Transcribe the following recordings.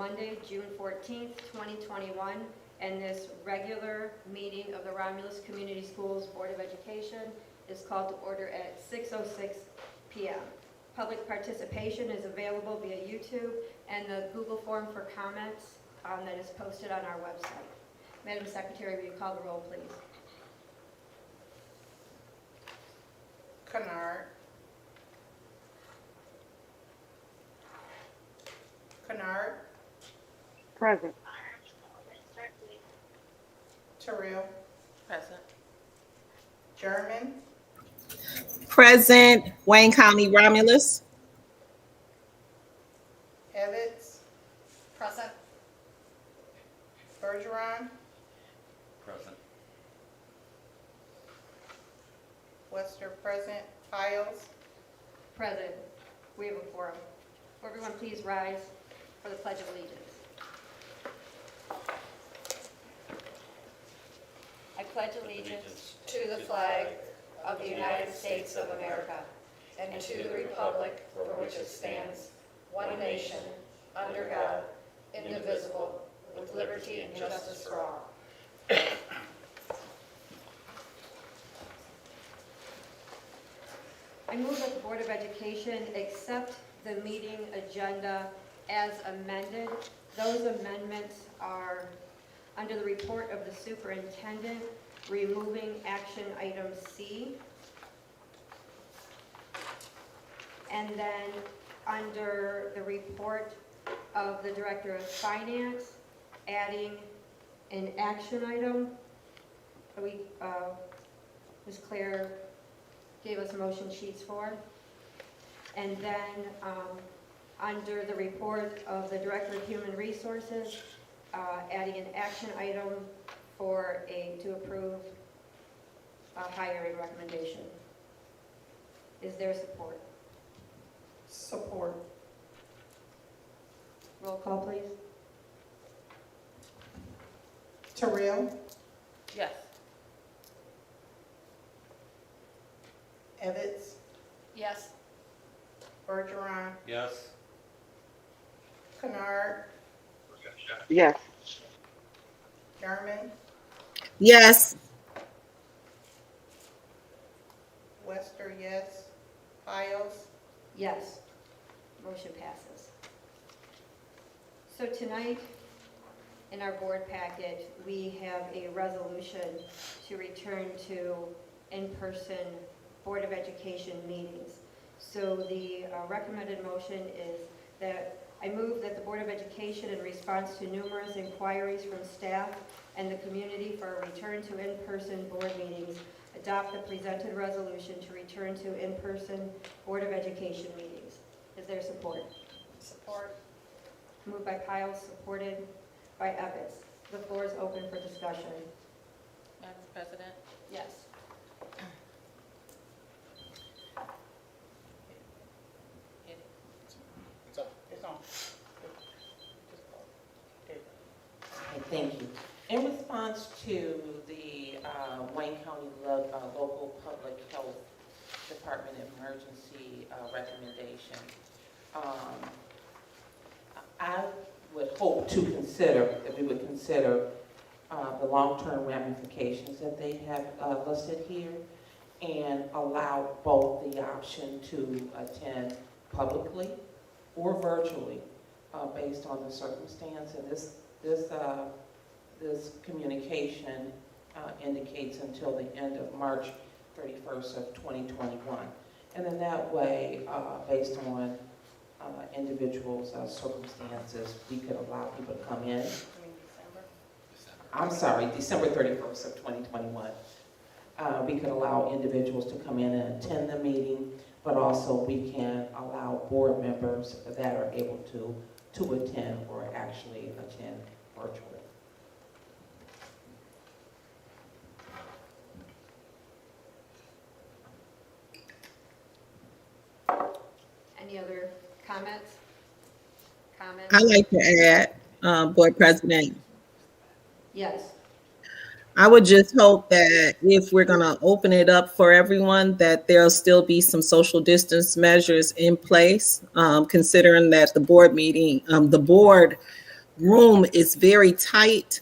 Monday, June 14th, 2021, and this regular meeting of the Romulus Community Schools Board of Education is called to order at 6:06 p.m. Public participation is available via YouTube and the Google form for comments that is posted on our website. Madam Secretary, will you call the roll, please? Kennard. Kennard. Present. Terrell. Present. German. Present, Wayne County Romulus. Evans. Present. Bergeron. Present. Wester present. Piles. Present. We have a quorum. Will everyone please rise for the Pledge of Allegiance? I pledge allegiance To the flag of the United States of America and to the republic for which it stands, one nation, under God, indivisible, with liberty and justice for all. I move that the Board of Education accept the meeting agenda as amended. Those amendments are under the report of the superintendent, removing action item C. And then under the report of the Director of Finance, adding an action item. Ms. Claire gave us motion sheets for. And then under the report of the Director of Human Resources, adding an action item to approve a hiring recommendation. Is there support? Support. Roll call, please. Terrell. Yes. Evans. Yes. Bergeron. Yes. Kennard. Yes. German. Yes. Wester, yes. Piles. Yes. Motion passes. So tonight, in our board packet, we have a resolution to return to in-person Board of Education meetings. So the recommended motion is that I move that the Board of Education, in response to numerous inquiries from staff and the community for a return to in-person board meetings, adopt the presented resolution to return to in-person Board of Education meetings. Is there support? Support. Moved by Piles, supported by Evans. The floor is open for discussion. Madam President? Yes. It's on. Thank you. In response to the Wayne County Local Public Health Department emergency recommendation, I would hope to consider, that we would consider the long-term ramifications that they have listed here and allow both the option to attend publicly or virtually based on the circumstance. And this communication indicates until the end of March 31st of 2021. And then that way, based on individuals' circumstances, we could allow people to come in. I'm sorry, December 31st of 2021. We could allow individuals to come in and attend the meeting, but also we can allow board members that are able to attend or actually attend virtually. Any other comments? I'd like to add, Board President, Yes. I would just hope that if we're going to open it up for everyone, that there'll still be some social distance measures in place, considering that the board room is very tight.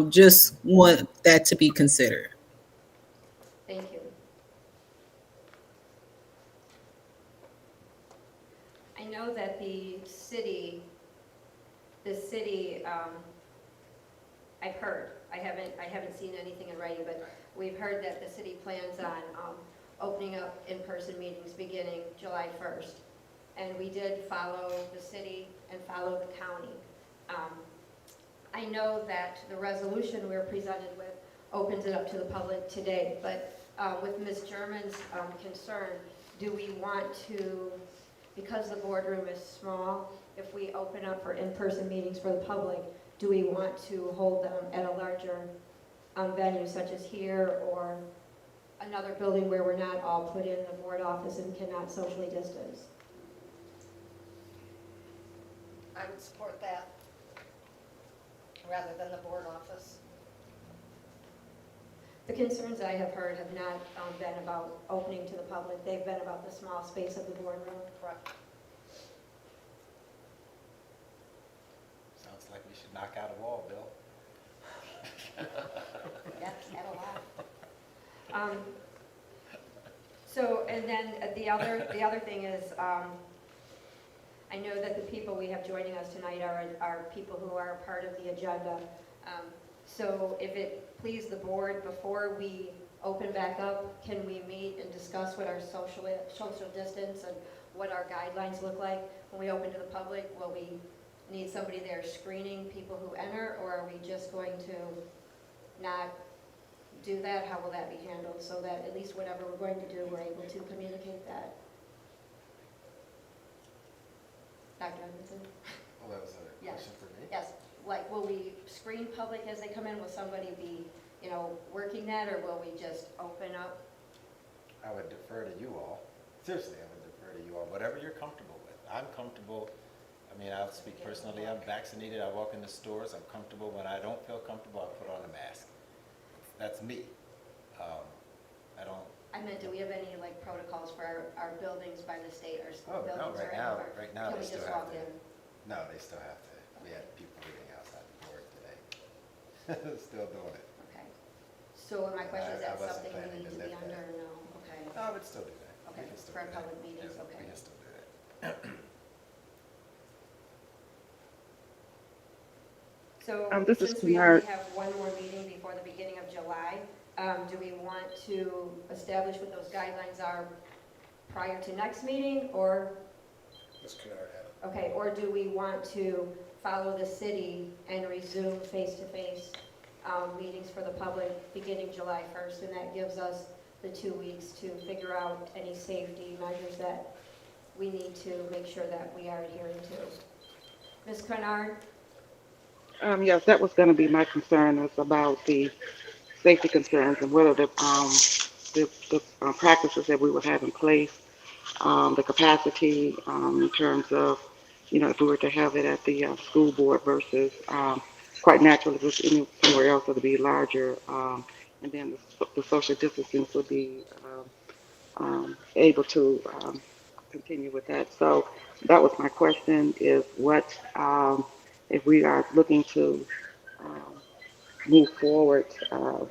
Just want that to be considered. Thank you. I know that the city, I've heard, I haven't seen anything in writing, but we've heard that the city plans on opening up in-person meetings beginning July 1st. And we did follow the city and follow the county. I know that the resolution we're presented with opens it up to the public today, but with Ms. German's concern, do we want to, because the boardroom is small, if we open up for in-person meetings for the public, do we want to hold them at a larger venue such as here or another building where we're not all put in the board office and cannot socially distance? I would support that rather than the board office. The concerns I have heard have not been about opening to the public. They've been about the small space of the boardroom. Correct. Sounds like we should knock out a wall, Bill. That's a lot. So, and then the other thing is, I know that the people we have joining us tonight are people who are a part of the agenda. So if it please the board, before we open back up, can we meet and discuss what our social distance and what our guidelines look like when we open to the public? Will we need somebody there screening people who enter, or are we just going to not do that? How will that be handled so that at least whatever we're going to do, we're able to communicate that? Dr. Edmondson? Well, that was a Yes. question for me. Yes, like, will we screen public as they come in? Will somebody be, working that, or will we just open up? I would defer to you all. Seriously, I would defer to you all, whatever you're comfortable with. I'm comfortable, I'll speak personally, I'm vaccinated, I walk in the stores, I'm comfortable. When I don't feel comfortable, I put on a mask. That's me. I meant, do we have any, protocols for our buildings by the state, our school Oh, no, buildings? or right now Can they we still just have walk to. in? No, they still have to. We had people waiting outside the board today. Still doing it. Okay. So my question is, I that wasn't something we planning need to to be lift under, that. or no? Okay. No, I would still do that. We Okay, can still for do that. public meetings, Yeah, okay. We can still do that. So This is since we only Tamara. have one more meeting before the beginning of July, do we want to establish what those guidelines are prior to next meeting, or? Ms. Kennard had it. Okay, or do we want to follow the city and resume face-to-face meetings for the public beginning July 1st? And that gives us the 2 weeks to figure out any safety measures that we need to make sure that we are adhering to. Ms. Kennard? Yes, that was going to be my concern, was about the safety concerns and whether the practices that we would have in place, the capacity in terms of, if we were to have it at the school board versus quite naturally if it's anywhere else, it would be larger, and then the social distancing would be able to continue with that. So that was my question: is what if we are looking to move forward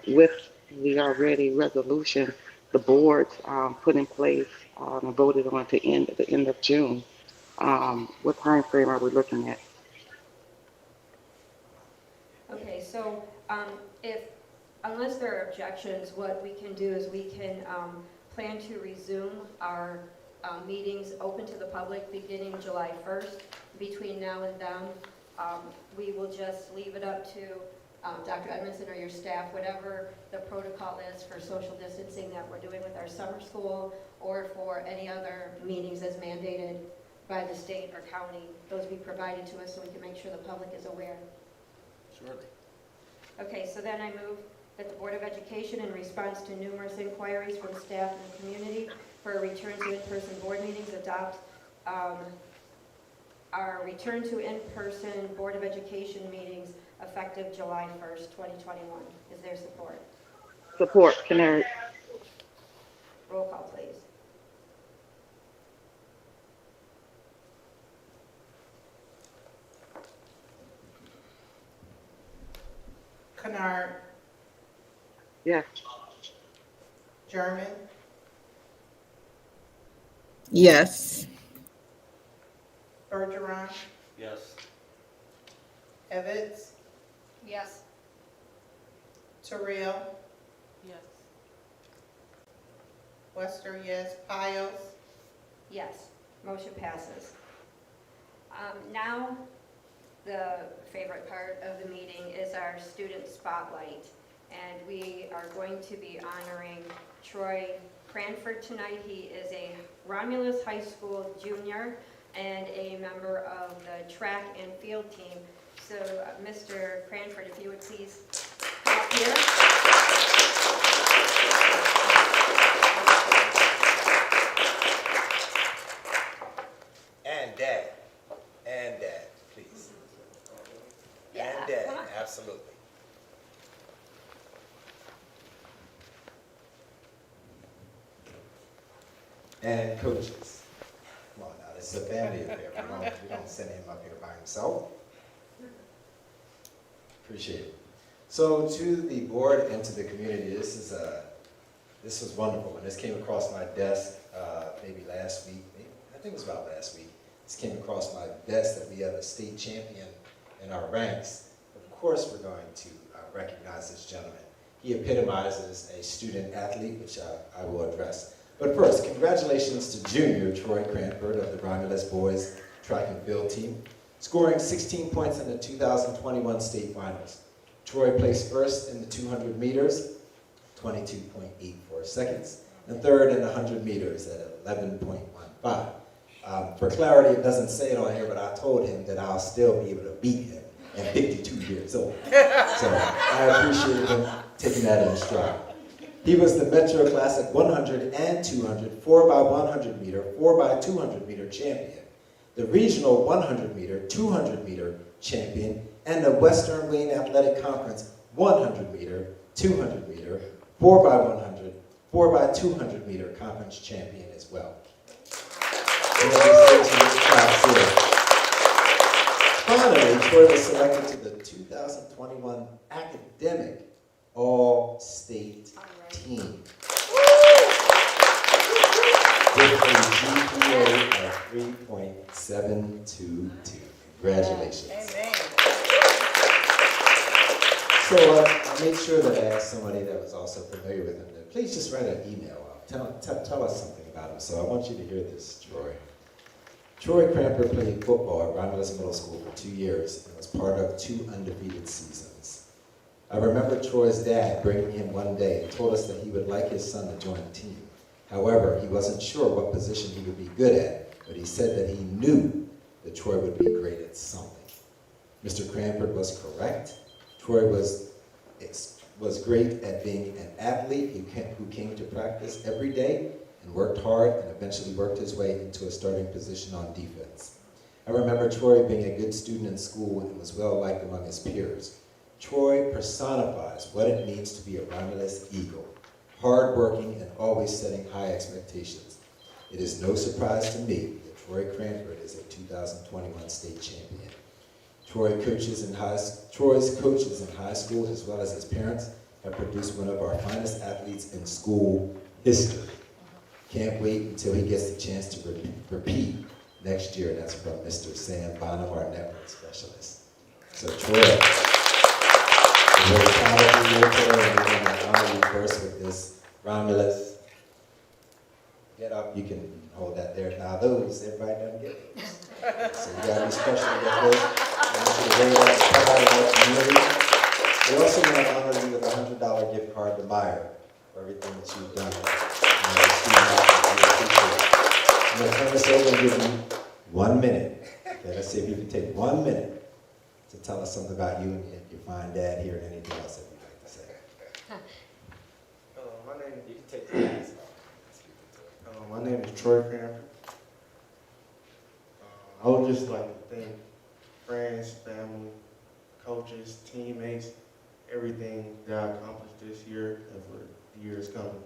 with the already resolution the board put in place and voted on to end at the end of June. What time frame are we looking at? Okay, so unless there are objections, what we can do is we can plan to resume our meetings open to the public beginning July 1st. Between now and then, we will just leave it up to Dr. Edmondson or your staff, whatever the protocol is for social distancing that we're doing with our summer school or for any other meetings as mandated by the state or county. Those be provided to us so we can make sure the public is aware. Surely. Okay, so then I move that the Board of Education, in response to numerous inquiries from staff and the community for a return to in-person board meetings, adopt our return to in-person Board of Education meetings effective July 1st, 2021. Is there support? Support, Kennard. Roll call, please. Kennard, Yes. German, Yes. Bergeron, Yes. Evans, Yes. Terrell, Yes. Wester, yes. Piles, Yes, motion passes. Now, the favorite part of the meeting is our student spotlight. And we are going to be honoring Troy Cranford tonight. He is a Romulus High School junior and a member of the track and field team. So, Mr. Cranford, if you would please come up here. And dad, please. Yeah, And dad, come on. absolutely. And coaches. Come on now, this is a family affair. We don't send him up here by himself. Appreciate it. So to the board and to the community, this was wonderful. When this came across my desk, maybe last week, I think it was about last week, this came across my desk that we have a state champion in our ranks. Of course, we're going to recognize this gentleman. He epitomizes a student athlete, which I will address. But first, congratulations to junior Troy Cranford of the Romulus Boys Track and Field Team, scoring 16 points in the 2021 state finals. Troy placed first in the 200 meters, 22.84 seconds, and third in the 100 meters at 11.15. For clarity, it doesn't say it on here, but I told him that I'll still be able to beat him at 52 years old. So I appreciate him taking that in stride. He was the Metro Classic 100 and 200, 4x100 meter, 4x200 meter champion, the regional 100 meter, 200 meter champion, and the Western Wayne Athletic Conference 100 meter, 200 meter, 4x100, 4x200 meter conference champion as well. Finally, Troy was selected to the 2021 academic All-State team with a GPA of 3.722. Congratulations. Amen. So I made sure that I asked somebody that was also familiar with him to please just write an email out. Tell us something about him. So I want you to hear this, Troy. Troy Cranford played football at Romulus Middle School for 2 years and was part of 2 undefeated seasons. I remember Troy's dad bringing him one day and told us that he would like his son to join the team. However, he wasn't sure what position he would be good at, but he said that he knew that Troy would be great at something. Mr. Cranford was correct. Troy was great at being an athlete who came to practice every day and worked hard and eventually worked his way into a starting position on defense. I remember Troy being a good student in school and was well liked among his peers. Troy personifies what it means to be a Romulus Eagle, hardworking and always setting high expectations. It is no surprise to me that Troy Cranford is a 2021 state champion. Troy's coaches in high schools, as well as his parents, have produced one of our finest athletes in school history. Can't wait until he gets the chance to repeat next year, and that's from Mr. Sam Bonham, our network specialist. So Troy, we're very proud of you here today, and we're going to honor you first with this Romulus. Get up, you can hold that there. Now those, everybody doesn't get those. So you gotta be special to get this. I want you to raise up the pride of our community. We also want to honor you with a $100 gift card to Meyer for everything that you've done. And the student athletes, we appreciate it. I'm going to turn this over and give you 1 minute. Okay, let's see if you can take 1 minute to tell us something about you and your fine dad here and anything else that you'd like to say. My name You can take the hands. my name is Troy Cranford. I would just like to thank friends, family, coaches, teammates, everything that I accomplished this year and for the years coming.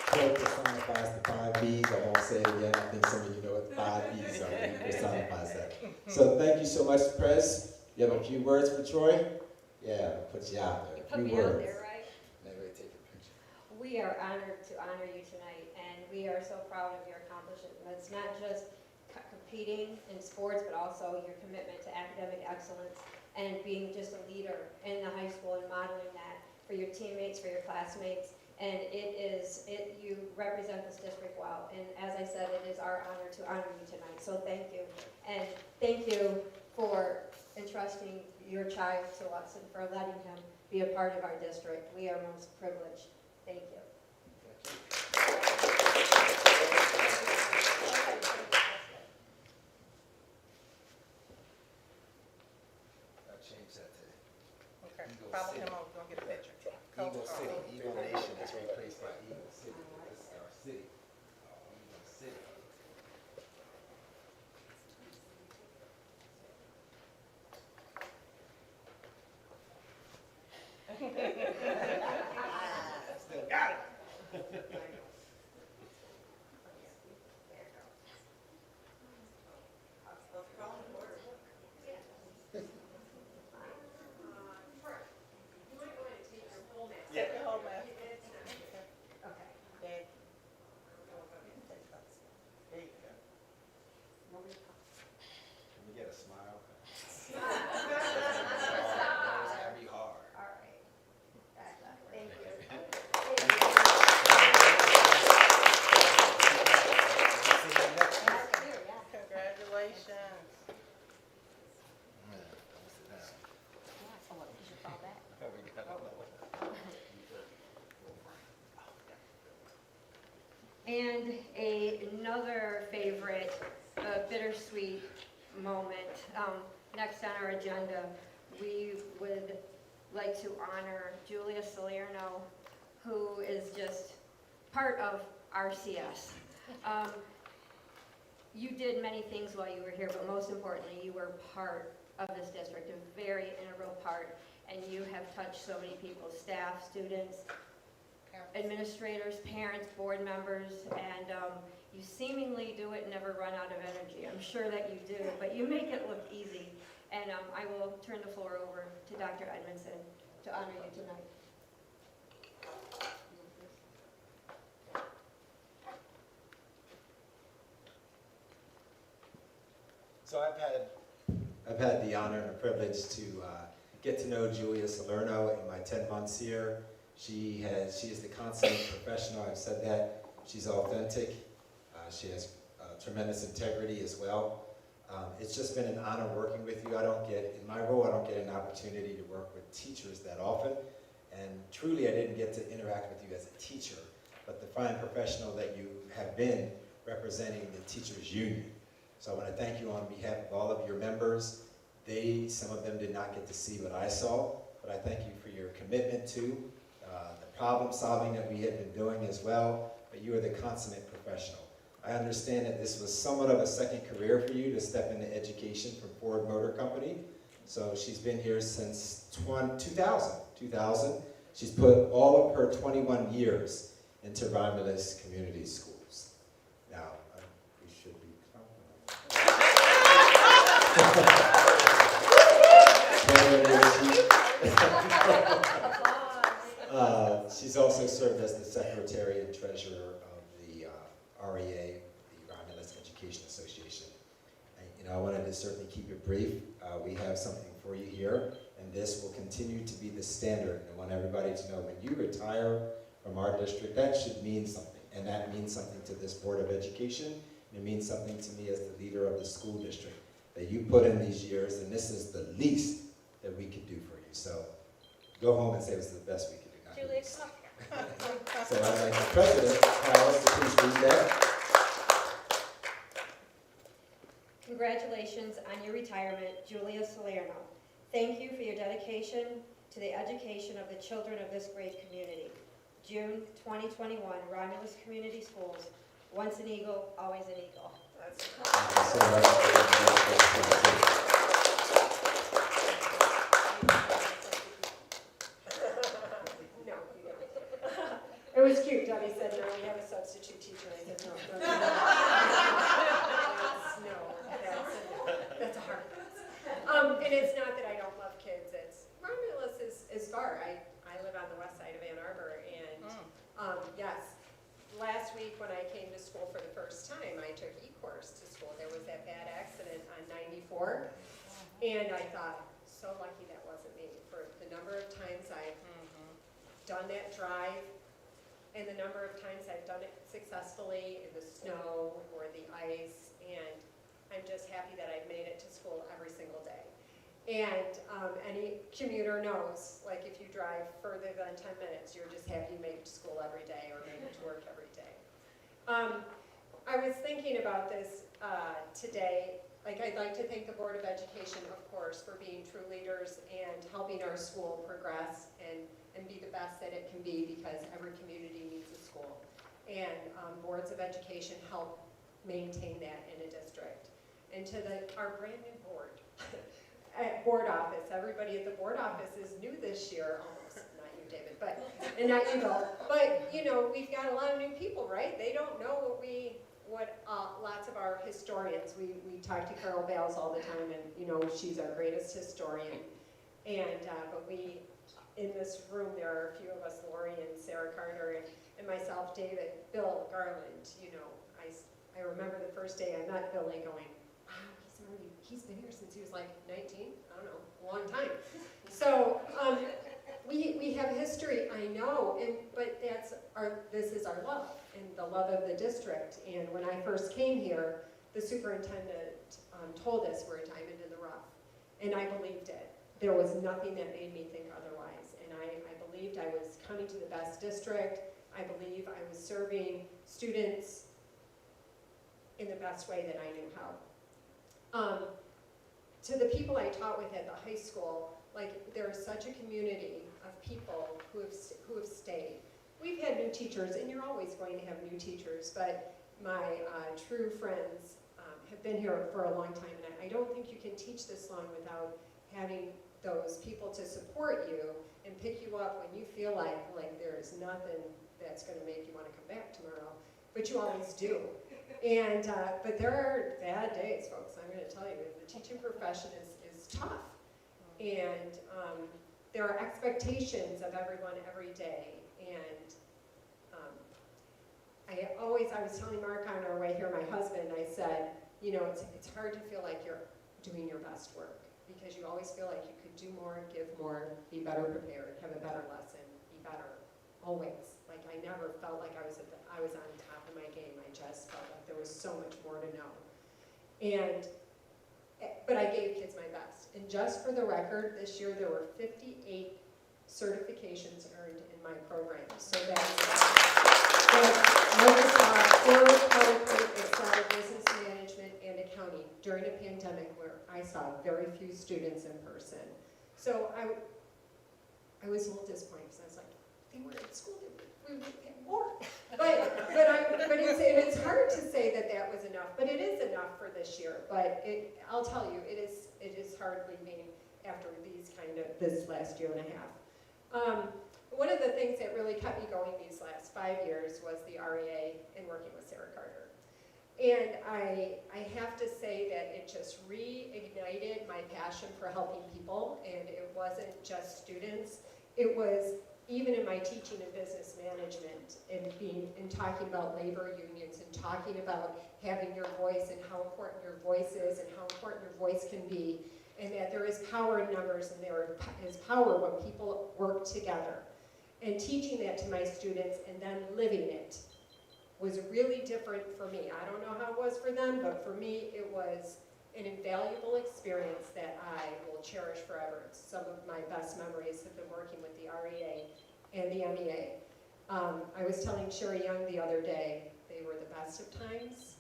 Troy personifies the 5 Bs. I won't say it again. I think some of you know what the 5 Bs are. You have a few words for Troy? Yeah, put you out there. You A put few me words. out there, right? Maybe take a picture. We are honored to honor you tonight, and we are so proud of your accomplishments. It's not just competing in sports, but also your commitment to academic excellence and being just a leader in the high school and modeling that for your teammates, for your classmates. And you represent this district well. And as I said, it is our honor to honor you tonight. So thank you. And thank you for entrusting your child to us and for letting him be a part of our district. We are most privileged. Thank you. I'll change that to Okay, Eagle follow City. him over, gonna get a picture. Eagle City. Eagle Nation is replaced by Eagle City. This is our city. Eagle City. Still got it. Take the whole mess. Okay. There you go. Can we get a smile? Very hard. All right. Thank you. Congratulations. And another favorite, bittersweet moment. Next on our agenda, we would like to honor Julia Salerno, who is just part of RCS. You did many things while you were here, but most importantly, you were part of this district, a very integral part, and you have touched so many people, staff, students, administrators, parents, board members, and you seemingly do it and never run out of energy. I'm sure that you do, but you make it look easy. And I will turn the floor over to Dr. Edmondson to honor you tonight. So I've had the honor and the privilege to get to know Julia Salerno in my 10 months here. She is the consummate professional. I've said that. She's authentic. She has tremendous integrity as well. It's just been an honor working with you. In my role, I don't get an opportunity to work with teachers that often. And truly, I didn't get to interact with you as a teacher, but the fine professional that you have been representing the teachers union. So I want to thank you on behalf of all of your members. Some of them did not get to see what I saw, but I thank you for your commitment to the problem solving that we have been doing as well, but you are the consummate professional. I understand that this was somewhat of a second career for you to step into education from Ford Motor Company. So she's been here since 2000. She's put all of her 21 years into Romulus Community Schools. Now, we should be she's also served as the secretary and treasurer of the REA, the Romulus Education Association. And, I wanted to certainly keep it brief. We have something for you here, and this will continue to be the standard. And I want everybody to know when you retire from our district, that should mean something, and that means something to this Board of Education, and it means something to me as the leader of the school district, that you put in these years, and this is the least that we could do for you. So go home and say it was the best we could do. Not the Julia, least. come up. So I'd like the President, Powers, to please read that. Congratulations on your retirement, Julia Salerno. Thank you for your dedication to the education of the children of this great community. June 2021, Romulus Community Schools. Once an eagle, always an eagle. Thank you so much. No, you didn't. It was cute. Debbie said, no, we have a substitute teacher. I said, no. That's a no. That's a hard pass. And it's not that I before. And I thought, so lucky that wasn't me, for the number of times I've done that drive and the number of times I've done it successfully in the snow or the ice. And I'm just happy that I've made it to school every single day. And any commuter knows, like if you drive further than 10 minutes, you're just happy you make it to school every day or make it to work every day. I was thinking about this today. Like, I'd like to thank the Board of Education, of course, for being true leaders and helping our school progress and be the best that it can be, because every community needs a school. And boards of education help maintain that in a district. And to our brand new board, at board office, everybody at the board office is new this year, almost, not you, David, and not you, Bill. But, you know, we've got a lot of new people, right? They don't know what lots of our historians, we talk to Carol Bales all the time, and, you know, she's our greatest historian. And, but we, in this room, there are a few of us, Lori and Sarah Carter, and myself, David, Bill Garland, you know, I remember the first day I met Billy going, wow, he's been here since he was like 19, I don't know, a long time. So we have history, I know, but this is our love, and the love of the district. And when I first came here, the superintendent told us we're a diamond in the rough, and I believed it. There was nothing that made me think otherwise, and I believed I was coming to the best district. I believe I was serving students in the best way that I knew how. To the people I taught with at the high school, like, there's such a community of people who have stayed. We've had new teachers, and you're always going to have new teachers, but my true friends have been here for a long time, and I don't think you can teach this long without having those people to support you and pick you up when you feel like there's nothing that's going to make you want to come back tomorrow, but you always do. And but there are bad days, folks. I'm going to tell you, the teaching profession is tough, and there are expectations of everyone every day. And I was telling Mark on our way here, my husband, I said, you know, it's hard to feel like you're doing your best work, because you always feel like you could do more, give more, be better prepared, have a better lesson, be better, always. Like, I never felt like I was on top of my game. I just felt like there was so much more to know. But I gave kids my best. And just for the record, this year there were 58 certifications earned in my program. So I oversaw 4 Excel, business management, and accounting during a pandemic where I saw very few students in person. So I was a little disappointed, because I was like, they were at school, we would get more. But it's hard to say that was enough, but it is enough for this year. But I'll tell you, it is hard leaving after this last year and a half. One of the things that really kept me going these last 5 years was the REA and working with Sarah Carter. And I have to say that it just reignited my passion for helping people, and it wasn't just students. It was even in my teaching in business management, and talking about labor unions, and talking about having your voice and how important your voice is and how important your voice can be, and that there is power in numbers, and there is power when people work together. And teaching that to my students and then living it was really different for me. I don't know how it was for them, but for me it was an invaluable experience that I will cherish forever. Some of my best memories have been working with the REA and the MEA. I was telling Sherry Young the other day, they were the best of times,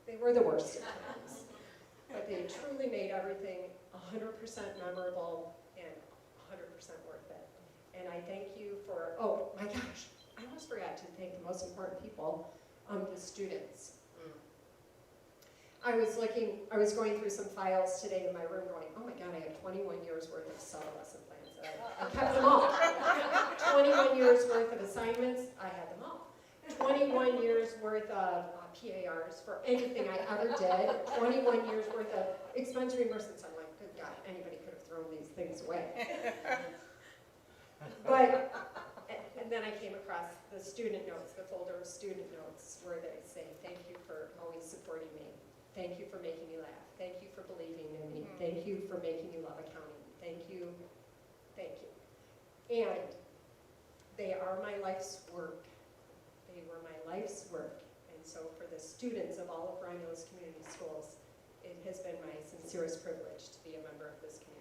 they were the worst of times. But they truly made everything 100% memorable and 100% worth it. And I thank you for, oh my gosh, I almost forgot to thank the most important people, the students. I was going through some files today in my room going, oh my God, I have 21 years worth of summer lesson plans. I kept them all. 21 years worth of assignments, I had them all. 21 years worth of PARs for anything I ever did. 21 years worth of expense reimbursements. I'm like, good God, anybody could have thrown these things away. But, and then I came across the student notes, the folder of student notes, where they say, thank you for always supporting me. Thank you for making me laugh. Thank you for believing in me. Thank you for making me love accounting. Thank you. Thank you. And they are my life's work. They were my life's work. And so for the students of all of Romulus Community Schools, it has been my sincerest privilege to be a member of this community.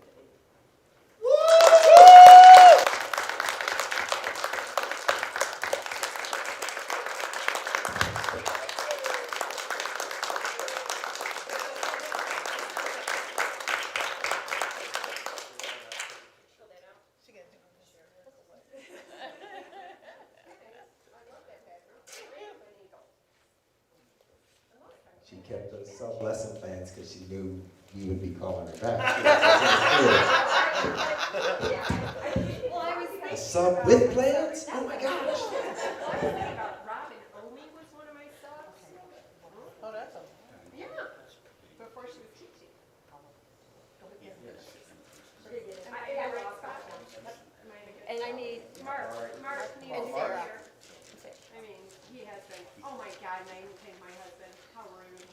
She can do She kept her sub-lesson plans because she knew you would be calling her back. Well, I was thinking A sub about with plans? Oh my gosh. I was thinking about Robin Omi was one of my subs. Oh, that's a. Yeah, before she was teaching. And I need Mark needs to And be Sarah. here. I mean, he has been, oh my God, and I even paid my husband, how rude.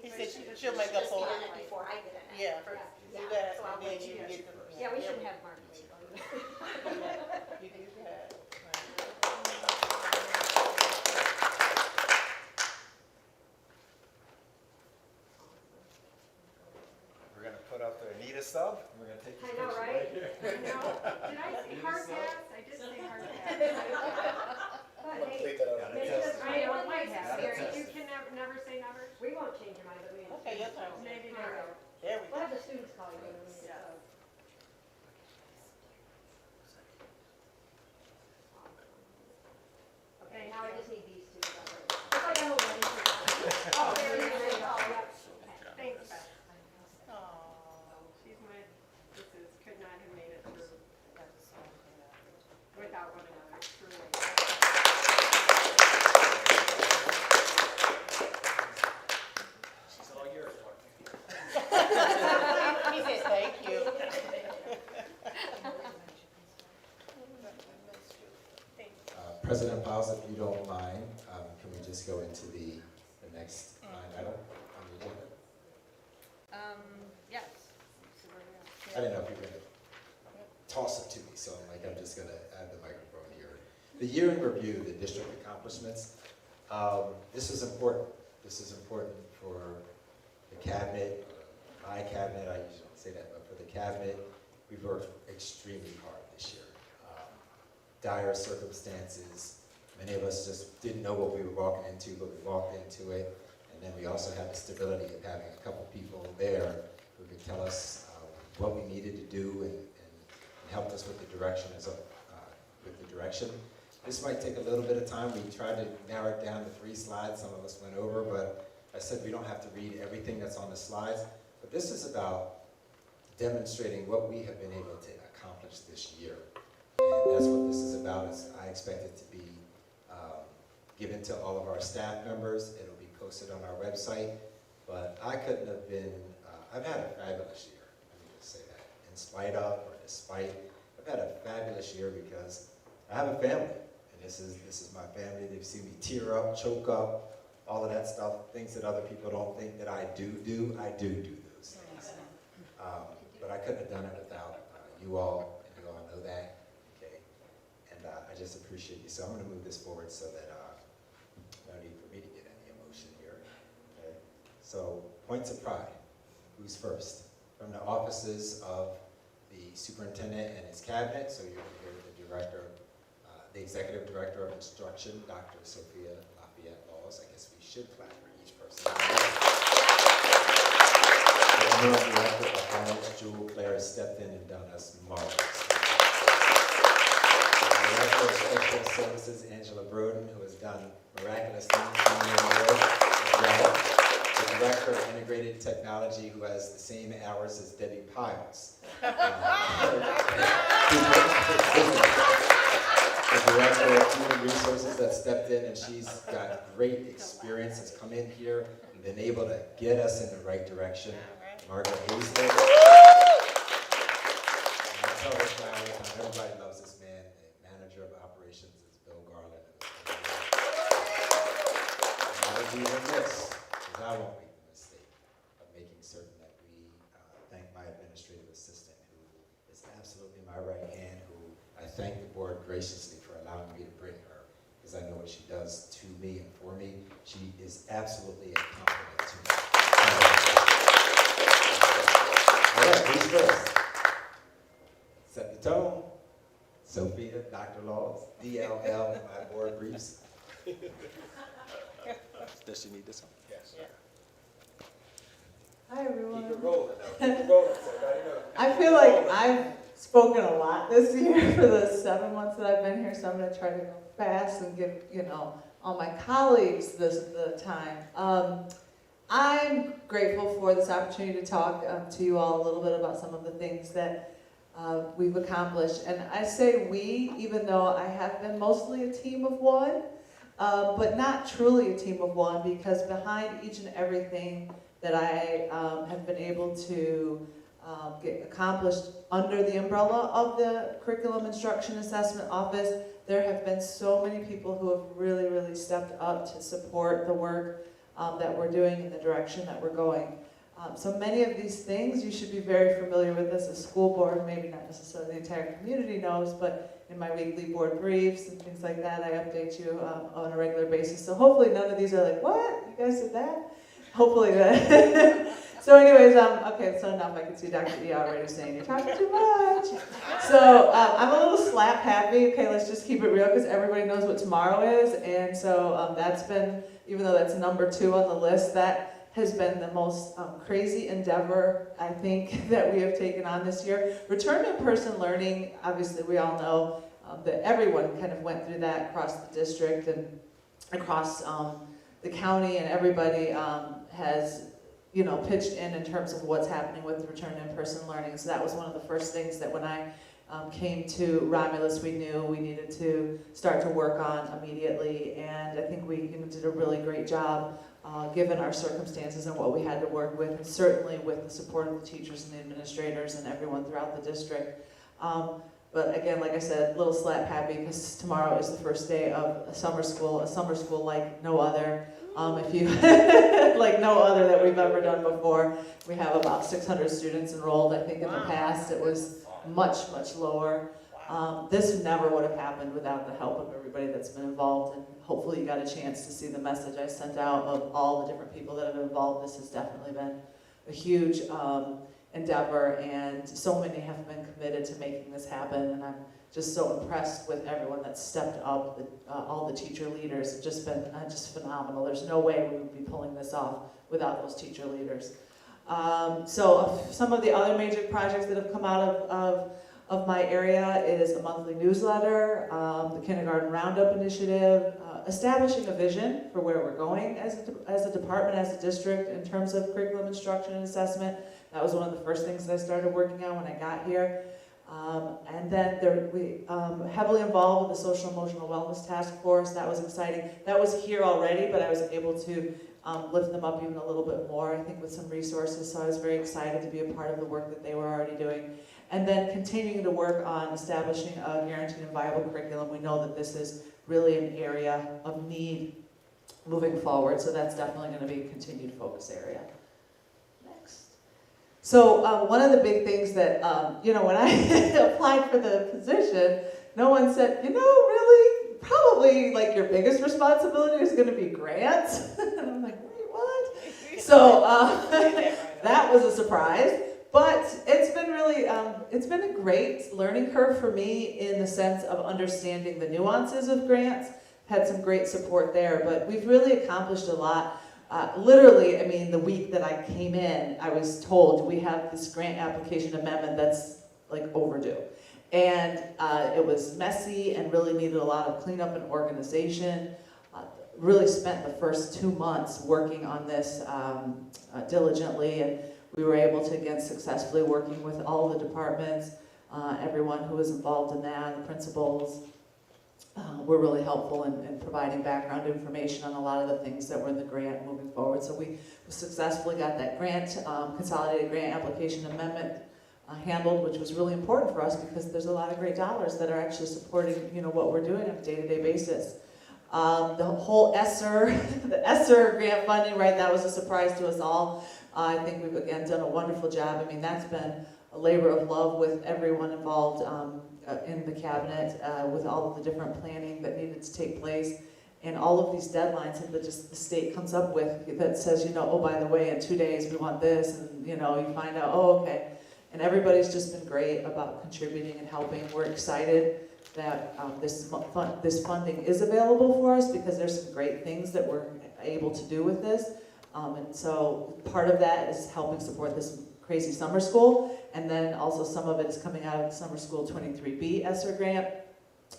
He said she'll make up for it. before I get it. Yeah, do that, and then you get the. Yeah, we shouldn't have Mark wait on you. You do that. We're gonna put up the Anita sub, we're gonna take this I know, picture right? here. No, did I say hard pass? I did say hard pass. But hey, Gotta test it. I know, might have, Gotta Mary, test you it. can never say never. we won't change your mind, but we. Okay, your turn. Maybe There we never. go. There we We'll go. have the students call you. when we get Yeah. done. Okay, now I just need these two. It's like I'm a wedding picture. Oh, there you There you go. go. Yep. Thanks, Beth. Aw. She's my, could not have made it through without one another, truly. He said, thank you. President Piles, if you don't mind, can we just go into the next line item on the agenda? Yes. I didn't know if you were gonna toss it to me, so I'm just gonna add the microphone here. The year in review, the district accomplishments, this is important. This is important for the cabinet, my cabinet, I usually don't say that, but for the cabinet, we've worked extremely hard this year. Dire circumstances, many of us just didn't know what we were walking into, but we walked into it. And then we also had the stability of having a couple people there who could tell us what we needed to do and helped us with the direction. This might take a little bit of time. We tried to narrow it down to 3 slides. Some of us went over, but I said we don't have to read everything that's on the slides. But this is about demonstrating what we have been able to accomplish this year. And that's what this is about. I expect it to be given to all of our staff members. It'll be posted on our website. But I couldn't have been, I've had a fabulous year. Let me just say that. In spite of or despite, I've had a fabulous year because I have a family. And this is my family. They've seen me tear up, choke up, all of that stuff. Things that other people don't think that I do. I do those things. But I couldn't have done it without you all, and you all know that. I just appreciate you. So I'm going to move this forward so that no need for me to get any emotion here. Okay? So points of pride. Who's first? From the offices of the superintendent and his cabinet. So you're going to hear the director, the executive director of instruction, Dr. Sophia Lafayette Laws. I guess we should clap for each person. The interim director of finance, Jewel Claire, has stepped in and done us marvelous. Director of Special Services, Angela Broden, who has done miraculous things as well. The Director of Integrated Technology, who has the same hours as Debbie Piles. The Director of Human Resources that stepped in, and she's got great experience, has come in here and been able to get us in the right direction. Margaret Hastings. And I tell this guy all the time, everybody loves this man. Manager of Operations is Bill Garland. And I would be remiss right hand, who I thank the board graciously for allowing me to bring her, because I know what she does to me and for me. She is absolutely a compliment to me. All right, who's first? Set the tone. Sophia, Dr. Laws, DLL, my board briefs. Does she need this one? Yes. Hi, everyone. Keep it rolling now. Keep it rolling, so everybody knows. I feel like I've spoken a lot this year for the 7 months that I've been here, so I'm going to try to go fast and give, all my colleagues the time. I'm grateful for this opportunity to talk to you all a little bit about some of the things that we've accomplished. And I say we, even though I have been mostly a team of one, but not truly a team of one, because behind each and everything that I have been able to get accomplished under the umbrella of the Curriculum Instruction Assessment Office, there have been so many people who have really, really stepped up to support the work that we're doing in the direction that we're going. So many of these things you should be very familiar with as a school board, maybe not necessarily the entire community knows, but in my weekly board briefs and things like that, I update you on a regular basis. So hopefully none of these are like, what? You guys did that? Hopefully that. So anyways, okay, so enough. I can see Dr. E already saying, you're talking too much. So I'm a little slap happy. Okay, let's just keep it real because everybody knows what tomorrow is. And so that's been, even though that's number 2 on the list, that has been the most crazy endeavor, I think, that we have taken on this year. Return to in-person learning, obviously we all know that everyone kind of went through that across the district and across the county, and everybody has pitched in terms of what's happening with the return to in-person learning. So that was one of the first things that when I came to Romulus, we knew we needed to start to work on immediately, and I think we did a really great job given our circumstances and what we had to work with, and certainly with the support of the teachers and the administrators and everyone throughout the district. But again, like I said, a little slap happy because tomorrow is the first day of a summer school like no other. If you like no other that we've ever done before. We have about 600 students enrolled. I think in the past it was much, much lower. This never would have happened without the help of everybody that's been involved, and hopefully you got a chance to see the message I sent out of all the different people that have been involved. This has definitely been a huge endeavor, and so many have been committed to making this happen, and I'm just so impressed with everyone that's stepped up. All the teacher leaders have just been just phenomenal. There's no way we would be pulling this off without those teacher leaders. So some of the other major projects that have come out of my area is a monthly newsletter, the Kindergarten Roundup Initiative, establishing a vision for where we're going as a department, as a district, in terms of curriculum instruction and assessment. That was one of the first things that I started working on when I got here. And then we heavily involved with the Social Emotional Wellness Task Force. That was exciting. That was here already, but I was able to lift them up even a little bit more, I think, with some resources. So I was very excited to be a part of the work that they were already doing. And then continuing to work on establishing a guaranteed and viable curriculum. We know that this is really an area of need moving forward, so that's definitely going to be a continued focus area. Next. So one of the big things that, when I applied for the position, no one said, really, probably like your biggest responsibility is going to be grants. And I'm like, wait, what? So that was a surprise. But it's been really, it's been a great learning curve for me in the sense of understanding the nuances of grants. Had some great support there, but we've really accomplished a lot. Literally, the week that I came in, I was told we have this grant application amendment that's like overdue. And it was messy and really needed a lot of cleanup and organization. Really spent the first 2 months working on this diligently, and we were able to, again, successfully working with all the departments, everyone who was involved in that, the principals, were really helpful in providing background information on a lot of the things that were in the grant moving forward. So we successfully got that grant, consolidated grant application amendment handled, which was really important for us because there's a lot of great dollars that are actually supporting, what we're doing on a day-to-day basis. The whole ESSER, the ESSER grant funding, right, that was a surprise to us all. I think we've, again, done a wonderful job. That's been a labor of love with everyone involved in the cabinet, with all of the different planning that needed to take place. And all of these deadlines that just the state comes up with that says, you know, oh, by the way, in 2 days we want this, and you know, you find out, oh, okay. And everybody's just been great about contributing and helping. We're excited that this funding is available for us because there's some great things that we're able to do with this. And so part of that is helping support this crazy summer school, and then also some of it is coming out of the Summer School 23B ESSER grant.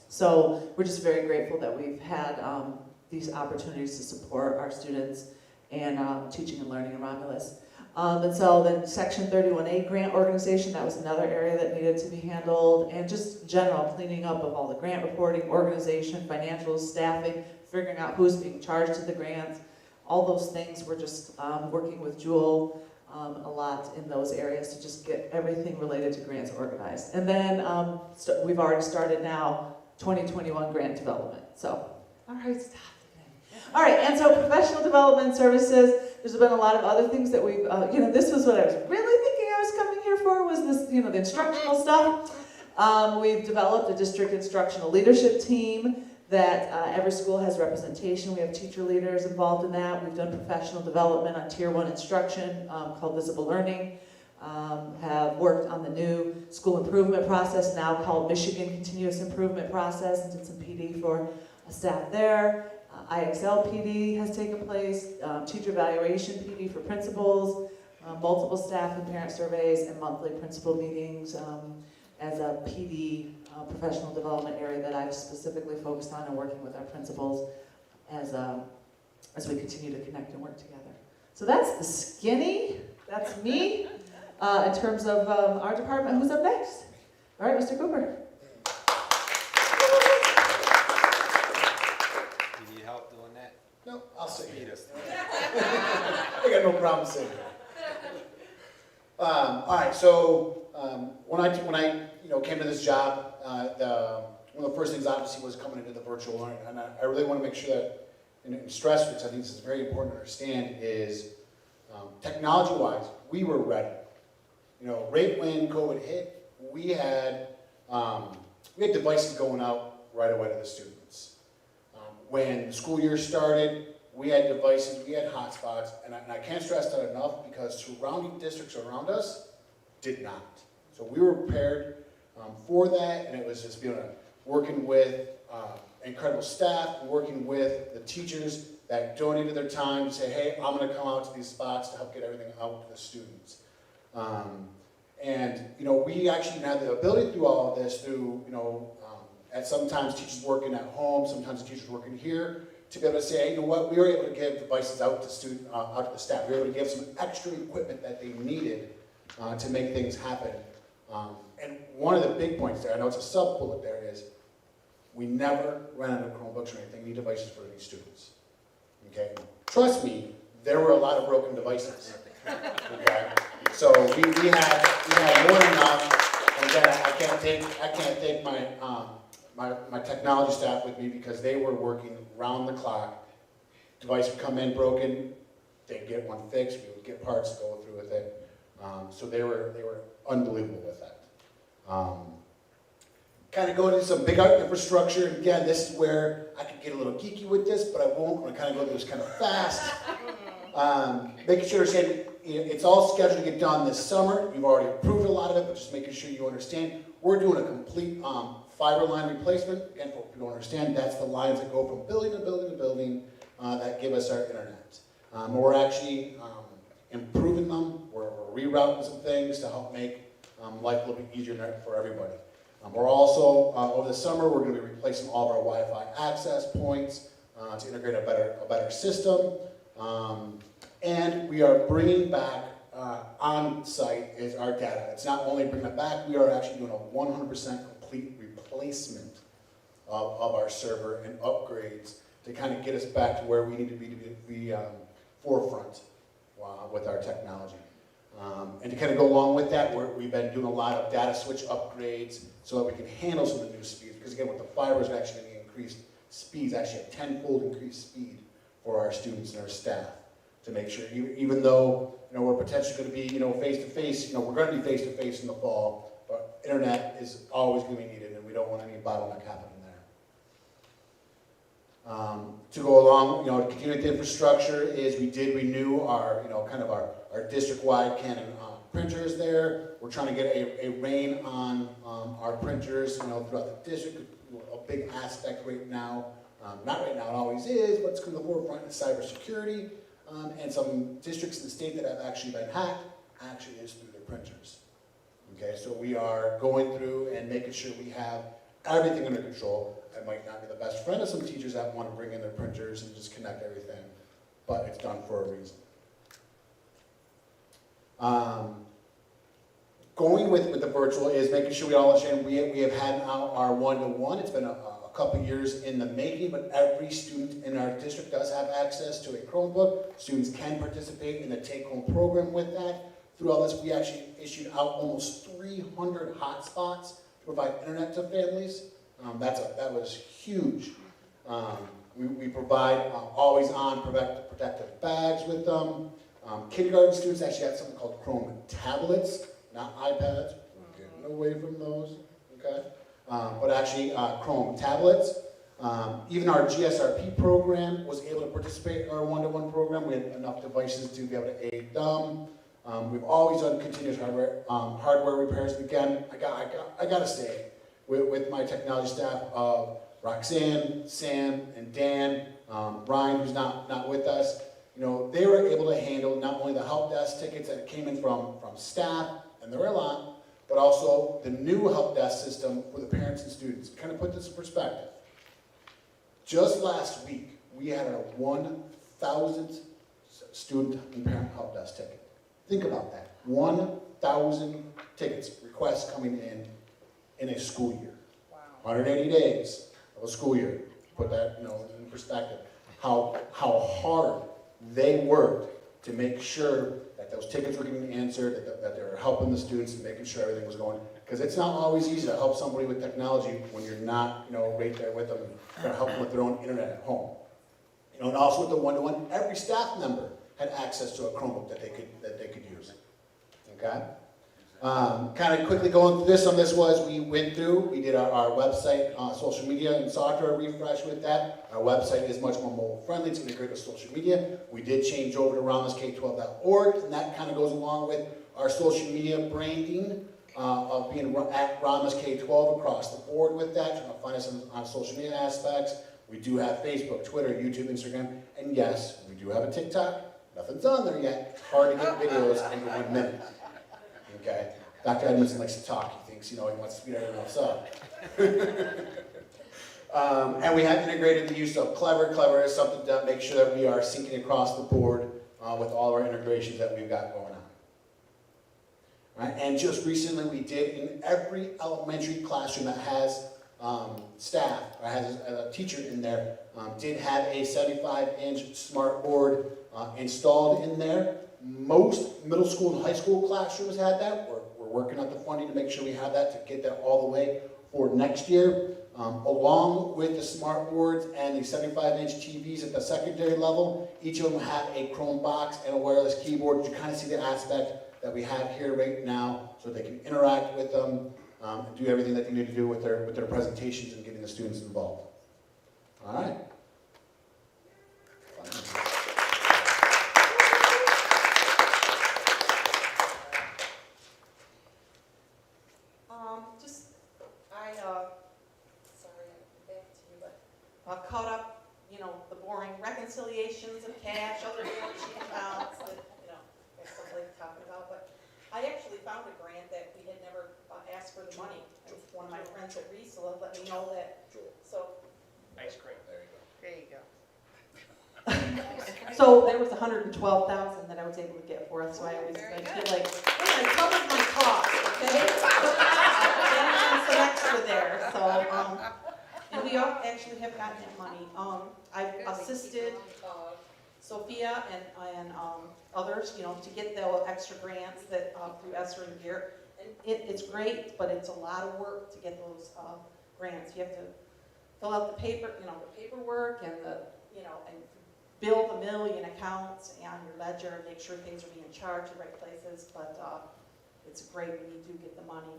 So we're just very grateful that we've had these opportunities to support our students and teaching and learning in Romulus. And so then Section 31A grant organization, that was another area that needed to be handled, and just general cleaning up of all the grant reporting, organization, financials, staffing, figuring out who's being charged to the grants. All those things, we're just working with Jewel a lot in those areas to just get everything related to grants organized. And then we've already started now 2021 grant development. So, all right, stop. All right, and so professional development services, there's been a lot of other things that we've, you know, this was what I was really thinking I was coming here for, was this, you know, the instructional stuff. We've developed a district instructional leadership team that every school has representation. We have teacher leaders involved in that. We've done professional development on Tier 1 instruction called Visible Learning. Have worked on the new school improvement process, now called Michigan Continuous Improvement Process, and did some PD for staff there. IXL PD has taken place, teacher evaluation PD for principals, multiple staff and parent surveys, and monthly principal meetings as a PD professional development area that I've specifically focused on and working with our principals as we continue to connect and work together. So that's the skinny, that's me. In terms of our department, who's up next? All right, Mr. Cooper. You need help doing that? No, I'll sit Speed here. us. I got no problem sitting here. All right, so when I came to this job, one of the first things obviously was coming into the virtual learning, and I really want to make sure that, and stress, which I think is very important to understand, is technology-wise, we were ready. You know, right when COVID hit, we had devices going out right away to the students. When the school year started, we had devices, we had hotspots, and I can't stress that enough because surrounding districts around us did not. So we were prepared for that, and it was just working with incredible staff, working with the teachers that donated their time to say, hey, I'm going to come out to these spots to help get everything out to the students. And we actually had the ability to do all of this through, at sometimes teachers working at home, sometimes teachers working here, to be able to say, hey, you know what, we were able to give devices out to out to the staff. We were able to give some extra equipment that they needed to make things happen. And one of the big points there, I know it's a sub-bullet there, is we never ran out of Chromebooks or anything, need devices for any students. Okay? Trust me, there were a lot of broken devices. Okay? So we had more than enough, and again, I can't thank my technology staff with me because they were working round the clock. Device would come in broken, they'd get one fixed, we would get parts to go through with it. So they were unbelievable with that. Kind of going into some big art infrastructure. Again, this is where I could get a little geeky with this, but I won't. I'm going to kind of go through this kind of fast. Making sure it's all scheduled to get done this summer. We've already approved a lot of it, but just making sure you understand. We're doing a complete fiber line replacement. Again, for people who don't understand, that's the lines that go from building to building to building that give us our internet. We're actually improving them. We're rerouting some things to help make life a little bit easier for everybody. We're also, over the summer, we're going to be replacing all of our Wi-Fi access points to integrate a better system. And we are bringing back on-site is our data. It's not only bringing it back, we are actually doing a 100% complete replacement of our server and upgrades to kind of get us back to where we need to be forefront with our technology. And to kind of go along with that, we've been doing a lot of data switch upgrades so that we can handle some of the new speeds. Because again, with the fiber is actually going to increase speeds, actually a 10-fold increased speed for our students and our staff. to make sure, even though, we're potentially gonna be, face-to-face, we're gonna be face-to-face in the fall, but internet is always gonna be needed, and we don't want any bottleneck happening there. To go along, to continue with the infrastructure is we did renew our, kind of our district-wide Canon printers there. We're trying to get a rein on our printers, throughout the district. A big aspect right now, not right now, it always is, but it's coming to the forefront is cybersecurity. And some districts in the state that have actually been hacked actually is through their printers. Okay, so we are going through and making sure we have everything under control. I might not be the best friend of some teachers that want to bring in their printers and just connect everything, but it's done for a reason. Going with the virtual is making sure we all understand we have had our one-to-one. It's been a couple of years in the making, but every student in our district does have access to a Chromebook. Students can participate in the take-home program with that. Through all this, we actually issued out almost 300 hotspots to provide internet to families. That was huge. We provide always-on protective bags with them. Kindergarten students actually have something called Chrome tablets, not iPads. We're getting away from those, okay? But actually Chrome tablets. Even our GSRP program was able to participate in our one-to-one program. We had enough devices to be able to aid them. We've always done continuous hardware repairs. Again, I gotta say, with my technology staff of Roxanne, Sam, and Dan, Ryan, who's not with us, they were able to handle not only the help desk tickets that came in from staff, and there were a lot, but also the new help desk system for the parents and students. To kind of put this in perspective, just last week, we had our 1,000th student and parent help desk ticket. Think about that. 1,000 tickets, requests coming in a school year. Wow. 180 days of a school year. Put that, in perspective. How hard they worked to make sure that those tickets were getting answered, that they were helping the students and making sure everything was going. Because it's not always easy to help somebody with technology when you're not, right there with them and trying to help them with their own internet at home. And also with the one-to-one, every staff member had access to a Chromebook that they could use. Okay? Kind of quickly going through this, we did our website, social media and software refresh with that. Our website is much more mobile friendly, it's integrated with social media. We did change over to ramos-k12.org, and that kind of goes along with our social media branding of being at Ramos K12 across the board with that. You're going to find us on social media aspects. We do have Facebook, Twitter, YouTube, Instagram, and yes, we do have a TikTok. Nothing's on there yet. It's hard to get videos under 1 minute. Okay? Dr. Edmondson likes to talk. He thinks, he wants to speed everyone else up. And we have integrated the use of Clever. Clever is something to make sure that we are syncing across the board with all our integrations that we've got going on. Right? And just recently we did, in every elementary classroom that has staff, or has a teacher in there, did have a 75-inch smart board installed in there. Most middle school and high school classrooms had that. We're working on the funding to make sure we have that, to get that all the way for next year. Along with the smart boards and the 75-inch TVs at the secondary level, each of them have a Chromebox and a wireless keyboard. You kind of see the aspect that we have here right now, so they can interact with them, and do everything that they need to do with their presentations and getting the students involved. All right. Caught up, the boring reconciliations of cash, other sheet amounts that, that's what Blake's talking about. But I actually found a grant that we had never asked for the money. And one of my friends at Riesel let me know that. So. Nice, great. There you go. There you go. So there was $112,000 that I was able to get for us. So I always feel like, hey, I covered my costs, okay? And some extra there. So. And we all actually have gotten that money. I've assisted Sophia and others, to get the extra grants that through Esther and Garrett. And it's great, but it's a lot of work to get those grants. You have to fill out the paper, the paperwork and and build a million accounts on your ledger and make sure things are being charged the right places, but it's great when you do get the money.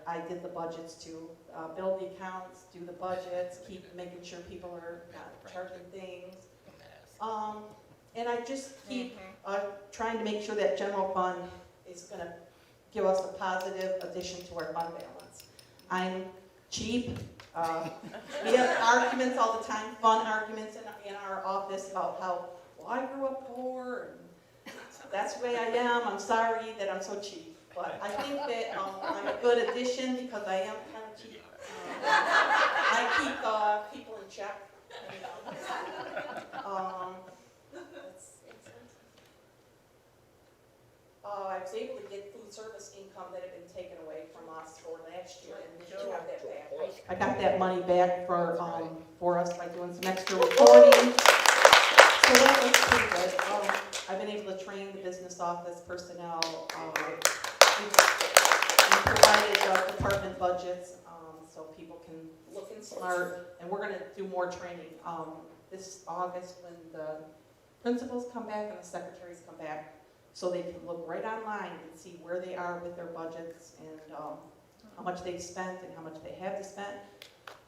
I did the budgets too, build the accounts, do the budgets, keep making sure people are not charging things. And I just keep trying to make sure that general fund is gonna give us a positive addition to our fund balance. I'm cheap. We have arguments all the time, fun arguments in our office about how, well, I grew up poor, and that's the way I am. I'm sorry that I'm so cheap. But I think that I'm a good addition because I am kind of cheap. I keep people in check. I was able to get food service income that had been taken away from us for last year, and we should have that back. I got that money back for us by doing some extra reporting. So that was pretty good. I've been able to train the business office personnel. We provided department budgets so people can look and smart, and we're going to do more training this August when the principals come back and the secretaries come back, so they can look right online and see where they are with their budgets and how much they've spent and how much they have to spend.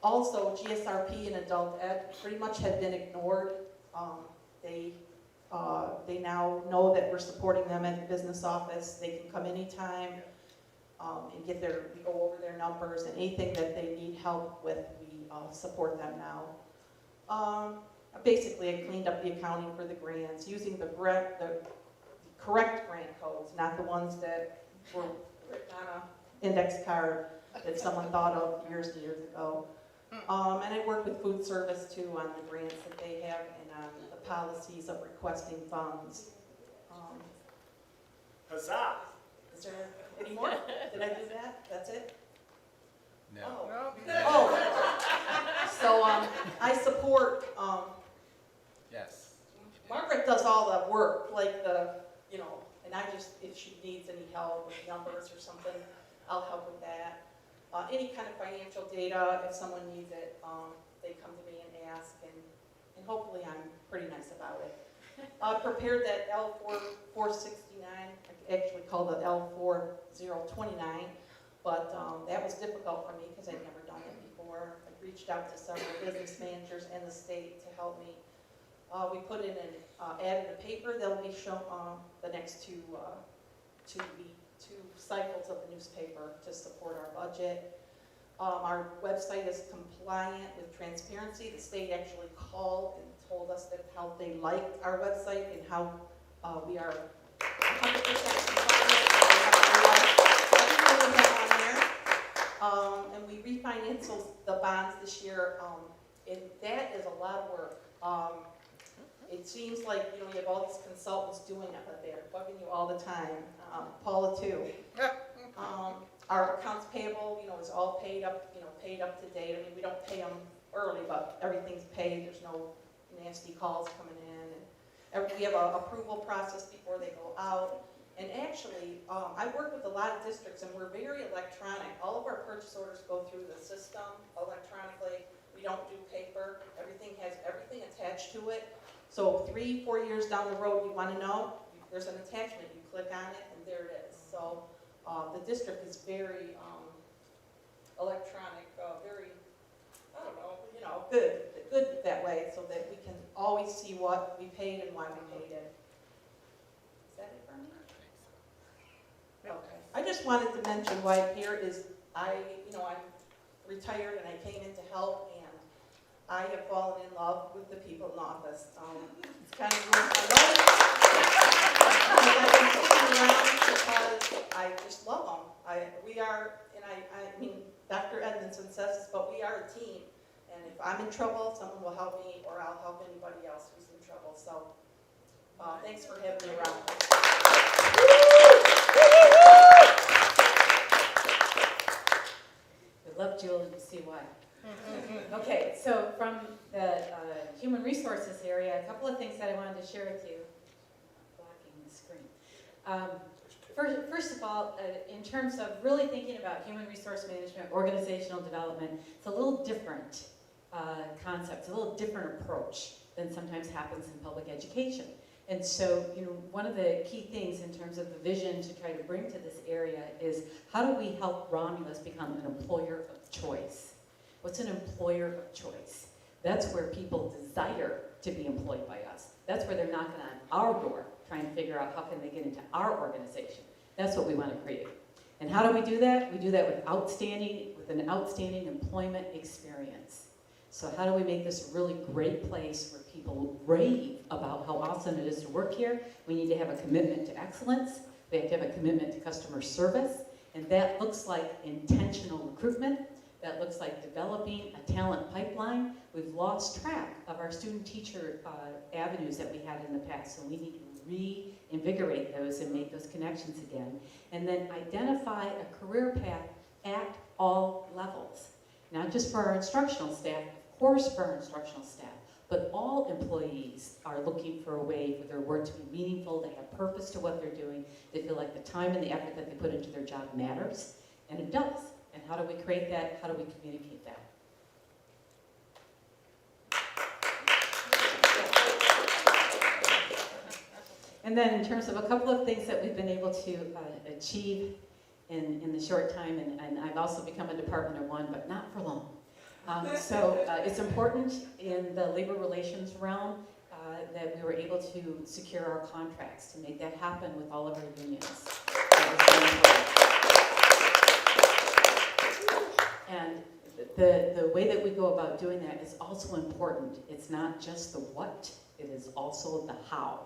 Also, GSRP and adult ed pretty much had been ignored. They now know that we're supporting them at the business office. They can come anytime and we go over their numbers, and anything that they need help with, we support them now. Basically, I cleaned up the accounting for the grants using the correct grant codes, not the ones that were written on an index card that someone thought of years and years ago. And I work with food service too on the grants that they have and on the policies of requesting funds. Huzzah! Is there any more? Did I do that? That's it? No. So I support, Yes. Margaret does all the work, like and I just, if she needs any help with numbers or something, I'll help with that. Any kind of financial data, if someone needs it, they come to me and ask, and hopefully I'm pretty nice about it. I prepared that L469, I actually called it L4029, but that was difficult for me because I'd never done it before. I reached out to several business managers and the state to help me. We put in an ad in the paper. They'll be shown the next two cycles of the newspaper to support our budget. Our website is compliant with transparency. The state actually called and told us that how they liked our website and how we are 100% compliant. And we refinanced the bonds this year, and that is a lot of work. It seems like you have all these consultants doing it, but they're bugging you all the time. Paula too. Our accounts payable, is all paid up, paid up to date. I mean, we don't pay them early, but everything's paid. There's no nasty calls coming in. And we have an approval process before they go out. And actually, I work with a lot of districts, and we're very electronic. All of our purchase orders go through the system electronically. We don't do paper. Everything has everything attached to it. So 3-4 years down the road, you want to know, there's an attachment. You click on it, and there it is. So the district is very electronic, very, I don't know, good that way, so that we can always see what we paid and why we paid it. Is that it for me? Okay. I just wanted to mention why I'm here is I'm retired and I came in to help, and I have fallen in love with the people in office. It's kind of weird. I love it. I've been sticking around because I just love them. We are, and I mean, Dr. Edmondson says this, but we are a team. And if I'm in trouble, someone will help me, or I'll help anybody else who's in trouble. So thanks for having me around. We love Julie, you see why. Okay, so from the human resources area, a couple of things that I wanted to share with you. Blocking the screen. First of all, in terms of really thinking about human resource management, organizational development, it's a little different concept, it's a little different approach. than sometimes happens in public education. And so, one of the key things in terms of the vision to try to bring to this area is how do we help Romulus become an employer of choice? What's an employer of choice? That's where people desire to be employed by us. That's where they're knocking on our door, trying to figure out how can they get into our organization. That's what we want to create. And how do we do that? We do that with an outstanding employment experience. So how do we make this a really great place where people rave about how awesome it is to work here? We need to have a commitment to excellence. We have to have a commitment to customer service. And that looks like intentional recruitment. That looks like developing a talent pipeline. We've lost track of our student-teacher avenues that we had in the past, so we need to reinvigorate those and make those connections again. And then identify a career path at all levels. Not just for our instructional staff, of course for our instructional staff, but all employees are looking for a way for their work to be meaningful, to have purpose to what they're doing, they feel like the time and the effort that they put into their job matters, and it does. And how do we create that? How do we communicate that? And then in terms of a couple of things that we've been able to achieve in the short time, and I've also become a department of one, but not for long. So it's important in the labor relations realm that we were able to secure our contracts, to make that happen with all of our unions. And the way that we go about doing that is also important. It's not just the what, it is also the how.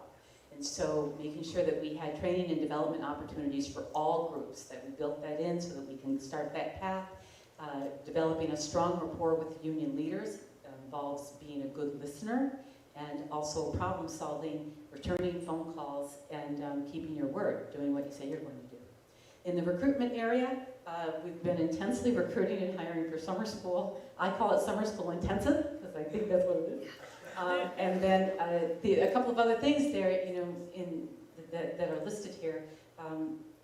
And so making sure that we had training and development opportunities for all groups, that we built that in so that we can start that path. Developing a strong rapport with the union leaders involves being a good listener and also problem solving, returning phone calls, and keeping your word, doing what you say you're going to do. In the recruitment area, we've been intensely recruiting and hiring for summer school. I call it summer school intensive because I think that's what it is. And then a couple of other things there, that are listed here.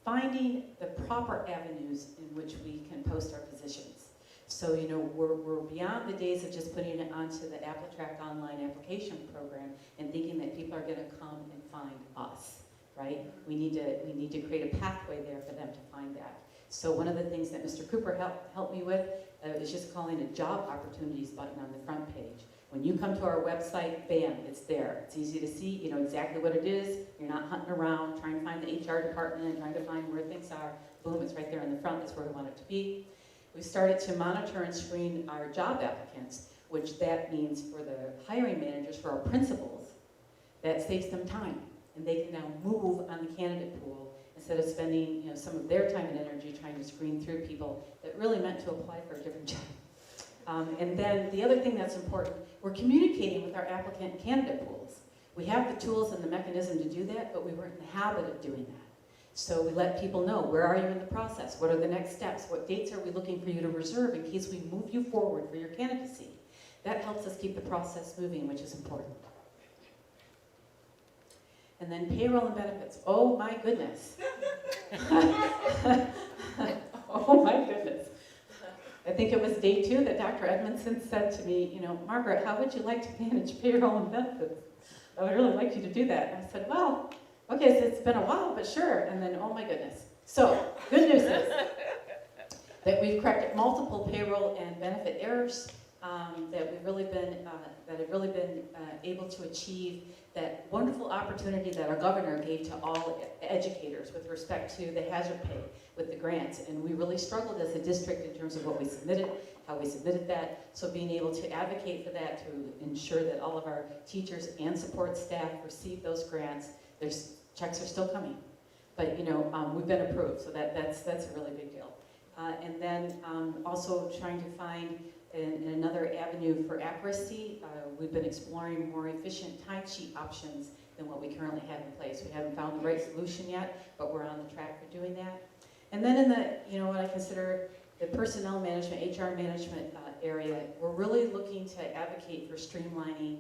Finding the proper avenues in which we can post our positions. So, we're beyond the days of just putting it onto the AppleTrack online application program and thinking that people are going to come and find us, right? We need to create a pathway there for them to find that. So one of the things that Mr. Cooper helped me with is just calling a job opportunities button on the front page. When you come to our website, bam, it's there. It's easy to see, you know exactly what it is. You're not hunting around, trying to find the HR department and trying to find where things are. Boom, it's right there in the front. That's where we want it to be. We started to monitor and screen our job applicants, which that means for the hiring managers, for our principals, that saves them time. And they can now move on the candidate pool instead of spending some of their time and energy trying to screen through people that really meant to apply for a different job. And then the other thing that's important, we're communicating with our applicant and candidate pools. We have the tools and the mechanism to do that, but we weren't in the habit of doing that. So we let people know, where are you in the process? What are the next steps? What dates are we looking for you to reserve in case we move you forward for your candidacy? That helps us keep the process moving, which is important. And then payroll and benefits. Oh my goodness. Oh my goodness. I think it was day 2 that Dr. Edmondson said to me, Margaret, how would you like to manage payroll and benefits? I would really like you to do that. And I said, well, okay, so it's been a while, but sure. And then, oh my goodness. So, good news is that we've corrected multiple payroll and benefit errors, that have really been able to achieve that wonderful opportunity that our governor gave to all educators with respect to the hazard pay with the grants. And we really struggled as a district in terms of what we submitted, how we submitted that. So being able to advocate for that, to ensure that all of our teachers and support staff receive those grants, their checks are still coming. But we've been approved, so that's a really big deal. And then also trying to find in another avenue for accuracy, we've been exploring more efficient timesheet options than what we currently have in place. We haven't found the right solution yet, but we're on the track for doing that. And then in the, what I consider the personnel management, HR management area, we're really looking to advocate for streamlining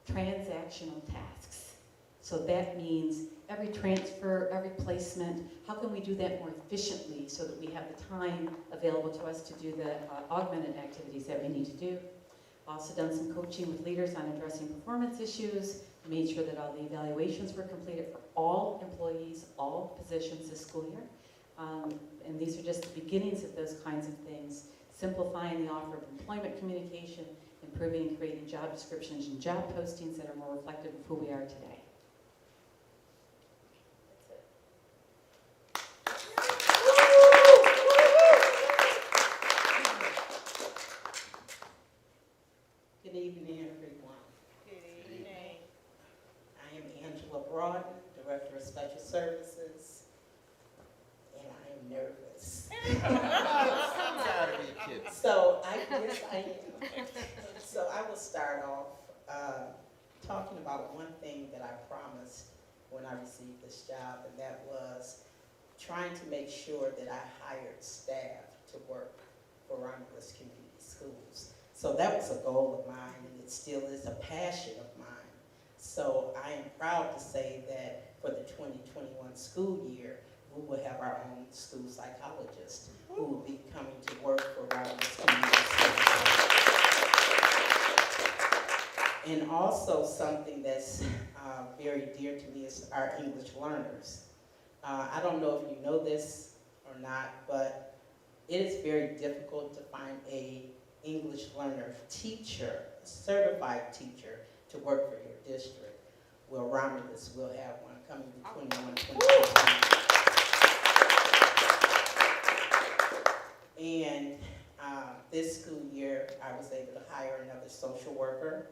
transactional tasks. So that means every transfer, every placement, how can we do that more efficiently so that we have the time available to us to do the augmented activities that we need to do? Also done some coaching with leaders on addressing performance issues, made sure that all the evaluations were completed for all employees, all positions this school year. And these are just the beginnings of those kinds of things, simplifying the offer of employment communication, improving and creating job descriptions and job postings that are more reflective of who we are today. Good evening, everyone. Good evening. I am Angela Broughton, Director of Special Services, and I am nervous. Proud to be a kid. So yes, I am. So I will start off talking about one thing that I promised when I received this job, and that was trying to make sure that I hired staff to work for Romulus Community Schools. So that was a goal of mine, and it still is a passion of mine. So I am proud to say that for the 2021 school year, we will have our own school psychologist who will be coming to work for Romulus Community Schools. And also something that's very dear to me is our English learners. I don't know if you know this or not, but it is very difficult to find a English learner teacher, a certified teacher, to work for your district. Well, Romulus will have one coming in 2021-2022. And this school year, I was able to hire another social worker.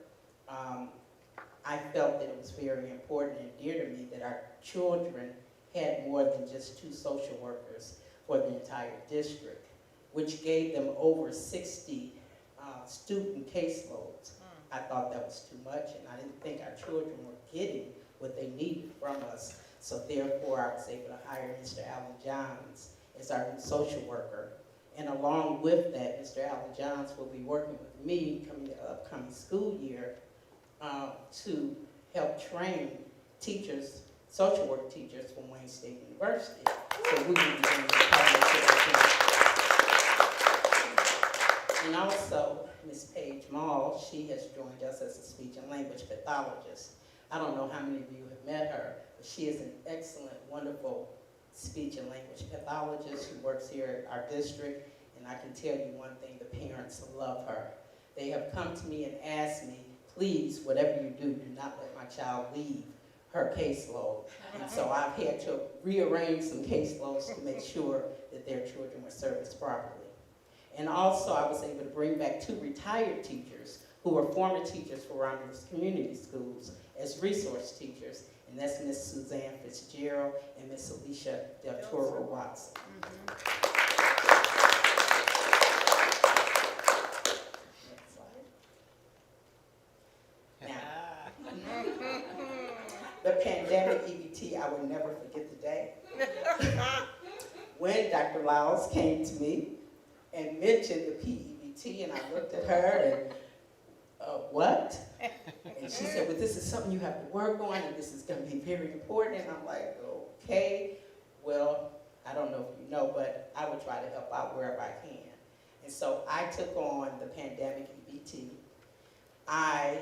I felt that it was very important and dear to me that our children had more than just 2 social workers for the entire district, which gave them over 60 student caseloads. I thought that was too much, and I didn't think our children were getting what they needed from us. So therefore, I was able to hire Mr. Alan Johns as our new social worker. And along with that, Mr. Alan Johns will be working with me coming the upcoming school year to help train teachers, social work teachers from Wayne State University. So we will be doing a partnership with them. And also, Ms. Paige Mall, she has joined us as a speech and language pathologist. I don't know how many of you have met her, but she is an excellent, wonderful speech and language pathologist who works here at our district. And I can tell you one thing, the parents love her. They have come to me and asked me, please, whatever you do not let my child leave her caseload. And so I've had to rearrange some caseloads to make sure that their children were serviced properly. And also I was able to bring back 2 retired teachers who were former teachers for Romulus Community Schools as resource teachers, and that's Miss Suzanne Fitzgerald and Miss Alicia Del Toro Watson. Next slide. Now, the pandemic EBT, I will never forget the day when Dr. Lyles came to me and mentioned the PEBT, and I looked at her and, what? And she said, well, this is something you have to work on, and this is going to be very important. And I'm like, okay, well, I don't know if you know, but I would try to help out wherever I can. And so I took on the pandemic EBT. I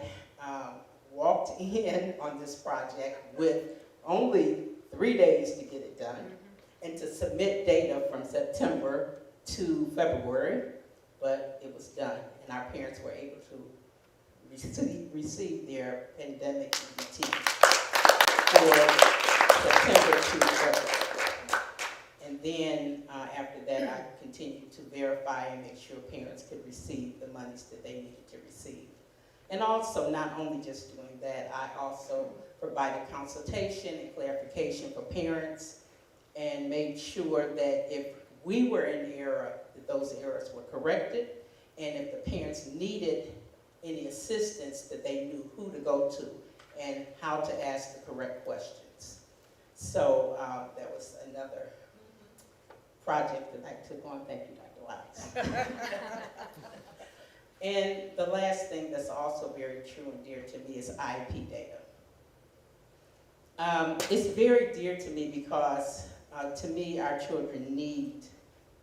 walked in on this project with only 3 days to get it done and to submit data from September to February, but it was done, and our parents were able to receive their pandemic EBT for September to February. And then after that, I continued to verify and make sure parents could receive the monies that they needed to receive. And also, not only just doing that, I also provided consultation and clarification for parents and made sure that if we were in error, that those errors were corrected, and if the parents needed any assistance, that they knew who to go to and how to ask the correct questions. So that was another project that I took on. Thank you, Dr. Lyles. And the last thing that's also very true and dear to me is IEP data. It's very dear to me because, to me, our children need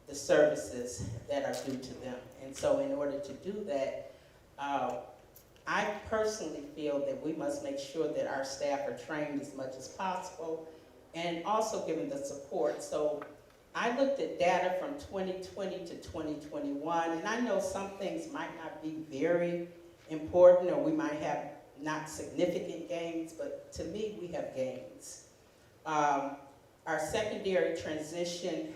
the services that are due to them. And so in order to do that, I personally feel that we must make sure that our staff are trained as much as possible and also given the support. So I looked at data from 2020 to 2021, and I know some things might not be very important, or we might have not significant gains, but to me, we have gains. Our secondary transition,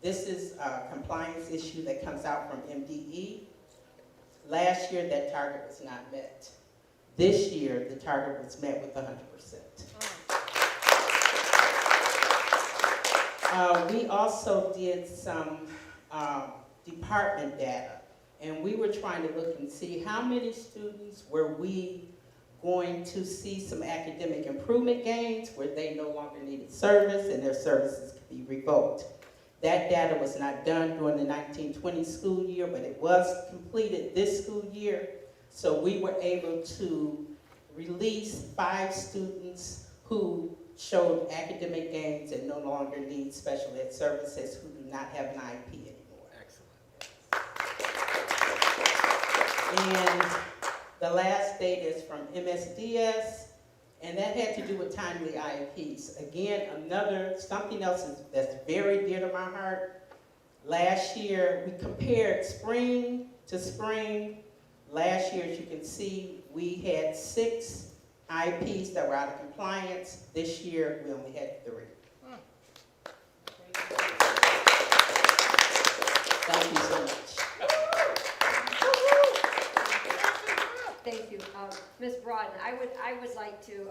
this is a compliance issue that comes out from MDE. Last year, that target was not met. This year, the target was met with 100%. We also did some department data, and we were trying to look and see how many students were we going to see some academic improvement gains where they no longer needed service and their services could be revoked. That data was not done during the 1920 school year, but it was completed this school year. So we were able to release 5 students who showed academic gains and no longer need special ed services, who do not have an IEP anymore. Excellent. And the last data is from MSDS, and that had to do with timely IEPs. Again, something else that's very dear to my heart. Last year, we compared spring to spring. Last year, as you can see, we had 6 IEPs that were out of compliance. This year, we only had 3. Thank you so much. Thank you. Ms. Brodin, I would like to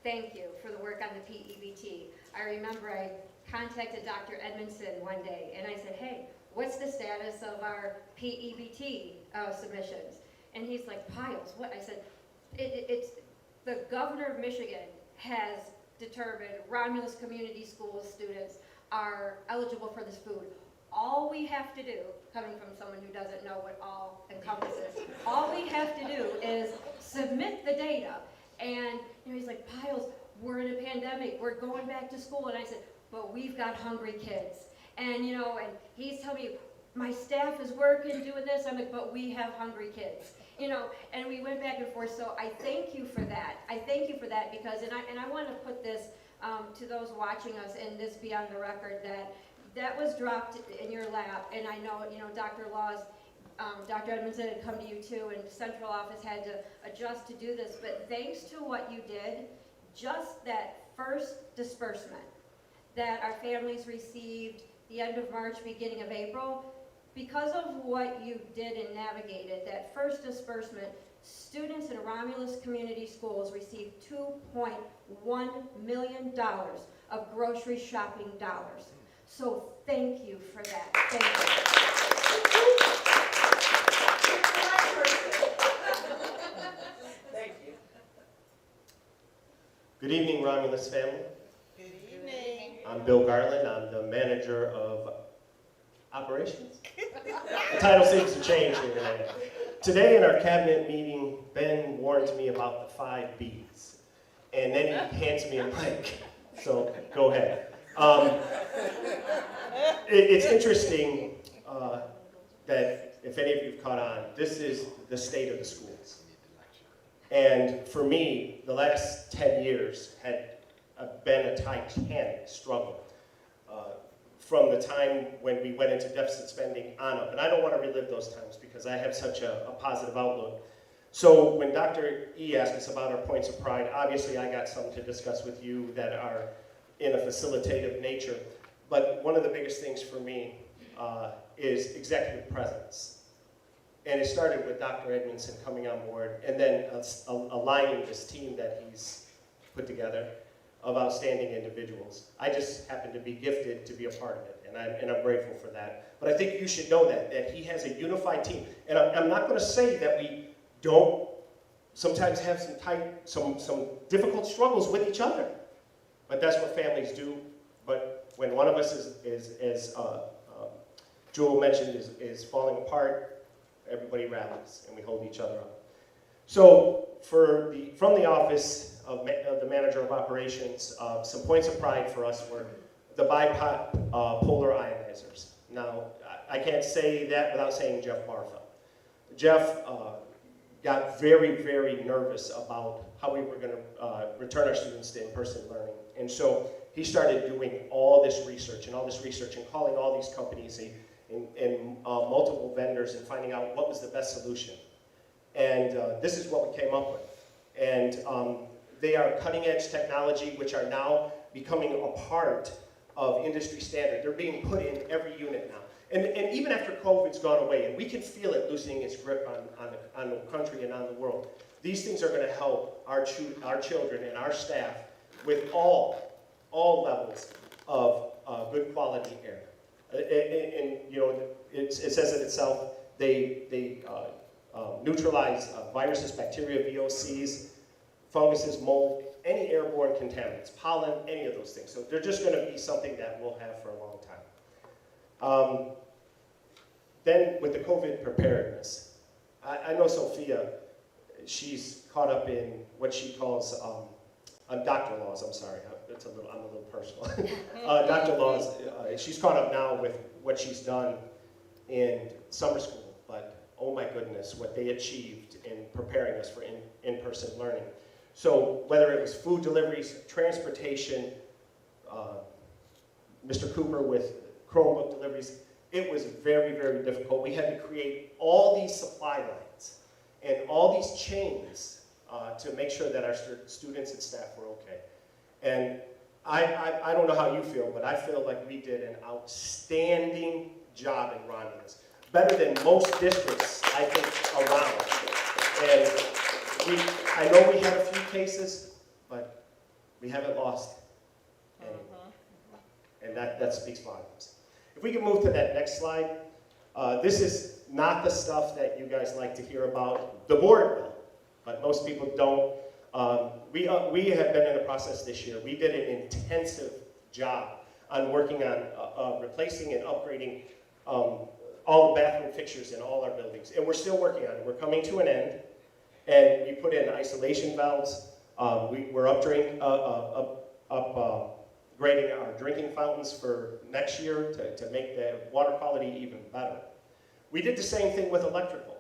thank you for the work on the PEBT. I remember I contacted Dr. Edmondson one day, and I said, hey, what's the status of our PEBT submissions? And he's like, Piles, what? I said, it's the governor of Michigan has determined Romulus Community Schools students are eligible for this food. All we have to do, coming from someone who doesn't know what all encompasses, all we have to do is submit the data. And he's like, Piles, we're in a pandemic, we're going back to school. And I said, but we've got hungry kids. And and he's telling me, my staff is working, doing this. I'm like, but we have hungry kids. And we went back and forth. So I thank you for that. I thank you for that because, and I want to put this to those watching us, and this be on the record, that was dropped in your lap, and I know, Dr. Laws, Dr. Edmondson had come to you too, and central office had to adjust to do this, but thanks to what you did, just that first disbursement that our families received the end of March, beginning of April, because of what you did and navigated, that first disbursement, students in Romulus Community Schools received $2.1 million of grocery shopping dollars. So thank you for that. Thank you. Thank you. Good evening, Romulus family. Good evening. I'm Bill Garland. I'm the manager of operations. The title seems to change here. Today in our cabinet meeting, Ben warned me about the 5 Bs. And then he hands me a mic. So go ahead. It's interesting that if any of you have caught on, this is the state of the schools. And for me, the last 10 years had been a titanic struggle from the time when we went into deficit spending on up. And I don't want to relive those times because I have such a positive outlook. So when Dr. E asked us about our points of pride, obviously I got some to discuss with you that are in a facilitative nature. But one of the biggest things for me is executive presence. And it started with Dr. Edmondson coming on board and then aligning this team that he's put together of outstanding individuals. I just happen to be gifted to be a part of it, and I'm grateful for that. But I think you should know that he has a unified team. And I'm not going to say that we don't sometimes have some difficult struggles with each other. But that's what families do. But when one of us as Jewel mentioned, is falling apart, everybody rallies and we hold each other up. So from the office of the manager of operations, some points of pride for us were the bipolar ionizers. Now, I can't say that without saying Jeff Marfa. Jeff got very, very nervous about how we were going to return our students to in-person learning. And so he started doing all this research and calling all these companies and multiple vendors and finding out what was the best solution. And this is what we came up with. And they are cutting-edge technology, which are now becoming a part of industry standard. They're being put in every unit now. And even after COVID's gone away, and we can feel it losing its grip on the country and on the world, these things are going to help our children and our staff with all levels of good quality air. And you know, it says it itself. They neutralize viruses, bacteria, VOCs, funguses, mold, any airborne contaminants, pollen, any of those things. So they're just going to be something that we'll have for a long time. Then with the COVID preparedness, I know Sophia, she's caught up in what she calls Dr. Laws. I'm sorry, I'm a little personal. Dr. Laws, she's caught up now with what she's done in summer school, but oh my goodness, what they achieved in preparing us for in-person learning. So whether it was food deliveries, transportation, Mr. Cooper with Chromebook deliveries, it was very, very difficult. We had to create all these supply lines and all these chains to make sure that our students and staff were okay. And I don't know how you feel, but I feel like we did an outstanding job in Romulus. Better than most districts, I think, around. And I know we had a few cases, but we haven't lost any. And that speaks volumes. If we can move to that next slide. This is not the stuff that you guys like to hear about. The board will, but most people don't. We have been in the process this year. We did an intensive job on working on replacing and upgrading all the bathroom fixtures in all our buildings. And we're still working on it. We're coming to an end. And we put in isolation valves. We're upgrading our drinking fountains for next year to make the water quality even better. We did the same thing with electrical.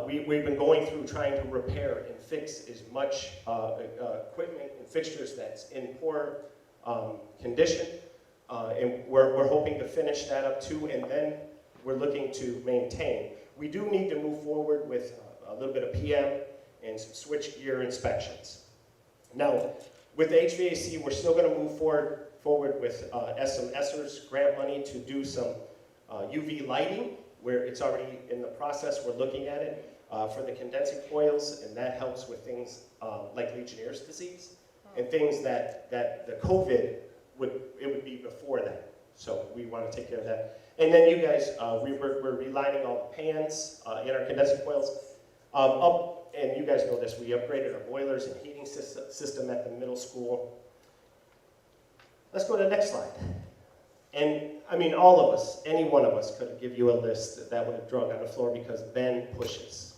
We've been going through trying to repair and fix as much equipment and fixtures that's in poor condition. And we're hoping to finish that up too, and then we're looking to maintain. We do need to move forward with a little bit of PM and some switchgear inspections. Now, with the HVAC, we're still going to move forward with some ESSER's grant money to do some UV lighting, where it's already in the process. We're looking at it for the condensing coils, and that helps with things like Legionnaire's disease and things that the COVID would be before that. So we want to take care of that. And then you guys, we're relining all the pans in our condensing coils. And you guys know this, we upgraded our boilers and heating system at the middle school. Let's go to the next slide. And I mean, all of us, any one of us could give you a list that would have drug on the floor because Ben pushes.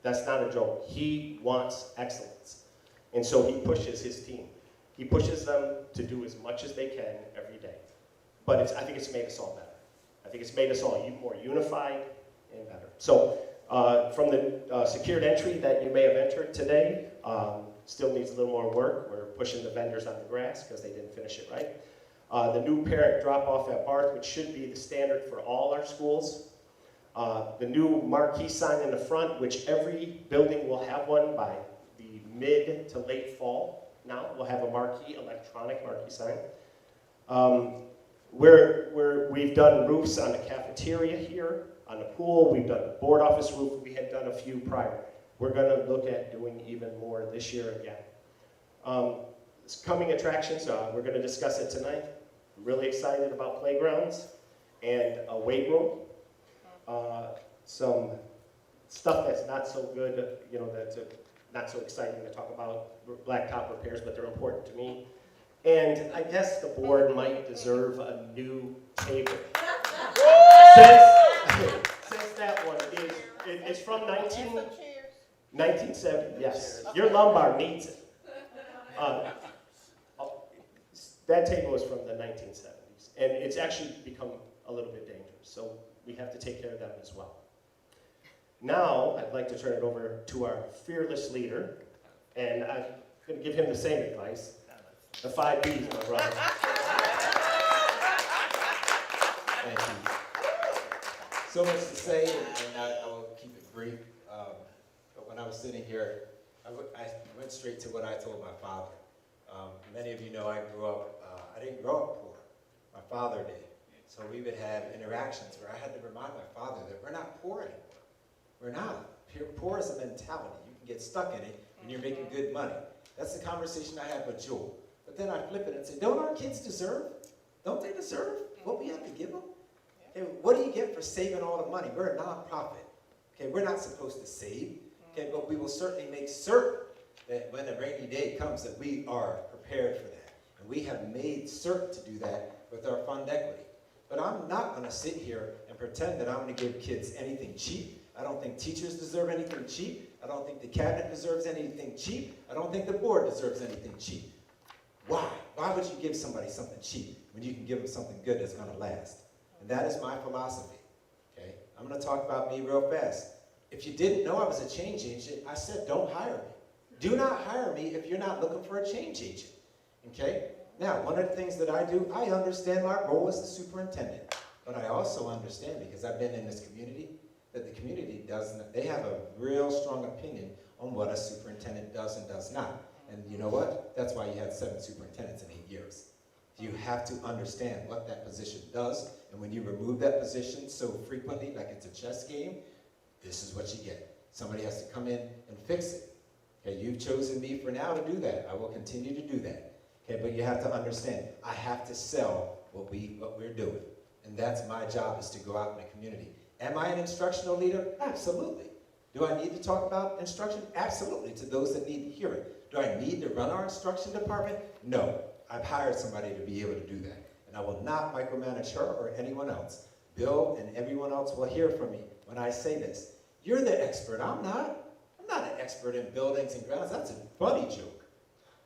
That's not a joke. He wants excellence. And so he pushes his team. He pushes them to do as much as they can every day. But I think it's made us all better. I think it's made us all more unified and better. So from the secured entry that you may have entered today, still needs a little more work. We're pushing the vendors on the grass because they didn't finish it right. The new parent drop-off at Barth, which should be the standard for all our schools. The new marquee sign in the front, which every building will have one by the mid to late fall. Now we'll have a electronic marquee sign. We've done roofs on the cafeteria here, on the pool. We've done the board office roof. We had done a few prior. We're going to look at doing even more this year again. Coming attractions, we're going to discuss it tonight. I'm really excited about playgrounds and a weight room. Some stuff that's not so good, that's not so exciting to talk about, blacktop repairs, but they're important to me. And I guess the board might deserve a new table. Since that one is from 1970, yes. Your lumbar needs it. That table is from the 1970s, and it's actually become a little bit dangerous, so we have to take care of them as well. Now, I'd like to turn it over to our fearless leader, and I'm going to give him the same advice. The 5 B's, my brother. Thank you. So much to say, and I will keep it brief. But when I was sitting here, I went straight to what I told my father. Many of you know I didn't grow up poor. My father did. So we would have interactions where I had to remind my father that we're not poor anymore. We're not. Poor is a mentality. You can get stuck in it when you're making good money. That's the conversation I had with Joel. But then I flip it and say, don't our kids deserve? Don't they deserve what we have to give them? Okay, what do you get for saving all the money? We're a nonprofit. Okay, we're not supposed to save. Okay, but we will certainly make certain that when a rainy day comes that we are prepared for that. And we have made certain to do that with our fund equity. But I'm not going to sit here and pretend that I'm going to give kids anything cheap. I don't think teachers deserve anything cheap. I don't think the cabinet deserves anything cheap. I don't think the board deserves anything cheap. Why? Why would you give somebody something cheap when you can give them something good that's going to last? And that is my philosophy. Okay? I'm going to talk about me real fast. If you didn't know I was a change agent, I said don't hire me. Do not hire me if you're not looking for a change agent. Okay? Now, one of the things that I do, I understand my role as the superintendent. But I also understand, because I've been in this community, that the community doesn't, they have a real strong opinion on what a superintendent does and does not. And you know what? That's why you had 7 superintendents in 8 years. You have to understand what that position does, and when you remove that position so frequently, like it's a chess game, this is what you get. Somebody has to come in and fix it. Okay, you've chosen me for now to do that. I will continue to do that. Okay, but you have to understand, I have to sell what we're doing. And that's my job, is to go out in the community. Am I an instructional leader? Absolutely. Do I need to talk about instruction? Absolutely, to those that need to hear it. Do I need to run our instruction department? No. I've hired somebody to be able to do that. And I will not micromanage her or anyone else. Bill and everyone else will hear from me when I say this. You're the expert. I'm not. I'm not an expert in buildings and grounds. That's a funny joke.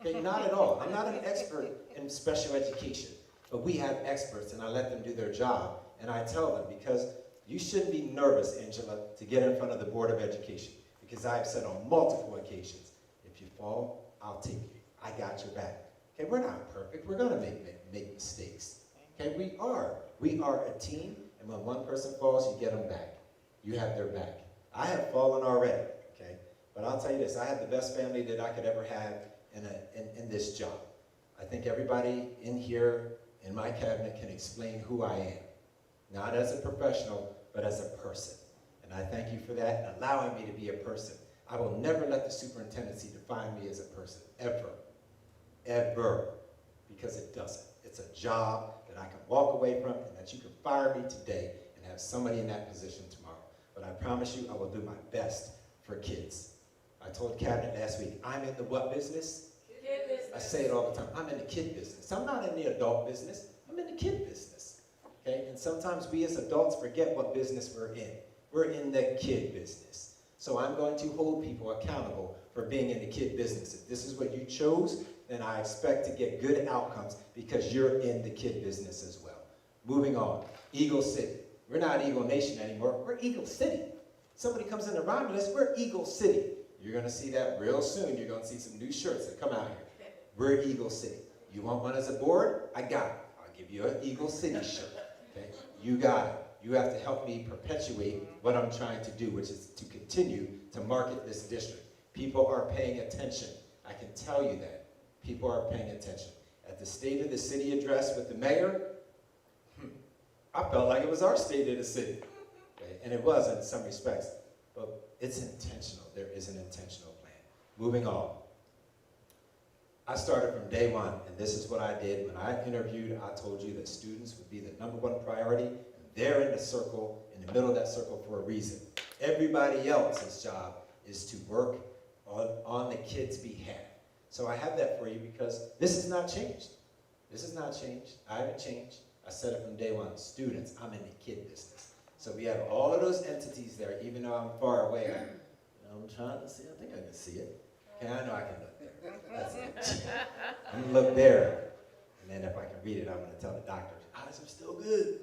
Okay, not at all. I'm not an expert in special education. But we have experts, and I let them do their job. And I tell them, because you shouldn't be nervous, Angela, to get in front of the Board of Education. Because I've said on multiple occasions, if you fall, I'll take you. I got your back. Okay, we're not perfect. We're going to make mistakes. Okay, we are. We are a team, and when one person falls, you get them back. You have their back. I have fallen already, okay? But I'll tell you this, I have the best family that I could ever have in this job. I think everybody in here, in my cabinet, can explain who I am. Not as a professional, but as a person. And I thank you for that and allowing me to be a person. I will never let the superintendency define me as a person, ever. Ever. Because it doesn't. It's a job that I can walk away from, and that you can fire me today and have somebody in that position tomorrow. But I promise you, I will do my best for kids. I told Cabinet last week, I'm in the what business? Kid business. I say it all the time. I'm in the kid business. I'm not in the adult business. I'm in the kid business. Okay? And sometimes we as adults forget what business we're in. We're in the kid business. So I'm going to hold people accountable for being in the kid business. If this is what you chose, then I expect to get good outcomes because you're in the kid business as well. Moving on. Eagle City. We're not Eagle Nation anymore. We're Eagle City. Somebody comes in to Romulus, we're Eagle City. You're going to see that real soon. You're going to see some new shirts that come out here. We're Eagle City. You want one as a board? I got it. I'll give you an Eagle City shirt. Okay? You got it. You have to help me perpetuate what I'm trying to do, which is to continue to market this district. People are paying attention. I can tell you that. People are paying attention. At the State of the City address with the mayor, I felt like it was our state of the city. Okay? And it was in some respects. But it's intentional. There is an intentional plan. Moving on. I started from day one, and this is what I did. When I interviewed, I told you that students would be the #1 priority, and they're in the circle, in the middle of that circle for a reason. Everybody else's job is to work on the kids' behalf. So I have that for you because this has not changed. This has not changed. I haven't changed. I said it from day one. Students, I'm in the kid business. So we have all of those entities there, even though I'm far away. I'm trying to see. I think I can see it. Okay, I know I can look there. That's it. I'm going to look there. And then if I can read it, I'm going to tell the doctor, eyes are still good.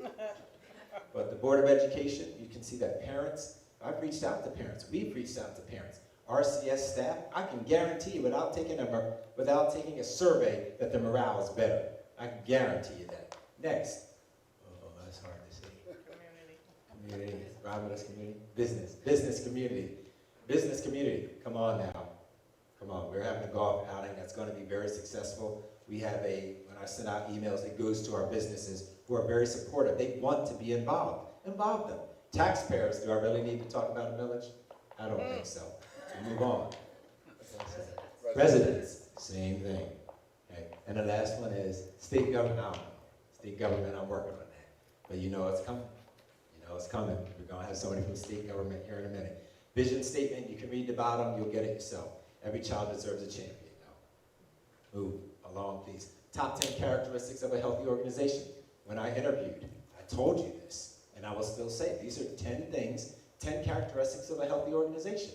But the Board of Education, you can see that parents, I've reached out to parents. We've reached out to parents. RCS staff, I can guarantee without taking a survey that the morale is better. I can guarantee you that. Next. Oh, that's hard to say. Community. Romulus community. Business community. Business community. Come on now. Come on. We're having a golf outing that's going to be very successful. We have when I send out emails, it goes to our businesses who are very supportive. They want to be involved. Involve them. Taxpayers, do I really need to talk about a millage? I don't think so. So move on. Residents, same thing. Okay. And the last one is state government. I don't know. State government, I'm working on that. But you know it's coming. You know it's coming. We're going to have somebody from the state government here in a minute. Vision statement, you can read the bottom, you'll get it yourself. Every child deserves a champion. Now, move along, please. Top 10 characteristics of a healthy organization. When I interviewed, I told you this, and I will still say, these are 10 things, 10 characteristics of a healthy organization.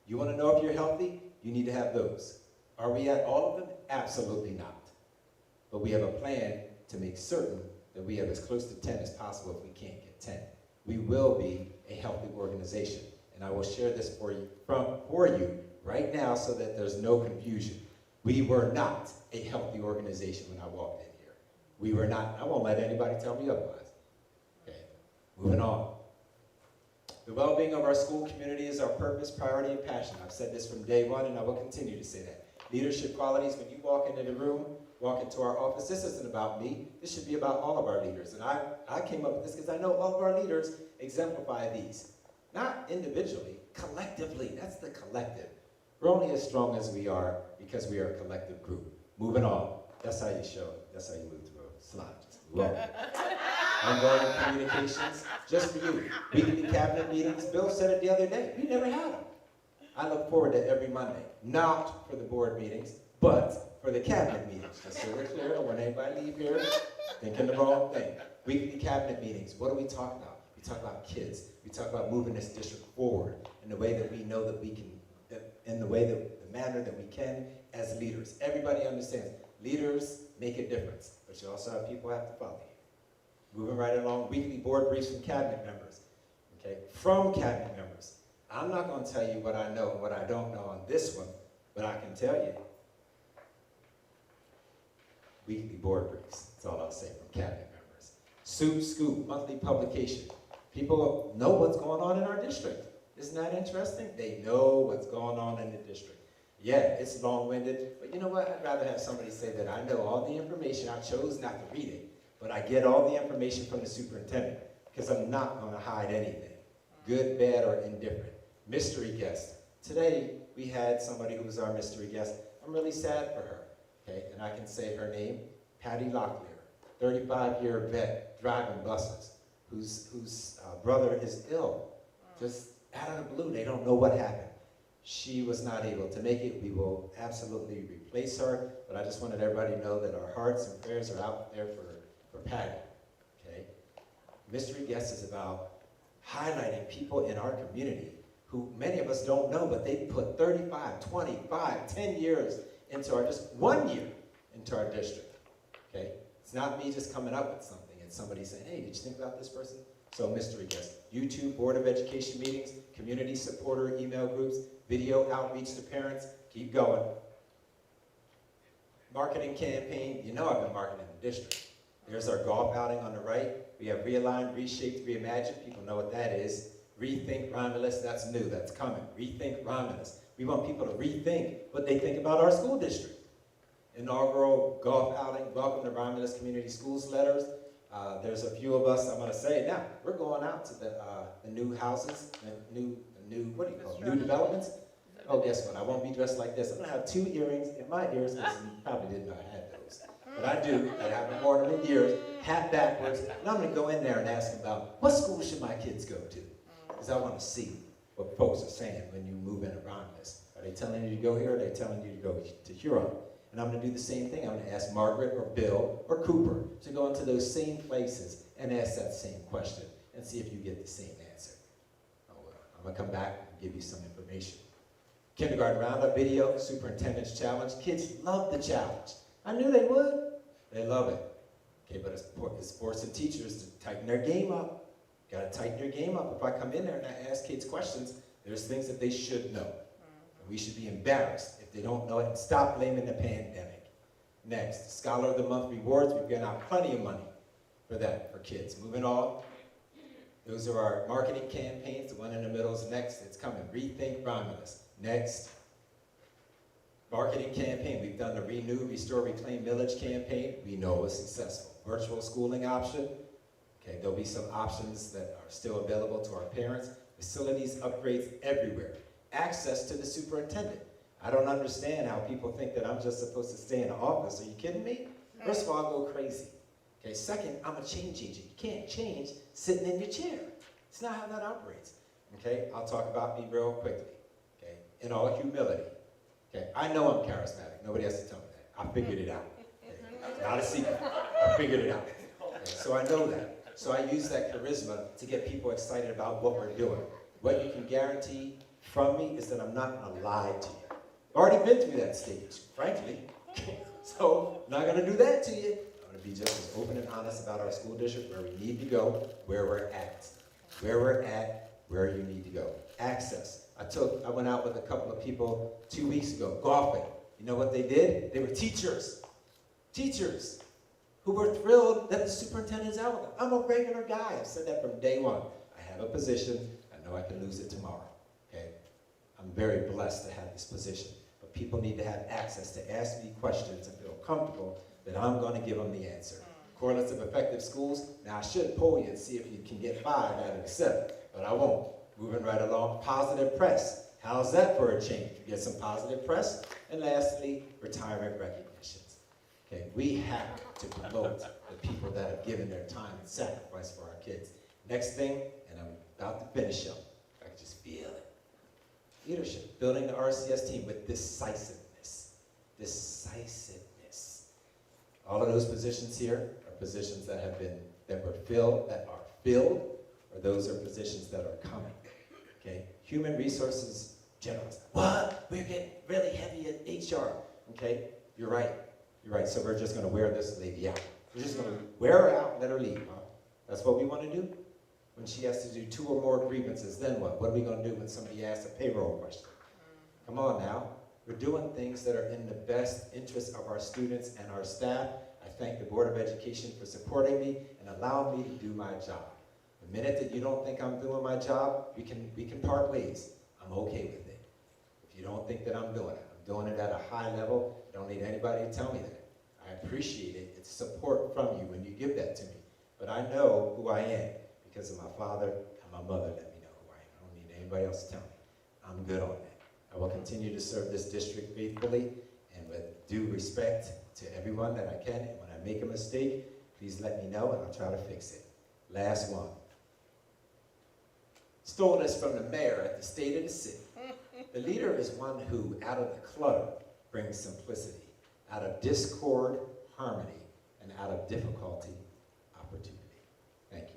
You want to know if you're healthy? You need to have those. Are we at all of them? Absolutely not. But we have a plan to make certain that we have as close to 10 as possible if we can't get 10. We will be a healthy organization. And I will share this for you right now so that there's no confusion. We were not a healthy organization when I walked in here. We were not. I won't let anybody tell me otherwise. Okay, moving on. The well-being of our school community is our purpose, priority, and passion. I've said this from day one, and I will continue to say that. Leadership qualities, when you walk into the room, walk into our office, this isn't about me. This should be about all of our leaders. And I came up with this because I know all of our leaders exemplify these. Not individually, collectively. That's the collective. We're only as strong as we are because we are a collective group. Moving on. That's how you show it. That's how you move through a slide. Just move on. Ongoing communications, just for you. Weekly cabinet meetings. Bill said it the other day. We never had them. I look forward to every Monday. Not for the board meetings, but for the cabinet meetings. Just so we're clear, I don't want anybody to leave here thinking the wrong thing. Weekly cabinet meetings. What do we talk about? We talk about kids. We talk about moving this district forward in the way that we know that we can, in the way that the manner that we can as leaders. Everybody understands. Leaders make a difference, but you also have people who have to follow you. Moving right along, weekly board briefs from cabinet members. Okay, from cabinet members. I'm not going to tell you what I know and what I don't know on this one, but I can tell you. Weekly board briefs. That's all I'll say from cabinet members. Soup Scoop, monthly publication. People know what's going on in our district. Isn't that interesting? They know what's going on in the district. Yeah, it's long-winded, but you know what? I'd rather have somebody say that I know all the information. I chose not to read it, but I get all the information from the superintendent because I'm not going to hide anything, good, bad, or indifferent. Mystery guest. Today, we had somebody who was our mystery guest. I'm really sad for her, okay? And I can say her name, Patty Locklear, 35-year vet, driving buses, whose brother is ill. Just out of the blue, they don't know what happened. She was not able to make it. We will absolutely replace her, but I just wanted everybody to know that our hearts and prayers are out there for Patty, okay? Mystery guest is about highlighting people in our community who many of us don't know, but they put 35, 25, 10 years into our, just 1 year into our district, okay? It's not me just coming up with something. It's somebody saying, hey, did you think about this person? So mystery guest. YouTube, Board of Education meetings, community supporter email groups, video outreach to parents, keep going. Marketing campaign, you know I've been marketing the district. There's our golf outing on the right. We have Realign, Reshaped, Reimagined. People know what that is. Rethink Romulus, that's new, that's coming. Rethink Romulus. We want people to rethink what they think about our school district. Inaugural golf outing, welcome to Romulus Community Schools letters. There's a few of us, I'm going to say it now. We're going out to the new houses, the new what do you call it, new developments. Oh, guess what? I won't be dressed like this. I'm going to have 2 earrings in my ears, because you probably didn't know I had those. But I do. I haven't worn them in years, hat backwards. And I'm going to go in there and ask them about, what school should my kids go to? Because I want to see what folks are saying when you move in around this. Are they telling you to go here, or are they telling you to go to Huron? And I'm going to do the same thing. I'm going to ask Margaret or Bill or Cooper to go into those same places and ask that same question and see if you get the same answer. Oh, well, I'm going to come back and give you some information. Kindergarten Roundup video, Superintendent's Challenge. Kids love the challenge. I knew they would. They love it. Okay, but it's forcing teachers to tighten their game up. Gotta tighten your game up. If I come in there and I ask kids questions, there's things that they should know. And we should be embarrassed if they don't know it, and stop blaming the pandemic. Next, Scholar of the Month rewards. We've given out plenty of money for that, for kids. Moving on. Those are our marketing campaigns. The one in the middle is next. It's coming. Rethink Romulus. Next. Marketing campaign. We've done the Renew, Restore, Reclaim Village campaign. We know it was successful. Virtual schooling option. Okay, there'll be some options that are still available to our parents. Facilities upgrades everywhere. Access to the superintendent. I don't understand how people think that I'm just supposed to stay in the office. Are you kidding me? First of all, I'll go crazy. Okay, second, I'm a change agent. You can't change sitting in your chair. It's not how that operates. Okay, I'll talk about me real quickly. Okay, in all humility. Okay, I know I'm charismatic. Nobody has to tell me that. I figured it out. Okay? Not a secret. I figured it out. Okay, so I know that. So I use that charisma to get people excited about what we're doing. What you can guarantee from me is that I'm not going to lie to you. I've already been through that stage, frankly. So I'm not going to do that to you. I'm going to be just as open and honest about our school district, where we need to go, where we're at. Where we're at, where you need to go. Access. I went out with a couple of people 2 weeks ago, golfing. You know what they did? They were teachers. Teachers who were thrilled that the superintendent's out with them. I'm a regular guy. I've said that from day one. I have a position. I know I can lose it tomorrow. Okay? I'm very blessed to have this position. But people need to have access to ask me questions and feel comfortable that I'm going to give them the answer. Correlates of effective schools. Now, I should poll you and see if you can get 5 out of 7, but I won't. Moving right along. Positive press. How's that for a change? You get some positive press. And lastly, retirement recognitions. Okay, we have to promote the people that have given their time and sacrifice for our kids. Next thing, and I'm about to finish up, I can just feel it. Leadership, building the RCS team with decisiveness. Decisiveness. All of those positions here are positions that were filled, or those are positions that are coming. Okay, human resources generals. What? We're getting really heavy at HR. Okay, you're right. You're right. So we're just going to wear this lady out. We're just going to wear her out and let her leave. Huh? That's what we want to do? When she has to do 2 or more grievances, then what? What are we going to do when somebody asks a payroll question? Come on now. We're doing things that are in the best interest of our students and our staff. I thank the Board of Education for supporting me and allowing me to do my job. The minute that you don't think I'm doing my job, we can part ways. I'm okay with it. If you don't think that I'm doing it at a high level. I don't need anybody to tell me that. I appreciate it. It's support from you when you give that to me. But I know who I am because of my father and my mother let me know who I am. I don't need anybody else to tell me. I'm good on that. I will continue to serve this district faithfully and with due respect to everyone that I can. And when I make a mistake, please let me know and I'll try to fix it. Last one. Stole this from the mayor at the State of the City. The leader is one who, out of the clutter, brings simplicity. Out of discord, harmony. And out of difficulty, opportunity. Thank you.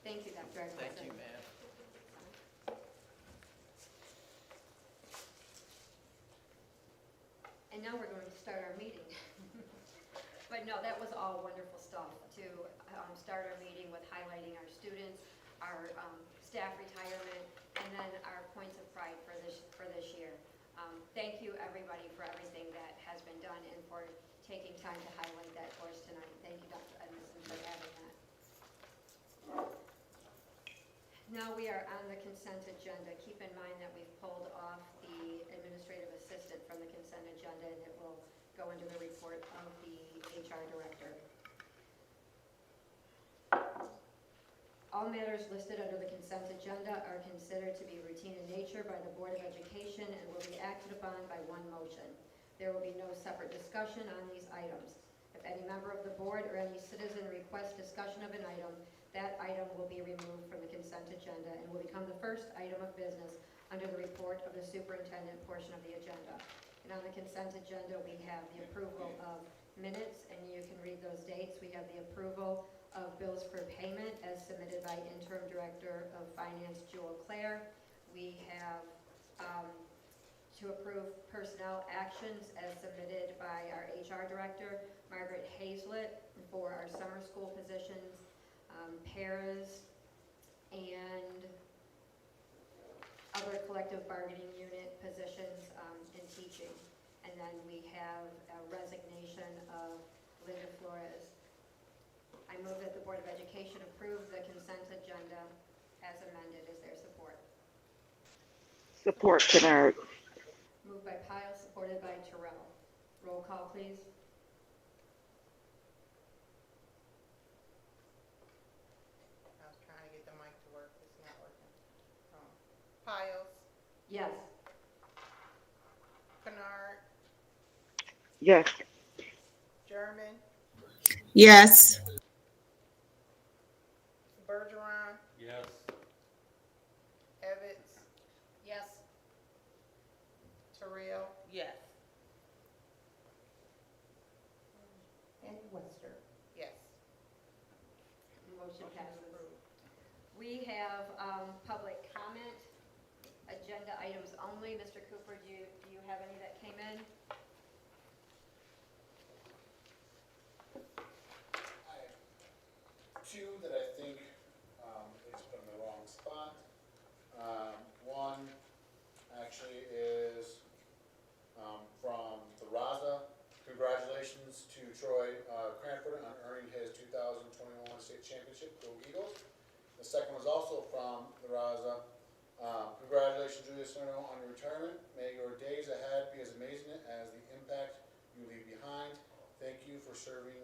Thank you, Dr. Edmondson. Thank you, ma'am. And now we're going to start our meeting. But no, that was all wonderful stuff to start our meeting with highlighting our students, our staff retirement, and then our points of pride for this year. Thank you, everybody, for everything that has been done and for taking time to highlight that for us tonight. Thank you, Dr. Edmondson, for having that. Now we are on the consent agenda. Keep in mind that we've pulled off the administrative assistant from the consent agenda, and it will go into the report of the HR director. All matters listed under the consent agenda are considered to be routine in nature by the Board of Education and will be acted upon by one motion. There will be no separate discussion on these items. If any member of the board or any citizen requests discussion of an item, that item will be removed from the consent agenda and will become the first item of business under the report of the superintendent portion of the agenda. And on the consent agenda, we have the approval of minutes, and you can read those dates. We have the approval of bills for payment as submitted by Interim Director of Finance Jewel Claire. We have to approve personnel actions as submitted by our HR Director, Margaret Hazlett, for our summer school positions, paras, and other collective bargaining unit positions in teaching. And then we have a resignation of Linda Flores. I move that the Board of Education approve the consent agenda as amended. Is there support? Support Kennard. Moved by Pyle, supported by Terrell. Roll call, please. I was trying to get the mic to work, it's not working. Piles, Yes. Kennard, Yes. German, Yes. Bergeron, Yes. Evans. Yes. Terrell. Yes. And Webster. Yes. Motion passes. We have public comment, agenda items only. Mr. Cooper, do you have any that came in? Two that I think is put in the wrong spot. One actually is from the Raza. Congratulations to Troy Cranford on earning his 2021 state championship, Go Eagles. The second was also from the Raza. Congratulations, Julia Cerno, on your retirement. May your days ahead be as amazing as the impact you leave behind. Thank you for serving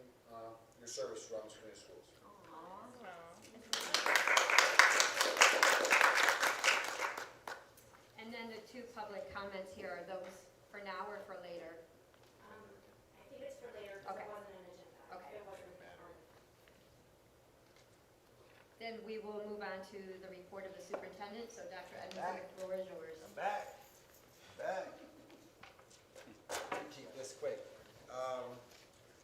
your service to Rollins Community Schools. And then the two public comments here, are those for now or for later? I think it's for later, because Okay. it wasn't an agenda. Okay. It wasn't. Then we will move on to the report of the superintendent. So Dr. Edmondson, the floor is yours. Back. Keep this quick.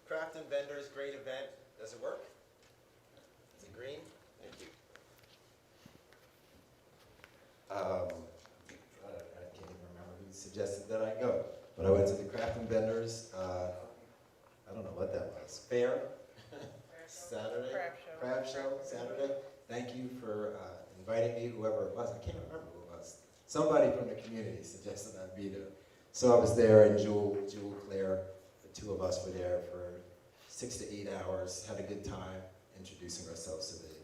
Craft and Vendors, great event. Does it work? Is it green? Thank you. I can't even remember who suggested that I go, but I went to the Craft and Vendors, I don't know what that was, fair? Saturday? Crab show, Saturday. Thank you for inviting me, whoever it was. I can't remember who it was. Somebody from the community suggested I be there. So I was there, and Jewel, Claire, the two of us were there for 6 to 8 hours, had a good time introducing ourselves to the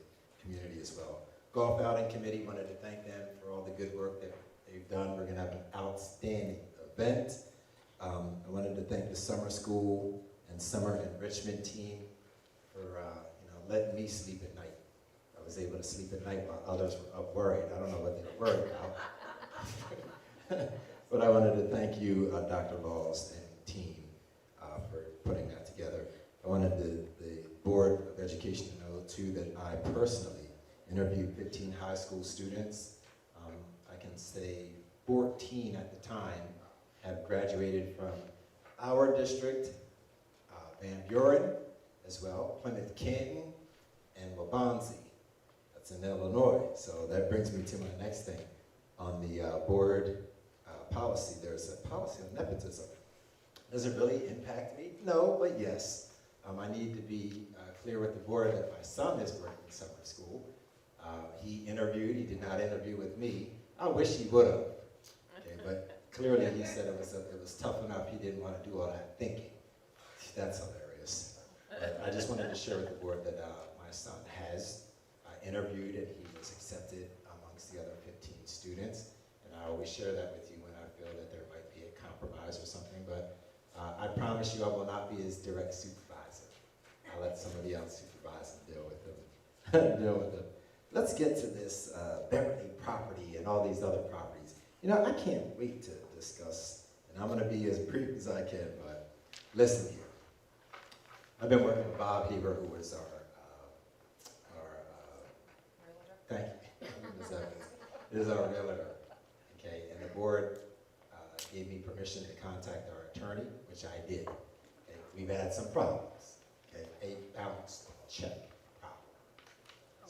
community as well. Golf Outing Committee, wanted to thank them for all the good work that they've done. We're gonna have an outstanding event. I wanted to thank the summer school and summer enrichment team for letting me sleep at night. I was able to sleep at night while others were up worried. I don't know what they were worried about. But I wanted to thank you, Dr. Laws and team, for putting that together. I wanted the Board of Education to know, too, that I personally interviewed 15 high school students. I can say 14 at the time have graduated from our district, Van Buren as well, Plymouth King, and Wabansie. That's in Illinois. So that brings me to my next thing. On the board policy, there's a policy on nepotism. Does it really impact me? No, but yes. I need to be clear with the board that my son is working summer school. He interviewed, he did not interview with me. I wish he would have, okay, but clearly he said it was tough enough, he didn't want to do all that thinking. That's hilarious. But I just wanted to share with the board that my son has interviewed and he was accepted amongst the other 15 students. And I always share that with you when I feel that there might be a compromise or something, but I promise you I will not be his direct supervisor. I'll let somebody else supervise and deal with them. Let's get to this Beverly property and all these other properties. You know, I can't wait to discuss, and I'm going to be as brief as I can, but listen here. I've been working with Bob Heber, who was our thank you, Ms. Evans, is our realtor, okay, and the board gave me permission to contact our attorney, which I did. Okay? We've had some problems, okay, a bounced check problem.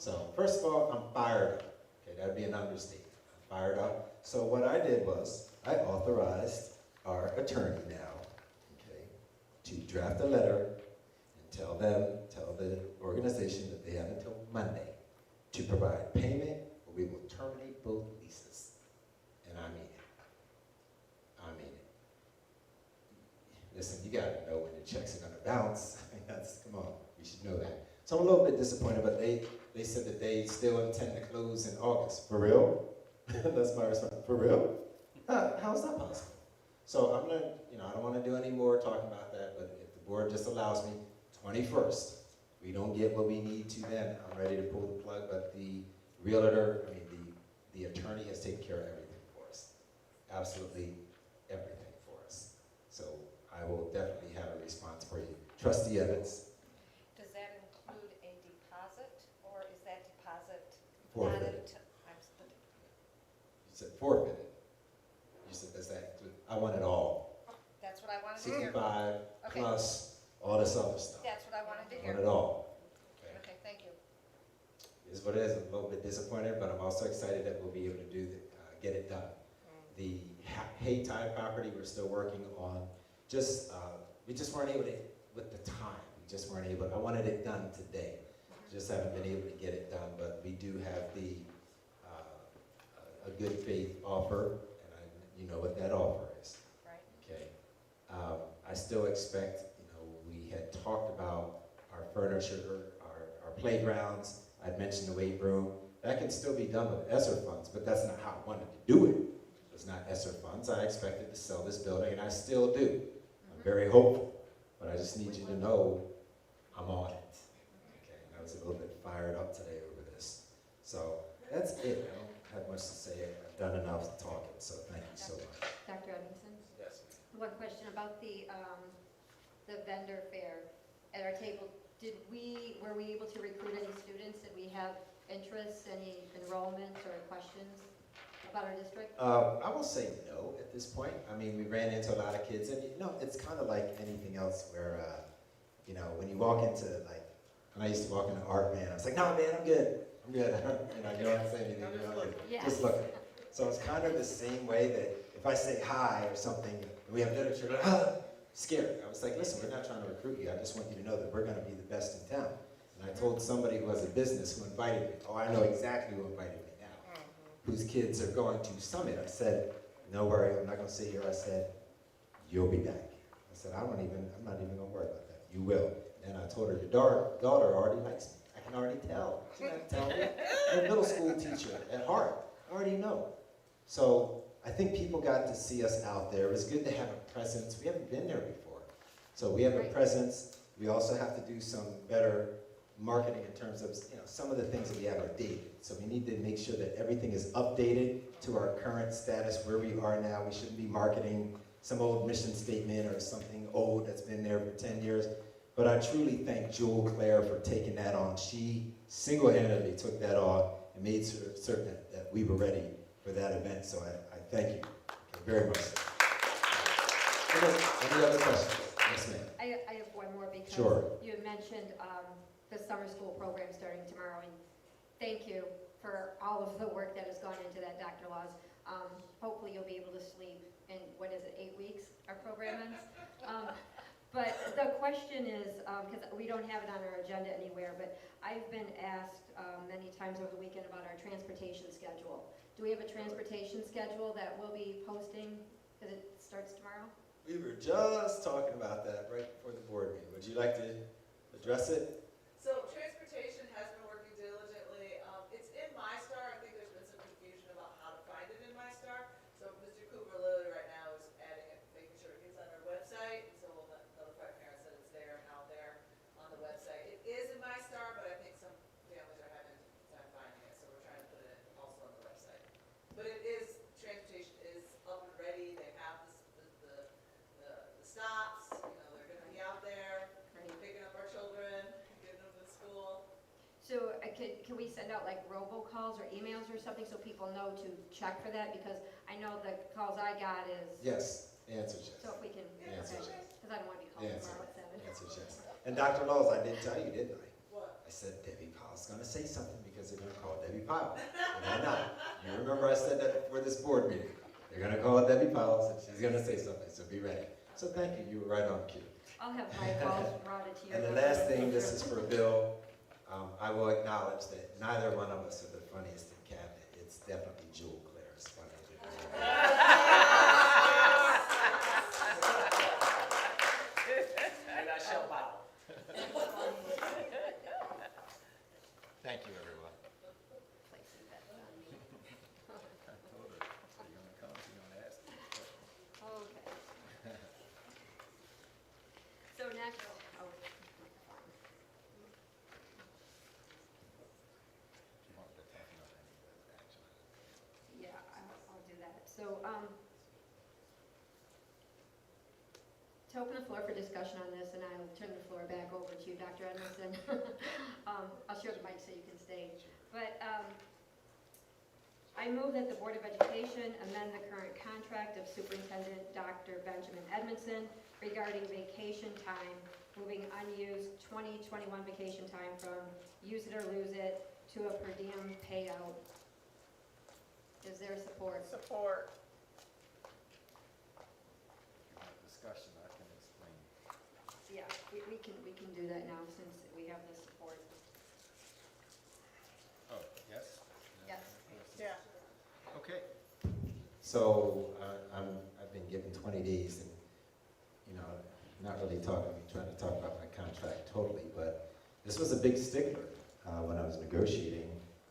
So first of all, I'm fired up. Okay, that'd be an understatement. I'm fired up. So what I did was I authorized our attorney now, okay, to draft a letter and tell the organization that they have until Monday to provide payment, or we will terminate both leases. And I mean it. I mean it. Listen, you gotta know when your checks are gonna bounce. I mean, come on, you should know that. So I'm a little bit disappointed, but they said that they still intend to close in August. For real? That's my response. For real? How is that possible? So I'm gonna, I don't wanna do any more talking about that, but if the board just allows me, 21st, we don't get what we need to then, I'm ready to pull the plug, but the realtor, the attorney has taken care of everything for us. Absolutely everything for us. So I will definitely have a response for you. Trustee Evans? Does that include a deposit, or is that deposit Forfeited. not until, You said forfeited. You said, does that include? I want it all. that's what I wanted to hear. 65 Okay. plus all this other stuff. That's what I wanted to I hear. want it all. Okay, thank you. It is what it is. I'm a little bit disappointed, but I'm also excited that we'll be able to get it done. The Haytime property, we're still working on. We just weren't able to, with the time, we just weren't able, I wanted it done today. Just haven't been able to get it done, but we do have a good faith offer, and you know what that offer is. Right. Okay. I still expect, we had talked about our furniture, our playgrounds. I'd mentioned the weight room. That can still be done with ESSER funds, but that's not how I wanted to do it. It was not ESSER funds. I expected to sell this building, and I still do. I'm very hopeful, but I just need you to know I'm on it. Okay, and I was a little bit fired up today over this. So that's it. I don't have much to say. I've done enough talking, so thank you so much. Dr. Edmondson? Yes. One question about the vendor fair at our table. Were we able to recruit any students? Did we have interest, any enrollment or questions about our district? I will say no at this point. I mean, we ran into a lot of kids, and it's kind of like anything else where, when you walk into, like, when I used to walk into Art Man, I was like, no, man, I'm good. I'm good. You don't have to say anything. Yeah. Just look. So it's kind of the same way that if I say hi or something, and we have literature, like, scared. I was like, listen, we're not trying to recruit you. I just want you to know that we're going to be the best in town. And I told somebody who has a business who invited me, oh, I know exactly who invited me now, whose kids are going to Summit. I said, no worry, I'm not going to sit here. I said, you'll be back. I said, I'm not even going to worry about that. You will. And I told her, your daughter already likes me. I can already tell. She doesn't tell me. I'm a middle school teacher at heart. I already know. So I think people got to see us out there. It was good to have a presence. We haven't been there before. So we have a presence. We also have to do some better marketing in terms of, some of the things that we have are dated. So we need to make sure that everything is updated to our current status, where we are now. We shouldn't be marketing some old mission statement or something old that's been there for 10 years. But I truly thank Jewel Claire for taking that on. She single-handedly took that on and made certain that we were ready for that event. So I thank you very much. Any other questions? Yes, ma'am. I have one more because Sure. you had mentioned the summer school program starting tomorrow, and thank you for all of the work that has gone into that, Dr. Laws. Hopefully you'll be able to sleep in, 8 weeks our program ends. But the question is, because we don't have it on our agenda anywhere, but I've been asked many times over the weekend about our transportation schedule. Do we have a transportation schedule that we'll be posting because it starts tomorrow? We were just talking about that right before the board meeting. Would you like to address it? So transportation has been working diligently. It's in MyStar. I think there's been some confusion about how to find it in MyStar. So Mr. Cooper literally right now is adding it, making sure it gets on our website. So we'll notify parents that it's there and out there on the website. It is in MyStar, but I think some families are having time finding it. So we're trying to put it also on the website. But it is, transportation is up and ready. They have the stops. They're going to be out there picking up our children, getting them to school. So can we send out like robocalls or emails or something so people know to check for that? Because I know the calls I got is. Yes. Answer yes. So if we can, Answer because yes. I don't want to be called Answer. tomorrow at 7. Answer yes. And Dr. Laws, I did tell you, didn't I? What? I I said Debbie Pyle's gonna say something because they're gonna call Debbie Pyle. They're gonna not. You remember I said that before this board meeting. They're gonna call Debbie Pyle, so she's gonna say something, so be ready. So thank you, you were right on cue. I'll have my calls routed to you. And the last thing, this is for Bill. I will acknowledge that neither one of us are the funniest in cabinet. It's definitely Jewel Claire's funny. And I shall bow. Thank you, everyone. I told her, you're gonna come, she's gonna ask me. Okay. So next, oh, You want to talk about any of those, actually. yeah, I'll do that. So, to open the floor for discussion on this, and I'll turn the floor back over to you, Dr. Edmondson. I'll share the mic so you can stay. But I move that the Board of Education amend the current contract of Superintendent Dr. Benjamin Edmondson regarding vacation time, moving unused 2021 vacation time from use it or lose it to a per diem payout. Is there support? Support. If you want discussion, I can explain. Yeah, we can do that now since we have the support. Oh, yes? Yes. Yeah. Okay. So I've been given 20 days and, you know, not really trying to talk about my contract totally, but this was a big stickler when I was negotiating.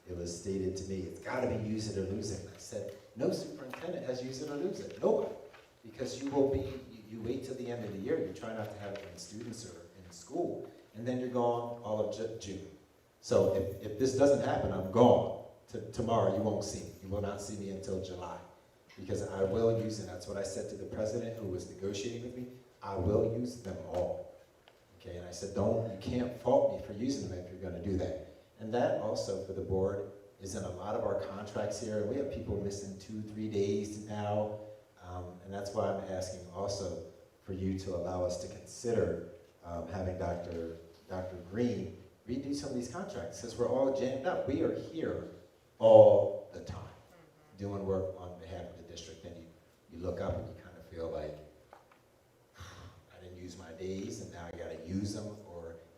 It was stated to me, it's gotta be use it or lose it. And I said, no superintendent has use it or lose it, nobody. Because you you wait till the end of the year, you try not to have it when students are in school, and then you're gone all of June. So if this doesn't happen, I'm gone. Tomorrow you won't see me. You will not see me until July. Because I will use it. That's what I said to the president who was negotiating with me. I will use them all. Okay, and I said, you can't fault me for using them if you're gonna do that. And that also for the board is in a lot of our contracts here. We have people missing 2-3 days now. And that's why I'm asking also for you to allow us to consider having Dr. Green redo some of these contracts, because we're all jammed up. We are here all the time doing work on behalf of the district, and you look up and you kind of feel like, I didn't use my days and now I gotta use them,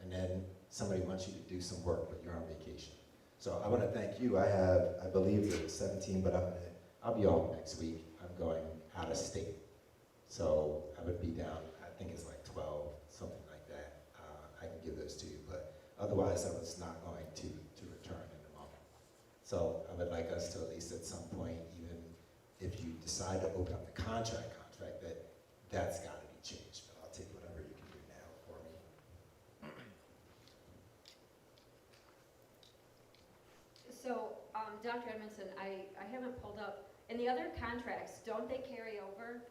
and then somebody wants you to do some work, but you're on vacation. So I wanna thank you. I believe it was 17, but I'll be off next week. I'm going out of state. So I would be down, I think it's like 12, something like that. I can give those to you, but otherwise I was not going to return in a moment. So I would like us to at least at some point, even if you decide to open up the contract, that's gotta be changed. But I'll take whatever you can do now for me. So, Dr. Edmondson, I haven't pulled up, in the other contracts, don't they carry over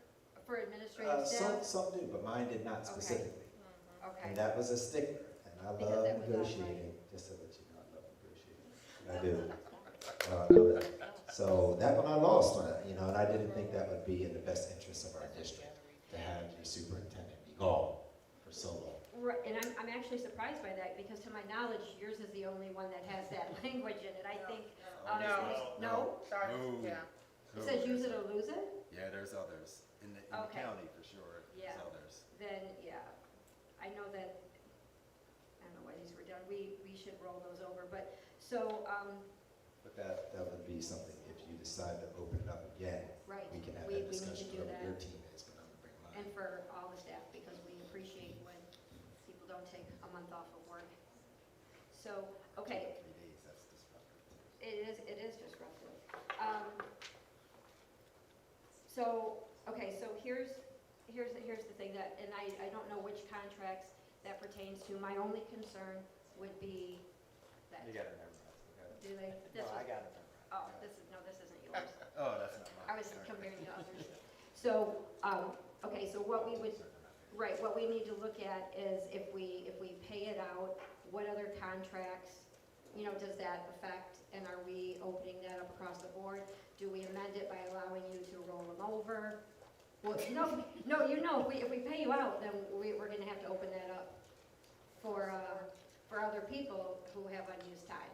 for administrative staff? Some do, but mine did not specifically. Okay. And that was a stickler, and I Because love that was not negotiating, just so that you know, I love negotiating. I do. So that one I lost on it, and I didn't think that would be in the best interest of our district, to have the superintendent be gone for so long. Right, and I'm actually surprised by that, because to my knowledge, yours is the only one that has that language in it. I think, no? Sorry. No. Yeah. It says use it or lose it? Yeah, there's others. In the Okay. county, for sure, Yeah. there's others. Then, yeah, I know that, I don't know why these were done, we should roll those over, but, so, But that would be something, if you decide to open it up again, right, we can have we that need to discussion, do whoever that. your team is, but I'm gonna bring mine. And for all the staff, because we appreciate when people don't take a month off of work. So, okay, 3 days, that's disruptive. it is disruptive. So, okay, so here's the thing that, and I don't know which contracts that pertains to. My only concern would be that. You gotta memorize. Do they? No, This I was- got it memorized. Oh, this isn't yours. Oh, that's not mine. I was comparing to others. So, okay, so what we would, right, what we need to look at is if we pay it out, what other contracts, does that affect? And are we opening that up across the board? Do we amend it by allowing you to roll them over? Well, no, if we pay you out, then we're gonna have to open that up for for other people who have unused time.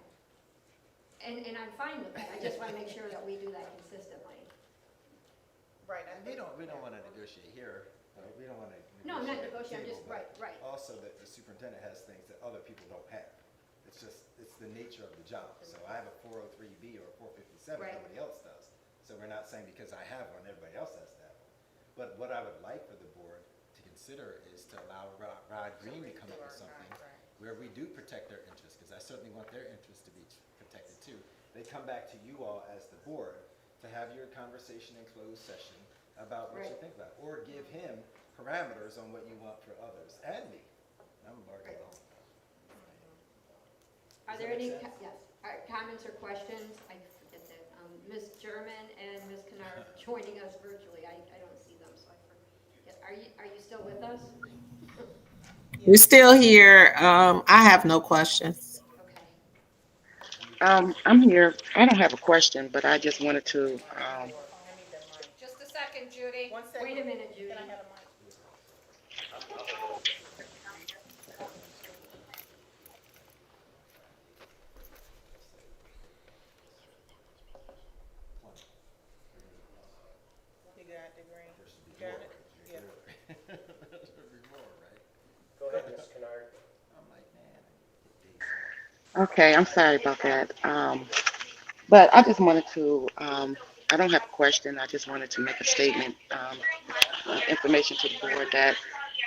And I'm fine with that, I just wanna make sure that we do that consistently. Right, And we don't wanna negotiate here, we don't wanna negotiate. No, I'm not at the negotiating, I'm just, table, but right. Also that the superintendent has things that other people don't have. It's the nature of the job. So I have a 403B or a 457, Right. nobody else does. So we're not saying because I have one, everybody else has to have one. But what I would like for the board to consider is to allow Rod Green to come up with something where we do protect their interests, because I certainly want their interests to be protected too. They come back to you all as the board to have your conversation in closed session about what you Right. think about, or give him parameters on what you want for others and me. I'm bargaining on. Are Does there that make any, sense? yes, comments or questions? I forget that, Ms. German and Ms. Kennard joining us virtually, I don't see them, so I forget. Are you still with us? We're still here. I have no questions. Okay. I'm here. I don't have a question, but I just wanted to, Just a second, Judy. Wait a minute, Judy. You got the green. You got it? Yeah. There should be more, right? Go ahead, Ms. Kennard. I'm like, man, okay, I'm sorry about that. But I just wanted to, I don't have a question. I just wanted to make a statement, information to the board that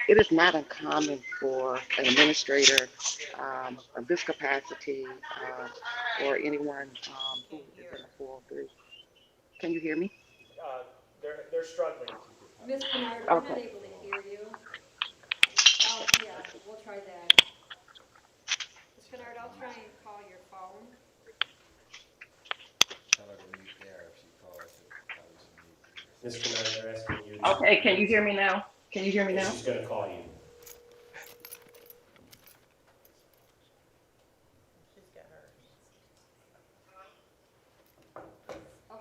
it is not uncommon for an administrator of this capacity or anyone who is in the 403. Can you hear me? They're struggling. Ms. Kennard, we're not Okay. able to hear you. Oh, yeah, we'll try that. Ms. Kennard, I'll try and call your phone. tell her to mute there if she calls. Probably should mute there. Ms. Kennard, they're asking you. to- Okay, can you hear me now? Can you hear me And now? she's gonna call you. She's got hers.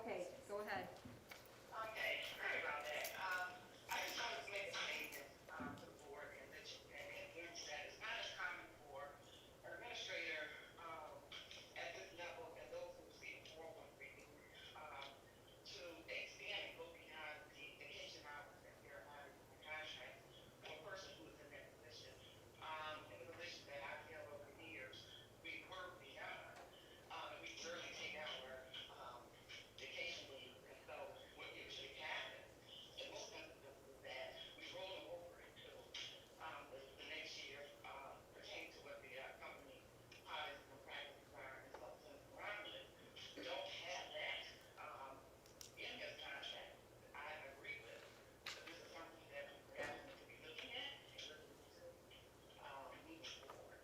Okay, go ahead. Okay, sorry about that. I just wanted to make a statement to the board and that it's not as common for an administrator at this level and those who receive 401 to extend and go beyond the vacation hours that they're allowed in the contract for a person who is in that position. In the position that I've held over the years, we were beyond. We rarely take our vacation leave, and so what usually happens in most instances is that we roll them over into the next year, pertaining to what the company policies and practices are, and so since Romulus don't have that in his contract, I agree with that this is something that we perhaps need to be looking at and looking into moving forward.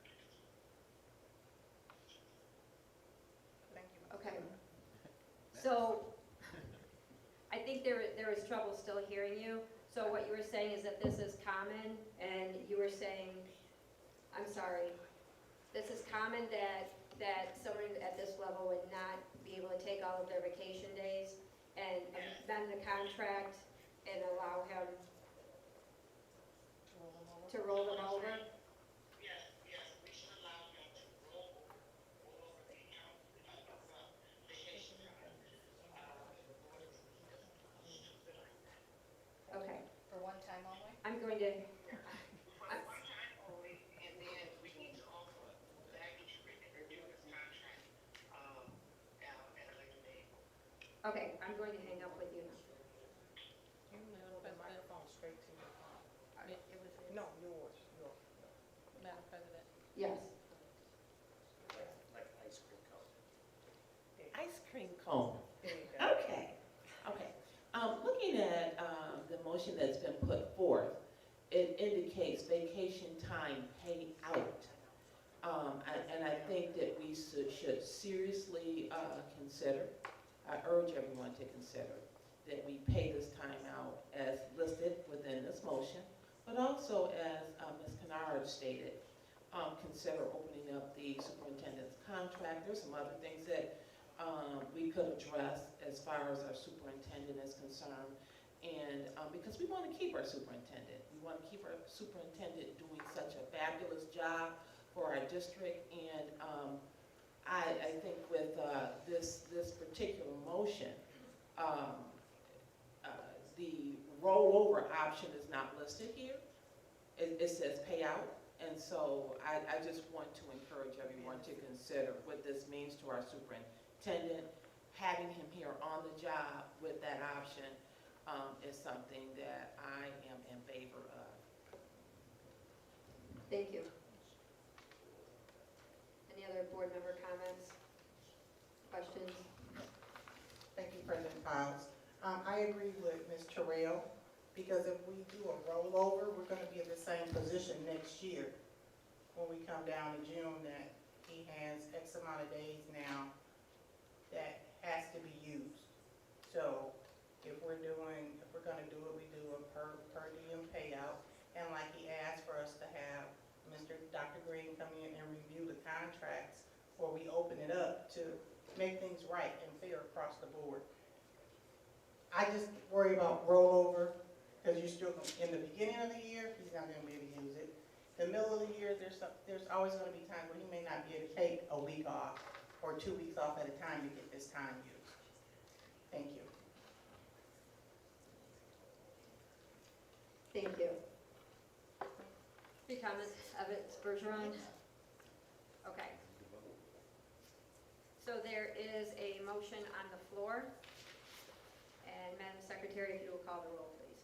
Thank you. Okay. So, I think there is trouble still hearing you. So what you were saying is that this is common, and you were saying, I'm sorry, this is common that someone at this level would not be able to take all of their vacation days and amend the contract and allow him to roll them over? Yes, we should allow him to roll over the vacation time. Okay, For one time only? I'm going to, For one time only, and then we need to also baggage review his contract at a later date. okay, I'm going to hang up with you now. You move the microphone straight to your phone. No, yours. Madam President. Yes. Like ice cream cone. Ice cream cone. There you go. Okay. Looking at the motion that's been put forth, it indicates vacation time paid out. And I think that we should seriously consider, I urge everyone to consider, that we pay this time out as listed within this motion, but also as Ms. Kennard stated, consider opening up the superintendent's contract. There's some other things that we could address as far as our superintendent is concerned. And because we want to keep our superintendent. We want to keep our superintendent doing such a fabulous job for our district. And I think with this particular motion, the rollover option is not listed here. It says payout. And so I just want to encourage everyone to consider what this means to our superintendent. Having him here on the job with that option is something that I am in favor of. Thank you. Any other board member comments, questions? Thank you, President Files. I agree with Ms. Terrell, because if we do a rollover, we're gonna be in the same position next year. When we come down in June, that he has X amount of days now that has to be used. So if we're gonna do it, we do a per diem payout. And like he asked for us to have Dr. Green come in and review the contracts, or we open it up to make things right and fair across the board. I just worry about rollover, because you're still, in the beginning of the year, he's not gonna be able to use it. The middle of the year, there's always gonna be times where he may not be able to take a week off or 2 weeks off at a time to get this time used. Thank you. Thank you. Any comments, Evans, Bergeron? Okay. So there is a motion on the floor. And Madam Secretary, if you will call the roll, please.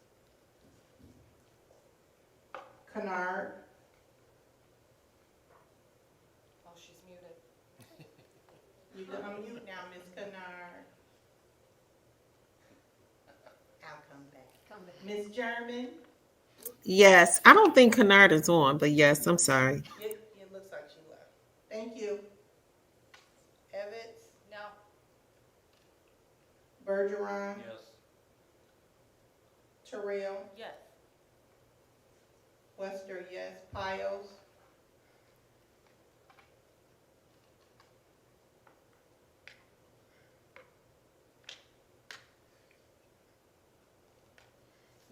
Kennard, Oh, she's muted. you can unmute now, Ms. Kennard. I'll come back. Come back. Ms. German, Yes, I don't think Kennard is on, but yes, I'm sorry. it looks like she left. Thank you. Evans, No. Bergeron, Yes. Terrell, Yes. Wester, yes. Piles,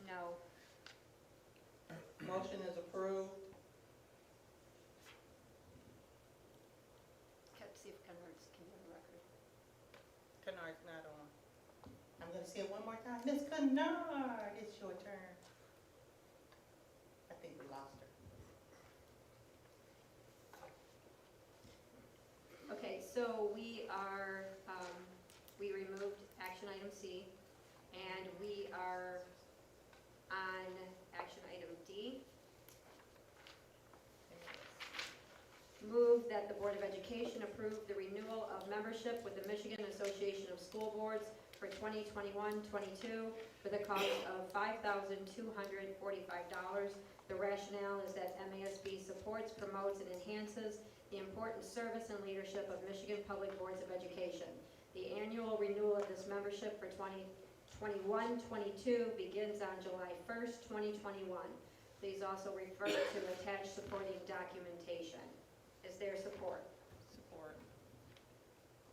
No. motion is approved. See if Kennard's can be on the record. Kennard's not on. I'm gonna say it one more time. Ms. Kennard, it's your turn. I think we lost her. Okay, so we are, we removed action item C, and we are on action item D. Move that the Board of Education approve the renewal of membership with the Michigan Association of School Boards for 2021-22 with a cost of $5,245. The rationale is that MASB supports, promotes, and enhances the important service and leadership of Michigan Public Boards of Education. The annual renewal of this membership for 2021-22 begins on July 1st, 2021. Please also refer to attached supporting documentation. Is there support? Support.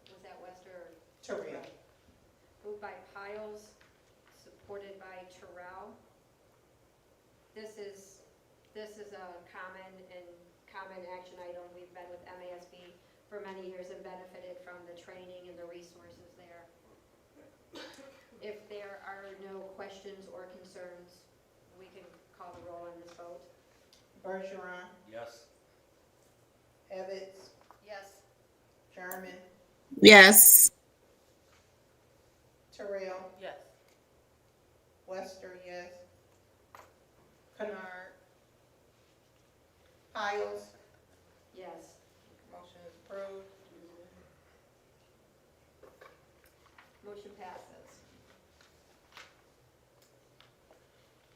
Was that Wester or Terrell. moved by Piles, supported by Terrell? This is a common action item. We've been with MASB for many years and benefited from the training and the resources there. If there are no questions or concerns, we can call the roll on this vote. Bergeron, Yes. Evans, Yes. German, Yes. Terrell, Yes. Wester, yes. Kennard, Piles, Yes. motion is approved. Motion passes.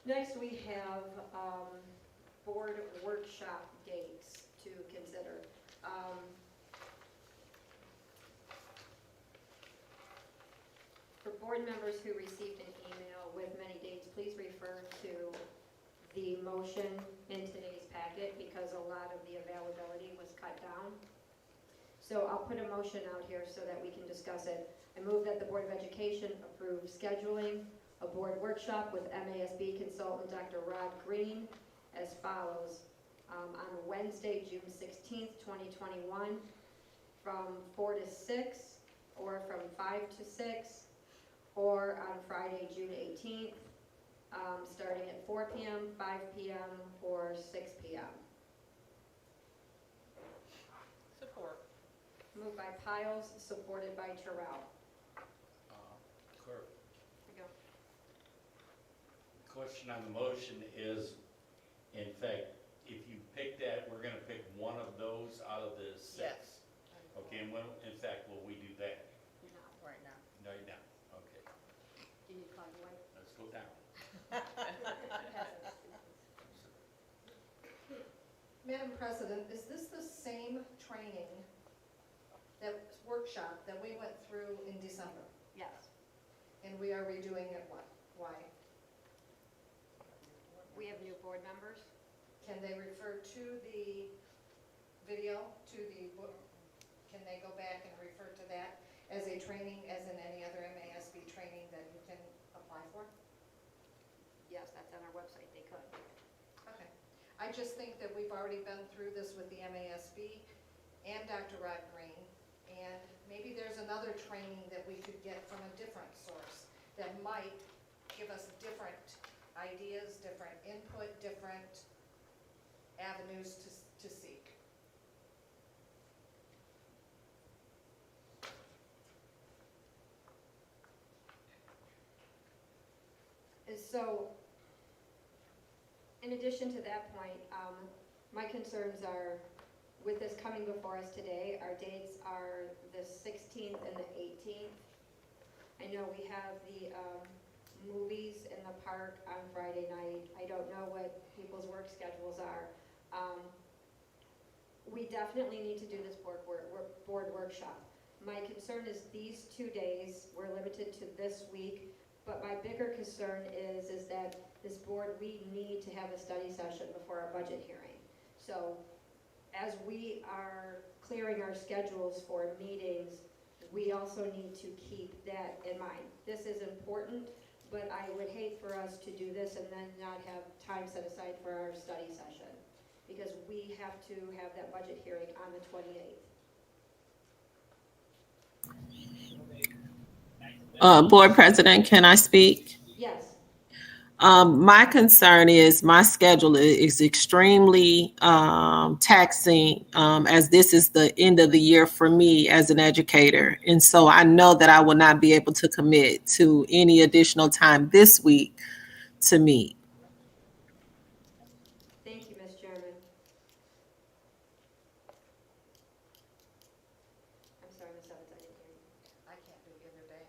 Next, we have board workshop dates to consider. For board members who received an email with many dates, please refer to the motion in today's packet because a lot of the availability was cut down. So I'll put a motion out here so that we can discuss it. I move that the Board of Education approve scheduling a board workshop with MASB consultant Dr. Rod Green as follows. on Wednesday, June 16th, 2021, from 4 to 6, or from 5 to 6, or on Friday, June 18th, starting at 4 p.m., 5 p.m., or 6 p.m. Support. Moved by Piles, supported by Terrell. Clerk, There you go. question on the motion is, in fact, if you pick that, we're gonna pick one of those out of the six. Okay, and when, in fact, will we do that? Right now. No, you're not. Okay, Do you need to call your wife? let's go down. Madam President, is this the same training, that workshop that we went through in December? Yes. And we are redoing it what? Why? We have new board members. Can they refer to the video, to the book? Can they go back and refer to that as a training, as in any other MASB training that you can apply for? Yes, that's on our website, they could. Okay. I just think that we've already been through this with the MASB and Dr. Rod Green, and maybe there's another training that we could get from a different source that might give us different ideas, different input, different avenues to seek. So, in addition to that point, my concerns are, with this coming before us today, our dates are the 16th and the 18th. I know we have the movies in the park on Friday night. I don't know what people's work schedules are. We definitely need to do this board workshop. My concern is these 2 days, we're limited to this week, but my bigger concern is that this board, we need to have a study session before our budget hearing. So as we are clearing our schedules for meetings, we also need to keep that in mind. This is important, but I would hate for us to do this and then not have time set aside for our study session, because we have to have that budget hearing on the 28th. Board President, can I speak? Yes. My concern is my schedule is extremely taxing, as this is the end of the year for me as an educator. And so I know that I will not be able to commit to any additional time this week to meet. Thank you, Ms. Chairman. I'm sorry, Ms. Evans, I didn't hear you. I can't do either day.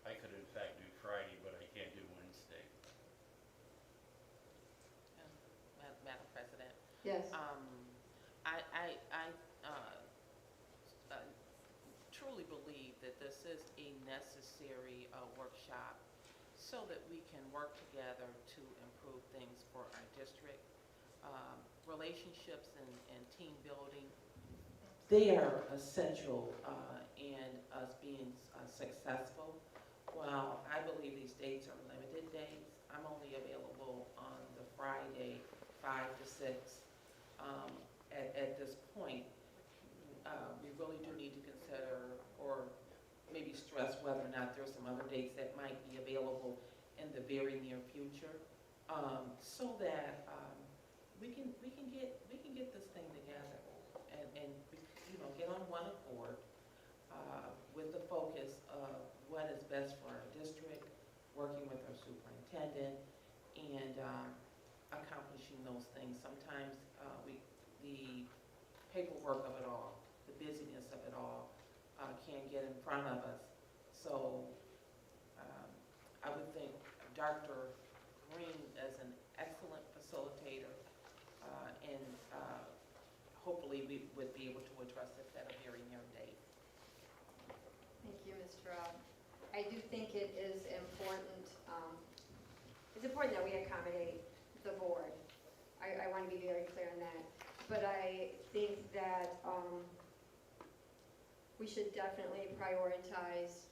I could in fact do Friday, but I can't do Wednesday. Madam President, Yes. I truly believe that this is a necessary workshop so that we can work together to improve things for our district. Relationships and team building, they are essential in us being successful. While I believe these dates are limited dates, I'm only available on the Friday, 5 to 6. At this point, we really do need to consider or maybe stress whether or not there's some other dates that might be available in the very near future, so that we can get this thing together and get on one accord with the focus of what is best for our district, working with our superintendent, and accomplishing those things. Sometimes the paperwork of it all, the busyness of it all, can get in front of us. So I would think Dr. Green is an excellent facilitator, and hopefully we would be able to address this at a very near date. Thank you, Ms. Terrell. I do think it is important, that we accommodate the board. I want to be very clear on that. But I think that we should definitely prioritize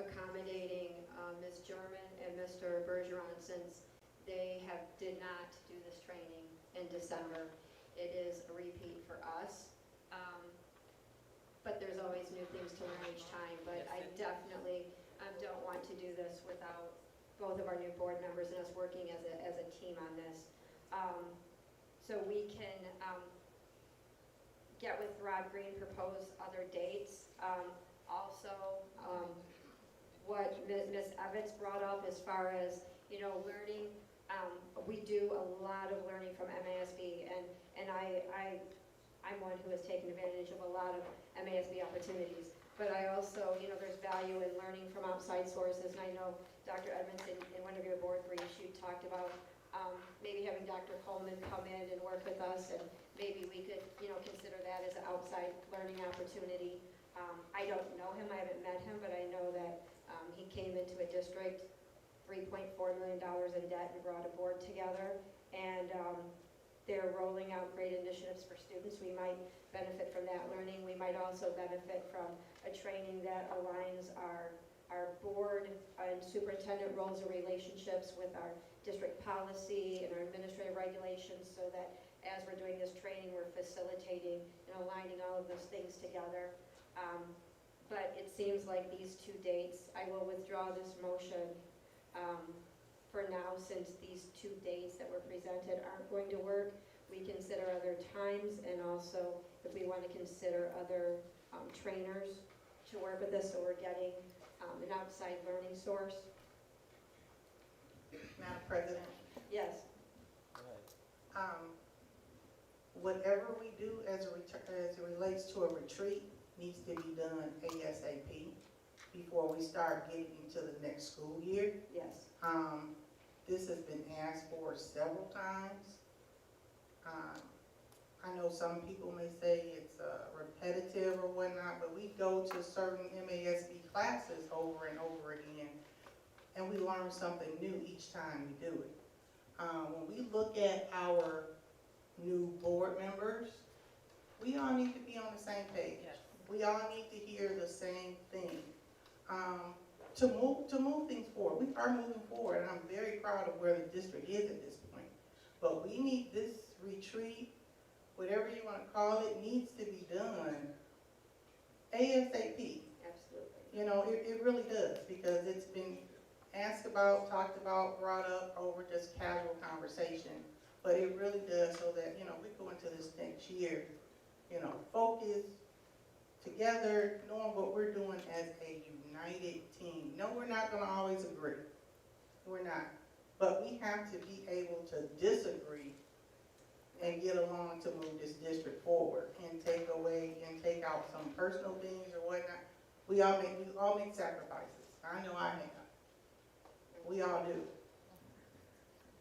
accommodating Ms. German and Mr. Bergeron since they did not do this training in December. It is a repeat for us. But there's always new things to learn each time. But I definitely don't want to do this without both of our new board members and us working as a team on this. So we can get with Rob Green, propose other dates. Also, what Ms. Evans brought up as far as, learning, we do a lot of learning from MASB, and I'm one who has taken advantage of a lot of MASB opportunities. But I also, there's value in learning from outside sources, and I know Dr. Edmondson, in one of your board briefs, you talked about maybe having Dr. Coleman come in and work with us, and maybe we could, consider that as an outside learning opportunity. I don't know him, I haven't met him, but I know that he came into a district, $3.4 million in debt, and brought a board together, and they're rolling out great initiatives for students. We might benefit from that learning. We might also benefit from a training that aligns our board and superintendent roles and relationships with our district policy and our administrative regulations, so that as we're doing this training, we're facilitating and aligning all of those things together. But it seems like these two dates, I will withdraw this motion for now, since these two dates that were presented aren't going to work. We consider other times, and also if we want to consider other trainers to work with us, so we're getting an outside learning source. Madam President, Yes. whatever we do as it relates to a retreat needs to be done ASAP before we start getting into the next school year. Yes. This has been asked for several times. I know some people may say it's repetitive or whatnot, but we go to certain MASB classes over and over again, and we learn something new each time we do it. When we look at our new board members, we all need to be on the same page. Yes. We all need to hear the same thing. To move things forward. We are moving forward, and I'm very proud of where the district is at this point. But we need this retreat, whatever you want to call it, needs to be done ASAP. Absolutely. It really does, because it's been asked about, talked about, brought up over just casual conversation. But it really does, so that, we go into this next year, focused, together, knowing what we're doing as a united team. No, we're not going to always agree. We're not. But we have to be able to disagree and get along to move this district forward, and take out some personal things or whatnot. We all make sacrifices. I know I have. We all do.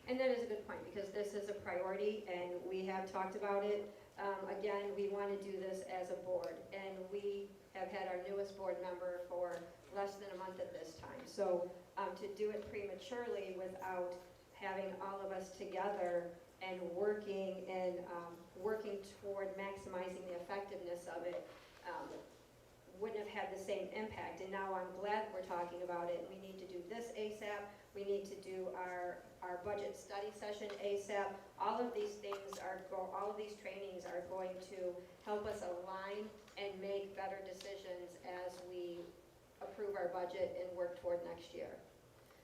And that is a good point, because this is a priority, and we have talked about it. Again, we want to do this as a board, and we have had our newest board member for less than a month at this time. So to do it prematurely without having all of us together and working toward maximizing the effectiveness of it wouldn't have had the same impact. And now I'm glad we're talking about it. We need to do this ASAP. We need to do our budget study session ASAP. All of these things all of these trainings are going to help us align and make better decisions as we approve our budget and work toward next year.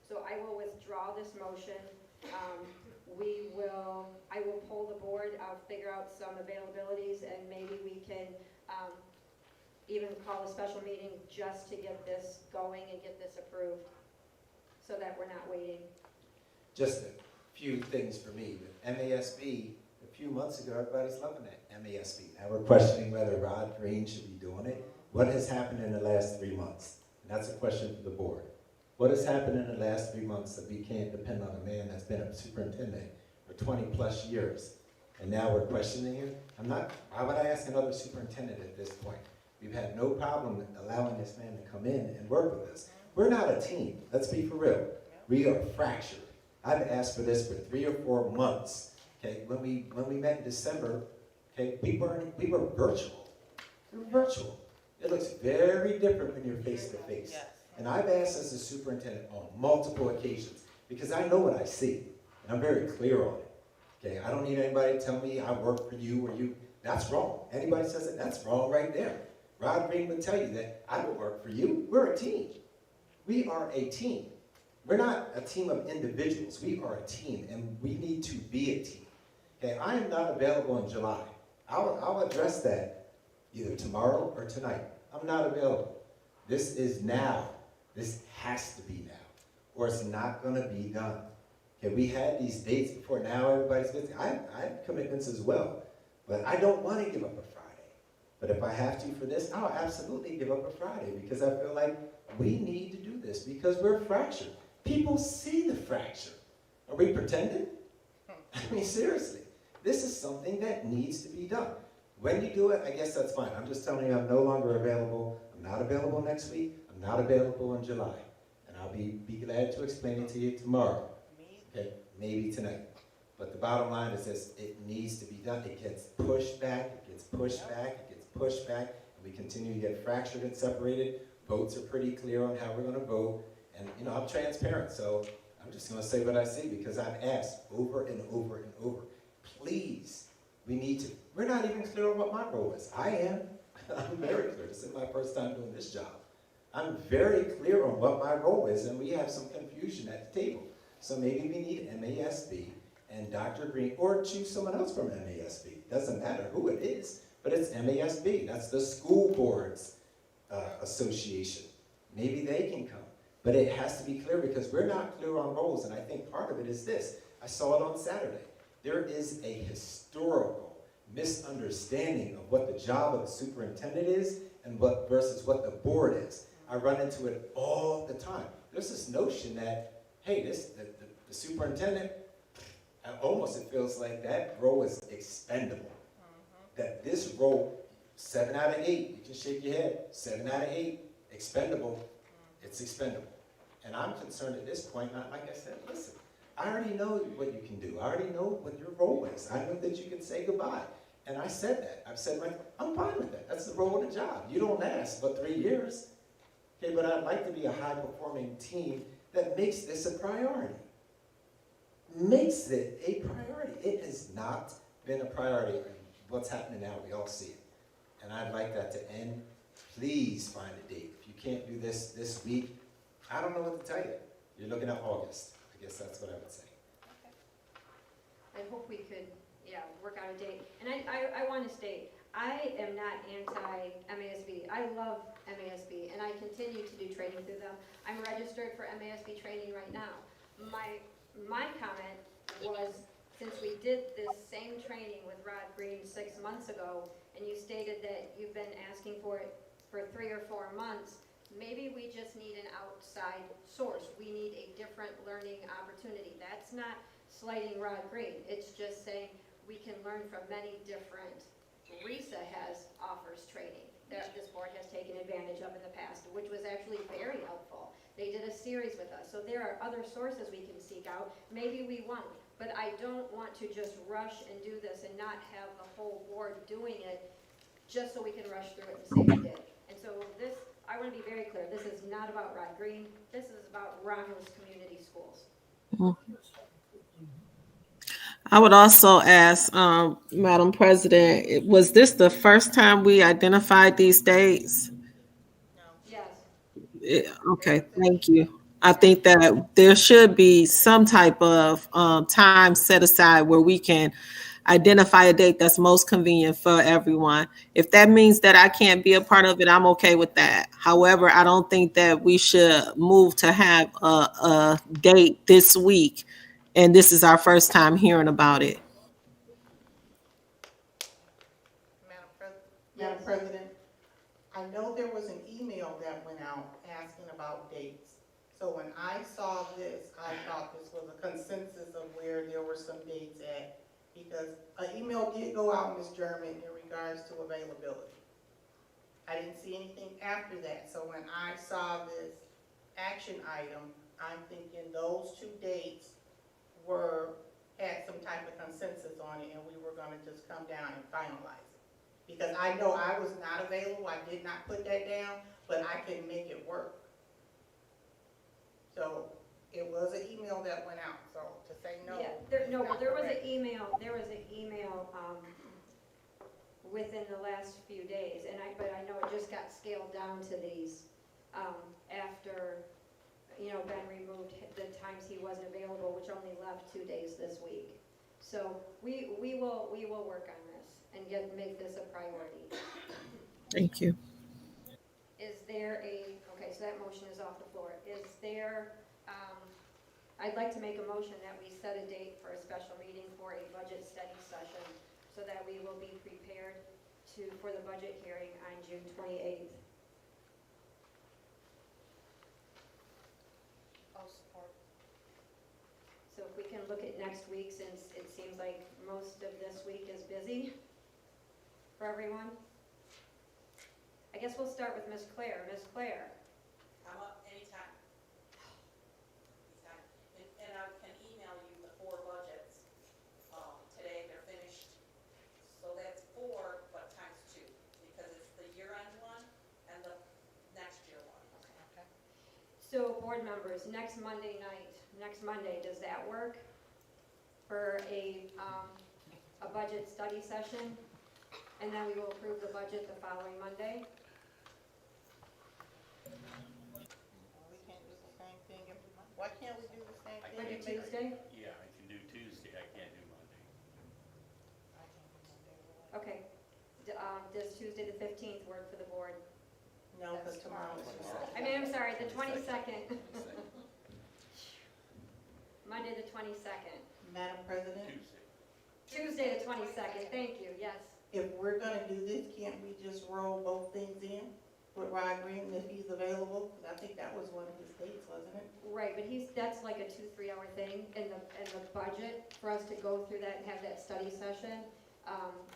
So I will withdraw this motion. I will poll the board. I'll figure out some availabilities, and maybe we can even call a special meeting just to get this going and get this approved, so that we're not waiting. Just a few things for me. With MASB, a few months ago, everybody's loving that MASB. Now we're questioning whether Rod Green should be doing it. What has happened in the last 3 months? And that's a question for the board. What has happened in the last 3 months that we can't depend on a man that's been a superintendent for 20 plus years? And now we're questioning him? Why would I ask another superintendent at this point? We've had no problem with allowing this man to come in and work with us. We're not a team, let's be for real. We are fractured. I've asked for this for 3 or 4 months. Okay, when we met in December, okay, we were virtual. We were virtual. It looks very different when you're face to face. And I've asked as a superintendent on multiple occasions, because I know what I see, and I'm very clear on it. Okay, I don't need anybody to tell me I work for you or you. That's wrong. Anybody says it, that's wrong right there. Rod Green would tell you that I don't work for you. We're a team. We are a team. We're not a team of individuals. We are a team, and we need to be a team. Okay, I am not available in July. I'll address that either tomorrow or tonight. I'm not available. This is now. This has to be now, or it's not going to be done. Okay, we had these dates before. Now everybody's busy. I have commitments as well, but I don't want to give up a Friday. But if I have to for this, I'll absolutely give up a Friday because I feel like we need to do this because we're fractured. People see the fracture. Are we pretending? I mean, seriously. This is something that needs to be done. When you do it, I guess that's fine. I'm just telling you I'm no longer available. I'm not available next week. I'm not available in July. And I'll be glad to explain it to you tomorrow. Okay, maybe tonight. But the bottom line is this, it needs to be done. It gets pushed back, it gets pushed back, it gets pushed back, and we continue to get fractured and separated. Votes are pretty clear on how we're going to vote. And, you know, I'm transparent, so I'm just going to say what I see because I've asked over and over and over. Please, we need to. We're not even clear on what my role is. I am. I'm very clear. This is my first time doing this job. I'm very clear on what my role is, and we have some confusion at the table. So maybe we need MASB and Dr. Green, or choose someone else from MASB. Doesn't matter who it is, but it's MASB. That's the School Boards Association. Maybe they can come. But it has to be clear because we're not clear on roles, and I think part of it is this. I saw it on Saturday. There is a historical misunderstanding of what the job of a superintendent is and versus what the board is. I run into it all the time. There's this notion that, hey, the superintendent, almost it feels like that role is expendable. That this role, 7 out of 8, you can shake your head, 7 out of 8, expendable, it's expendable. And I'm concerned at this point, not like I said, listen, I already know what you can do. I already know what your role is. I know that you can say goodbye. And I said that. I've said, I'm fine with that. That's the role of the job. You don't last but 3 years. Okay, but I'd like to be a high-performing team that makes this a priority. Makes it a priority. It has not been a priority. What's happening now, we all see it. And I'd like that to end. Please find a date. If you can't do this week, I don't know what to tell you. You're looking at August. I guess that's what I would say. I hope we could, work out a date. And I want to state, I am not anti-MASB. I love MASB, and I continue to do training through them. I'm registered for MASB training right now. My comment was, since we did this same training with Rod Green 6 months ago, and you stated that you've been asking for it for 3 or 4 months, maybe we just need an outside source. We need a different learning opportunity. That's not slighting Rod Green. It's just saying we can learn from many different. RISA offers training that this board has taken advantage of in the past, which was actually very helpful. They did a series with us. So there are other sources we can seek out. Maybe we won't. But I don't want to just rush and do this and not have the whole board doing it just so we can rush through it and say we did. And so this, I want to be very clear, this is not about Rod Green. This is about Romulus Community Schools. I would also ask, Madam President, was this the first time we identified these dates? Yes. Okay, thank you. I think that there should be some type of time set aside where we can identify a date that's most convenient for everyone. If that means that I can't be a part of it, I'm okay with that. However, I don't think that we should move to have a date this week, and this is our first time hearing about it. Madam President, I know there was an email that went out asking about dates. So when I saw this, I thought this was a consensus of where there were some dates at, because an email did go out, Ms. German, in regards to availability. I didn't see anything after that. So when I saw this action item, I'm thinking those 2 dates had some type of consensus on it, and we were going to just come down and finalize it. Because I know I was not available, I did not put that down, but I can make it work. So it was an email that went out, so to say no. Yeah, is not but there was an correct. email, within the last few days, but I know it just got scaled down to these, after, Ben removed the times he wasn't available, which only left 2 days this week. So we will work on this and make this a priority. Thank you. Is there okay, so that motion is off the floor. Is there, I'd like to make a motion that we set a date for a special meeting for a budget study session so that we will be prepared for the budget hearing on June 28th. I'll support. So if we can look at next week, since it seems like most of this week is busy for everyone. I guess we'll start with Ms. Claire. Ms. Claire. I'm up anytime. Anytime. And I can email you the 4 budgets. Today they're finished. So that's 4, but times 2, because it's the year-end one and the next year one. Okay. So board members, next Monday, does that work for a budget study session? And then we will approve the budget the following Monday? We can't do the same thing every month. Why can't we do the same thing? Monday, every- Tuesday? Yeah, I can do Tuesday, I can't do Monday. Okay. Does Tuesday the 15th work for the board? No, because tomorrow is tomorrow. I'm sorry, the 22nd. Monday the 22nd. Madam President, Tuesday the 22nd, thank you, yes. if we're gonna do this, can't we just roll both things in with Rod Green if he's available? 'Cause I think that was one of his dates, wasn't it? Right, but that's like a 2-3 hour thing, and the budget, for us to go through that and have that study session,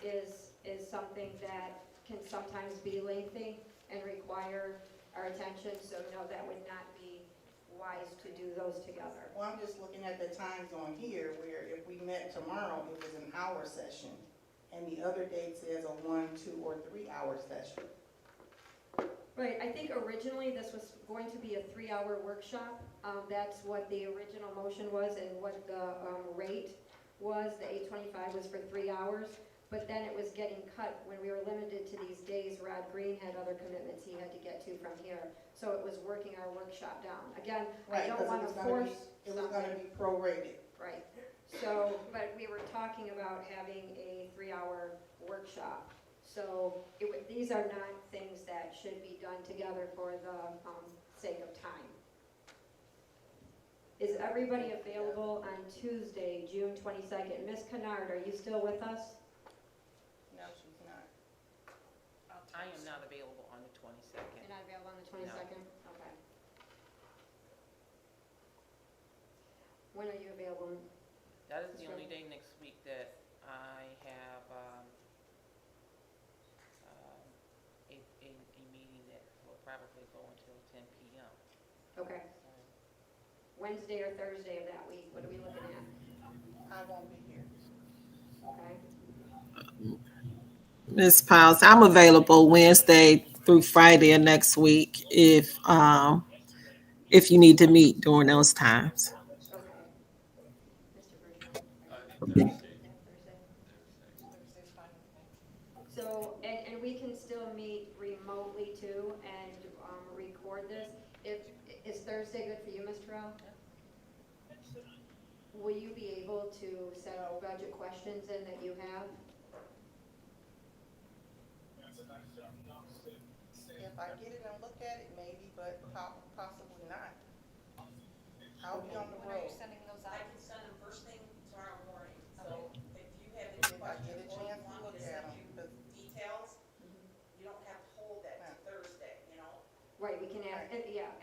is something that can sometimes be lengthy and require our attention, so no, that would not be wise to do those together. Well, I'm just looking at the times on here where if we met tomorrow, it was an hour session. And the other date says a 1, 2, or 3 hour session. Right, I think originally this was going to be a 3-hour workshop. That's what the original motion was and what the rate was. The $825 was for 3 hours, but then it was getting cut when we were limited to these days. Rod Green had other commitments he had to get to from here, so it was working our workshop down. Again, I Right, don't 'cause want to it was force gonna be prorated. Right, so, but we were talking about having a 3-hour workshop. So these are not things that should be done together for the sake of time. Is everybody available on Tuesday, June 22nd? Ms. Kennard, are you still with us? No, she's not. I am not available on the 22nd. You're not available on the 22nd? Okay. When are you available? That is the only day next week that I have a meeting that will probably go until 10 p.m. Okay. Wednesday or Thursday of that week, what are we looking at? I won't be here. Okay. Ms. Piles, I'm available Wednesday through Friday of next week if you need to meet during those times. Okay. Mr. Bergeron? Thursday. Thursday's fine with me. So, and we can still meet remotely too and record this. Is Thursday good for you, Ms. Terrell? Will you be able to set budget questions in that you have? If I get it and look at it, maybe, but possibly not. I'll be on the When are you road. sending those I out? can send them first thing tomorrow morning, so if you have any If I get a questions or you chance to want me look to at send them, you but details, you don't have to hold that to Thursday, you know? Right, we can ask,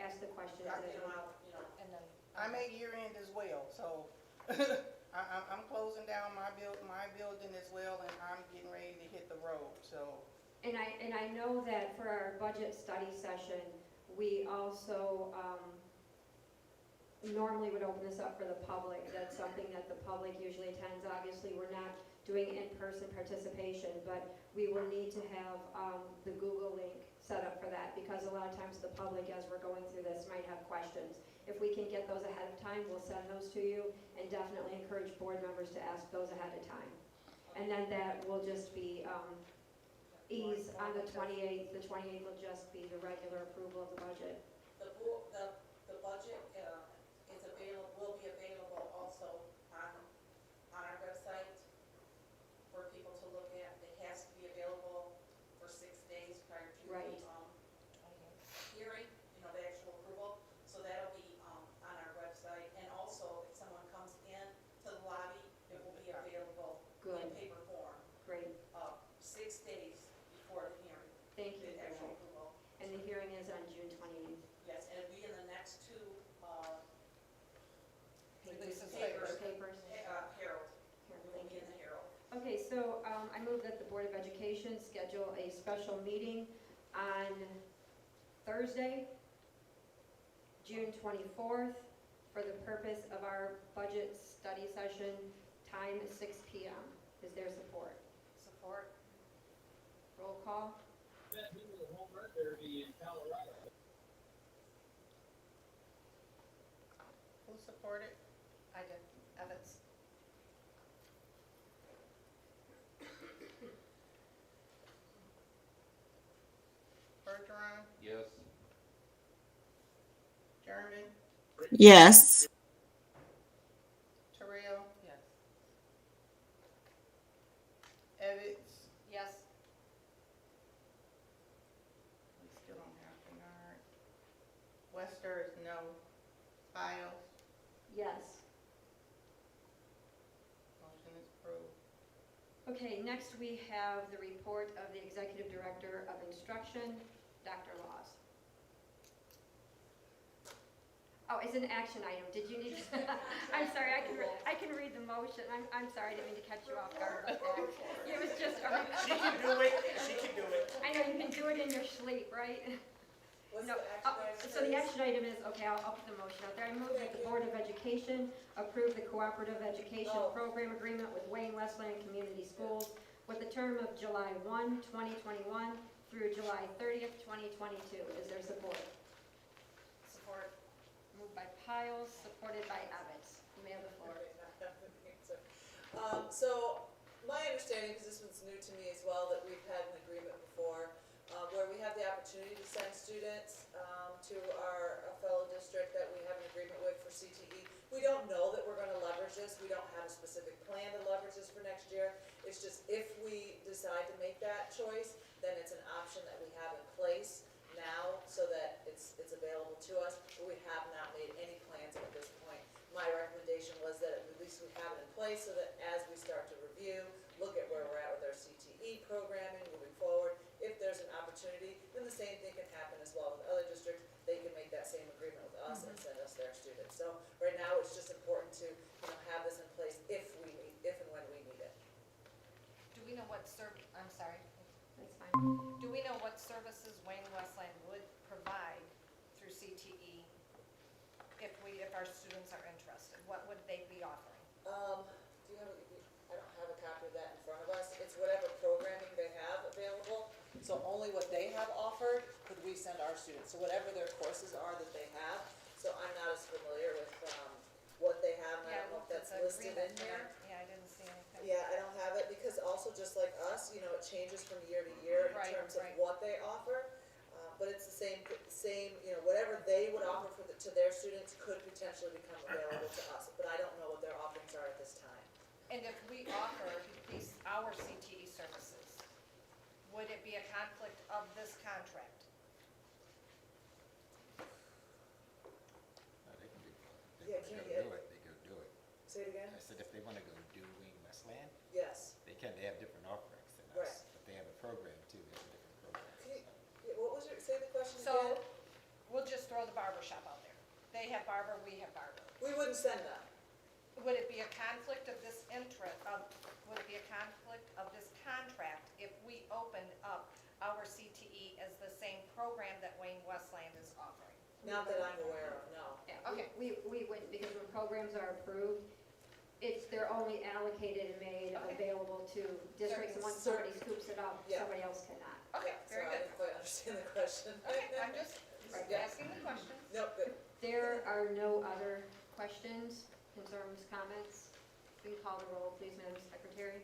ask the questions. I'll get them out, you know. And then. I'm at year end as well, so I'm closing down my building as well, and I'm getting ready to hit the road, so. And I know that for our budget study session, we also normally would open this up for the public. That's something that the public usually attends. Obviously, we're not doing in-person participation, but we will need to have the Google link set up for that, because a lot of times the public, as we're going through this, might have questions. If we can get those ahead of time, we'll send those to you, and definitely encourage board members to ask those ahead of time. And then that will just be, ease on the 28th. The 28th will just be the regular approval of the budget. The budget, will be available also on our website for people to look at. It has to be available for 6 days prior to Right. the hearing, the actual approval. So that'll be on our website. And also, if someone comes in to the lobby, it will be available Good. in paper form, Great. 6 days before the hearing. Thank you The for actual that. approval. And the hearing is on June 28th. Yes, and it'll be in the next two, Releases papers. Papers. Herald. Here, It will thank be you. in the Herald. Okay, so I move that the Board of Education schedule a special meeting on Thursday, June 24th, for the purpose of our budget study session, time is 6 p.m. Is there support? Support. Roll call? Who supported? I did. Evans. Bergeron, Yes. German, Yes. Terrell, Yes. Evans. Yes. We still don't have Bernard. Wester is no. Files, Yes. motion is approved. Okay, next we have the report of the Executive Director of Instruction, Dr. Laws. Oh, it's an action item. Did you need, I'm sorry, I can read the motion. I'm sorry, I didn't mean to catch you off guard with that. It was just, She can do it, she can do it. I know you can do it in your sleep, right? What's No, the action item? So the action item is, okay, I'll put the motion out there. I move that the Board of Education approve the cooperative education program agreement with Wayne Westland Community Schools with the term of July 1, 2021 through July 30th, 2022. Is there support? Support. Moved by Piles, supported by Evans. You may have the floor. So, my understanding, because this one's new to me as well, that we've had an agreement before, where we have the opportunity to send students to our fellow district that we have an agreement with for CTE. We don't know that we're gonna leverage this, we don't have a specific plan to leverage this for next year. It's just if we decide to make that choice, then it's an option that we have in place now so that it's available to us, but we have not made any plans at this point. My recommendation was that at least we have it in place so that as we start to review, look at where we're at with our CTE programming moving forward, if there's an opportunity, then the same thing can happen as well with other districts. They can make that same agreement with us and send us their students. So right now, it's just important to, have this in place if and when we need it. Do we know what I'm sorry. That's fine. Do we know what services Wayne Westland would provide through CTE if our students are interested? What would they be offering? I don't have a copy of that in front of us. It's whatever programming they have available. So only what they have offered could we send our students. So whatever their courses are that they have. So I'm not as familiar with, what they have, and I don't know if that's listed in here. Yeah, I didn't see anything. Yeah, I don't have it, because also just like us, it changes from year to year in Right, terms of right. what they offer. But it's the same, whatever they would offer to their students could potentially become available to us. But I don't know what their offerings are at this time. And if we offer our CTE services, would it be a conflict of this contract? No, they can do both. Yeah, If they can go you- do it, they go do it. Say it again? I said if they wanna go do Wayne Westland, Yes. they have different offerings than Right. us. But they have a program too, they have a different program. What was say the question So, again? we'll just throw the barber shop out there. They have barber, we have barber. We wouldn't send them. Would it be a conflict of this would it be a conflict of this contract if we opened up our CTE as the same program that Wayne Westland is offering? Not that I'm aware of, no. Yeah, Okay. we wouldn't, because when programs are approved, they're only allocated and made Okay. available to districts, and once somebody scoops it up, Yeah. somebody else cannot. Okay, Yeah, very so I good. didn't quite understand the question. Okay, I'm just Yeah. asking the question. No, good. There are no other questions, concerns, comments. We can call the roll, please, Madam Secretary.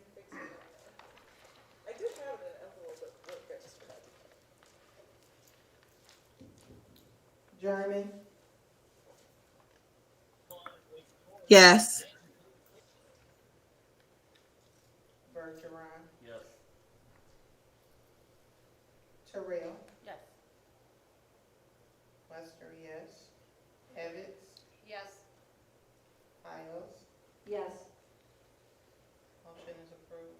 I did have an envelope at work, I just forgot to. Jeremy, Yes. Bergeron, Yes. Terrell, Yes. Lester, yes. Evans, Yes. Piles, Yes. motion is approved.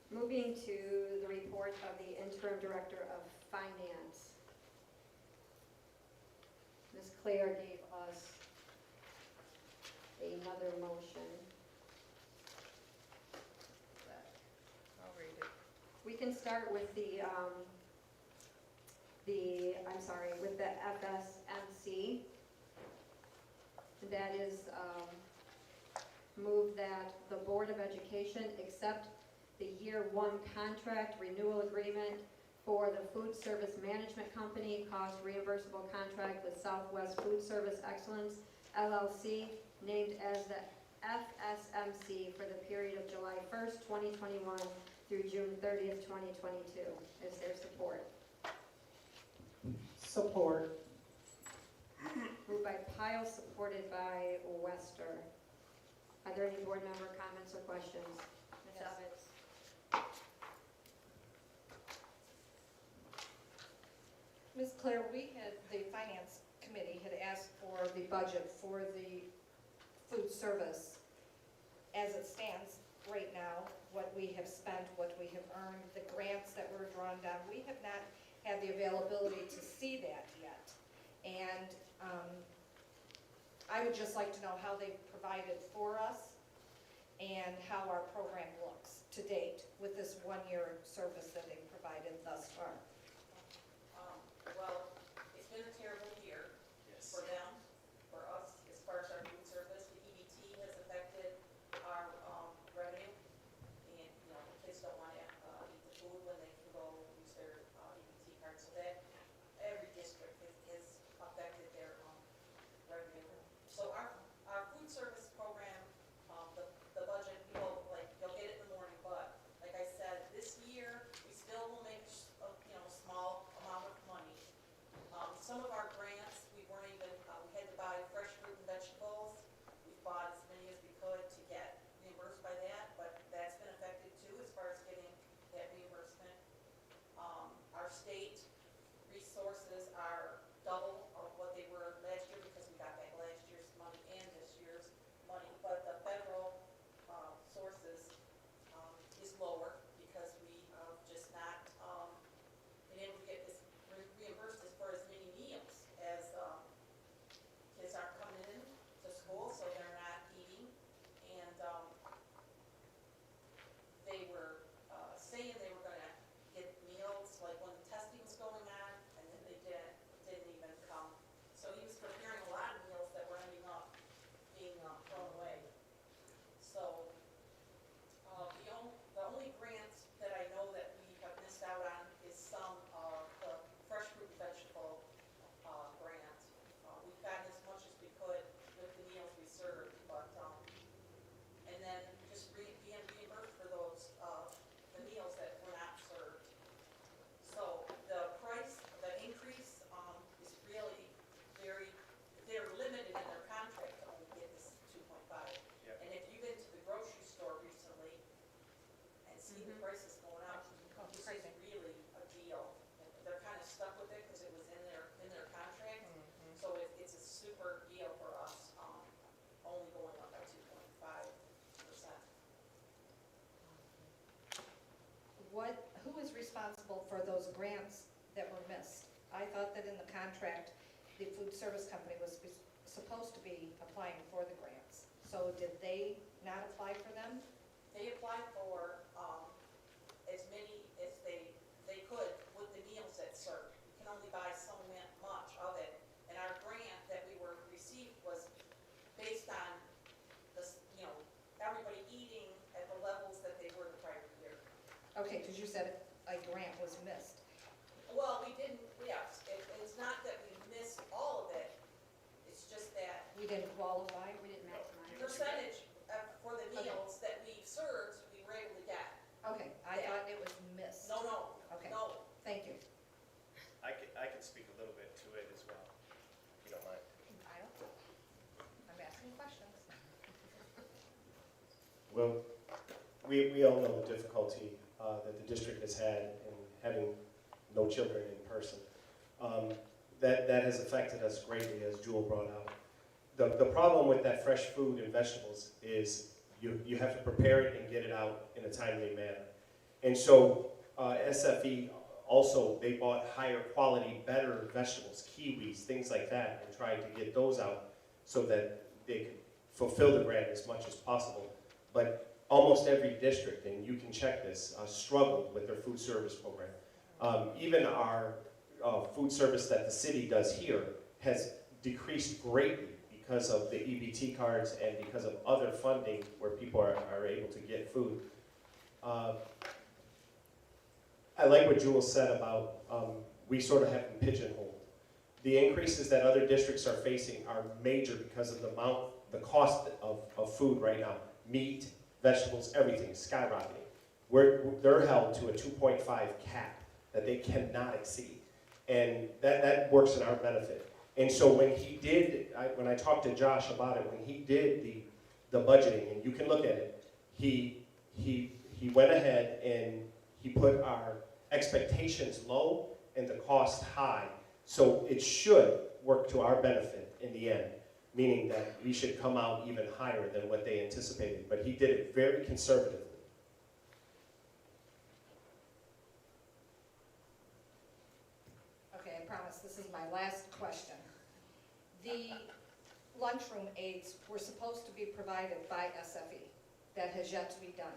Moving to the report of the interim director of finance. Ms. Claire gave us another motion. I'll read it. We can start with with the FSMC. That is, move that the Board of Education accept the year one contract renewal agreement for the Food Service Management Company cost reimbursable contract with Southwest Food Service Excellence LLC, named as the FSMC for the period of July 1st, 2021 through June 30th, 2022. Is there support? Support. Moved by Pyle, supported by Wester. Are there any board member comments or questions? Ms. Evans? Ms. Claire, the finance committee had asked for the budget for the food service as it stands right now, what we have spent, what we have earned, the grants that were drawn down. We have not had the availability to see that yet. And I would just like to know how they provided for us and how our program looks to date with this one-year service that they've provided thus far. Well, it's been a terrible year for them, for us, as far as our food service. The EBT has affected our revenue, and, you know, the kids don't want to eat the food when they can go use their EBT card. So that, every district has affected their revenue. So our food service program, the budget, you'll get it in the morning, but like I said, this year, we still will make a small amount of money. Some of our grants, we weren't even, we had to buy fresh fruit and vegetables. We bought as many as we could to get reimbursed by that, but that's been affected too as far as getting that reimbursement. Our state resources are double of what they were last year because we got back last year's money and this year's money, but the federal sources is lower because we just not been able to get this reimbursed as far as many meals as kids aren't coming in to school, so they're not eating. And they were saying they were gonna get meals like when the testing was going on, and then they didn't even come. So he was preparing a lot of meals that were ending up being thrown away. So the only grant that I know that we have missed out on is some of the fresh fruit and vegetable grant. We've gotten as much as we could with the meals we served, but, and then just being reimbursed for those, the meals that were not served. So the price, the increase, is really they're limited in their contract to only get this 2.5. And if you've been to the grocery store recently and seen the prices going up, this is really a deal. And they're kind of stuck with it because it was in their contract. So it's a super deal for us, only going up by 2.5%. Who is responsible for those grants that were missed? I thought that in the contract, the food service company was supposed to be applying for the grants. So did they not apply for them? They applied for as many as they could with the meals that served. You can only buy so much of it. And our grant that we were received was based on this, everybody eating at the levels that they were the prior year. Okay, because you said a grant was missed. Well, we didn't, yes, it's not that we missed all of it, it's just that We didn't qualify, we didn't maximize. percentage for the meals that we served, we were able to get. Okay, I thought it was missed. No, no, Okay, no. thank you. I can speak a little bit to it as well, if you don't mind. I'm asking questions. Well, we all know the difficulty that the district has had in having no children in person. That has affected us greatly, as Jewel brought out. The problem with that fresh food and vegetables is you have to prepare it and get it out in a timely manner. And so SFE also, they bought higher quality, better vegetables, kiwis, things like that, and tried to get those out so that they could fulfill the grant as much as possible. But almost every district, and you can check this, struggled with their food service program. Even our food service that the city does here has decreased greatly because of the EBT cards and because of other funding where people are able to get food. I like what Jewel said about we sort of have them pigeonholed. The increases that other districts are facing are major because of the cost of food right now. Meat, vegetables, everything is skyrocketing. They're held to a 2.5 cap that they cannot exceed. And that works in our benefit. And so when when I talked to Josh about it, when he did the budgeting, and you can look at it, he went ahead and he put our expectations low and the cost high. So it should work to our benefit in the end, meaning that we should come out even higher than what they anticipated. But he did it very conservatively. Okay, I promise this is my last question. The lunchroom aids were supposed to be provided by SFE. That has yet to be done.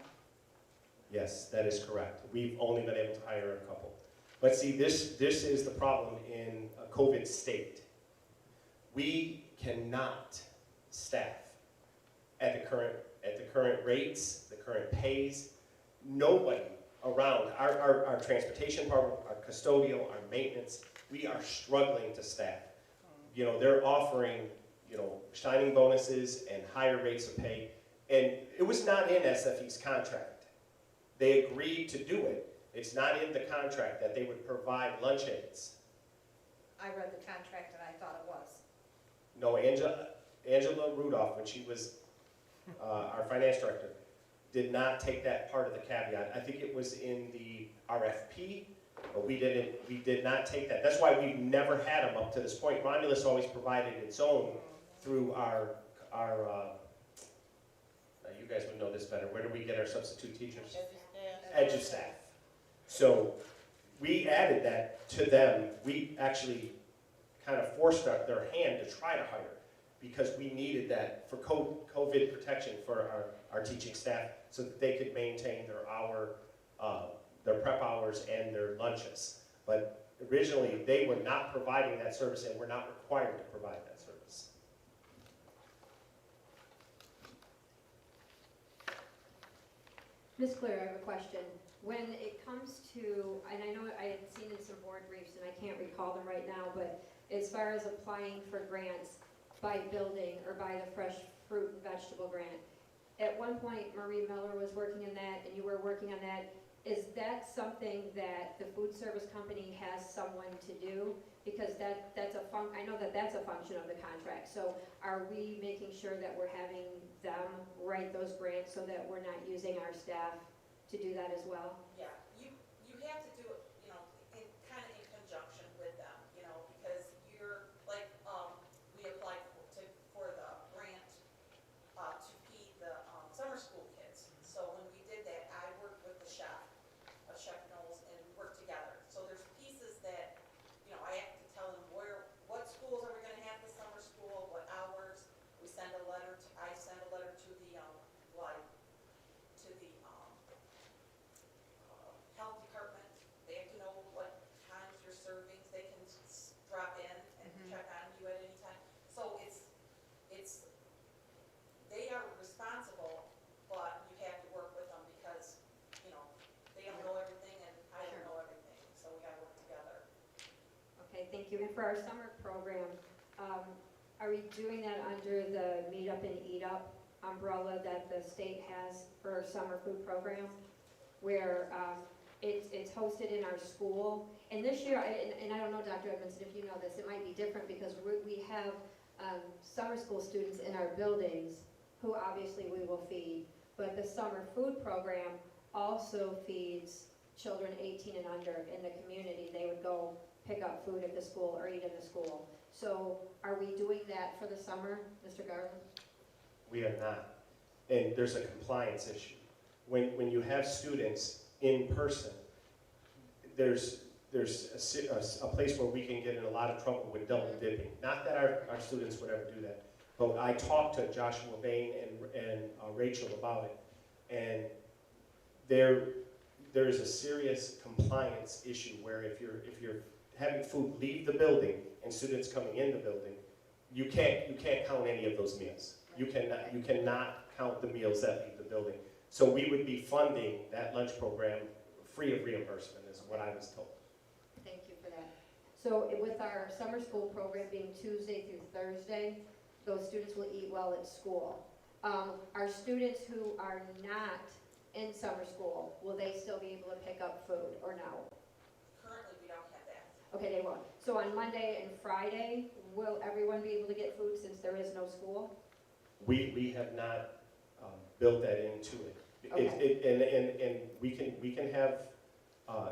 Yes, that is correct. We've only been able to hire a couple. But see, this is the problem in a COVID state. We cannot staff at the current rates, the current pays. Nobody around, our transportation department, our custodial, our maintenance, we are struggling to staff. You know, they're offering, you know, signing bonuses and higher rates of pay. And it was not in SFE's contract. They agreed to do it. It's not in the contract that they would provide lunch aids. I read the contract and I thought it was. No, Angela Rudolph, when she was our finance director, did not take that part of the caveat. I think it was in the RFP, but we did not take that. That's why we've never had them up to this point. Romulus always provided its own through our you guys would know this better. Where do we get our substitute teachers? EduStaff. So we added that to them. We actually kind of forced their hand to try to hire because we needed that for COVID protection for our teaching staff so that they could maintain their prep hours and their lunches. But originally, they were not providing that service and were not required to provide that service. Ms. Claire, I have a question. When it comes to, and I know I had seen in some board briefs and I can't recall them right now, but as far as applying for grants by building or by the fresh fruit and vegetable grant, at one point Marie Miller was working on that and you were working on that. Is that something that the food service company has someone to do? Because I know that's a function of the contract. So are we making sure that we're having them write those grants so that we're not using our staff to do that as well? Yeah, you have to do it, you know, kind of in conjunction with them, you know, because you're, like, we applied for the grant to feed the summer school kids. So when we did that, I worked with the chef, Chef Knowles, and we worked together. So there's pieces that, you know, I have to tell them what schools are we gonna have this summer school, what hours. I send a letter to the health department for our summer program, are we doing that under the Meet Up and Eat Up umbrella that the state has for our summer food program? Where it's hosted in our school. And this year, and I don't know, Dr. Edmondson, if you know this, it might be different because we have summer school students in our buildings who obviously we will feed. But the summer food program also feeds children 18 and under in the community. They would go pick up food at the school or eat in the school. So are we doing that for the summer, Mr. Garland? We are not. And there's a compliance issue. When you have students in person, there's a place where we can get in a lot of trouble with double dipping. Not that our students would ever do that, but I talked to Joshua Bain and Rachel about it, and there's a serious compliance issue where if you're having food leave the building and students coming in the building, you can't count any of those meals. You cannot count the meals that leave the building. So we would be funding that lunch program free of reimbursement, is what I was told. Thank you for that. So with our summer school program being Tuesday through Thursday, those students will eat well at school. Our students who are not in summer school, will they still be able to pick up food or no? Currently, we don't have that. Okay, they won't. So on Monday and Friday, will everyone be able to get food since there is no school? We have not built that into it. Okay. And we can have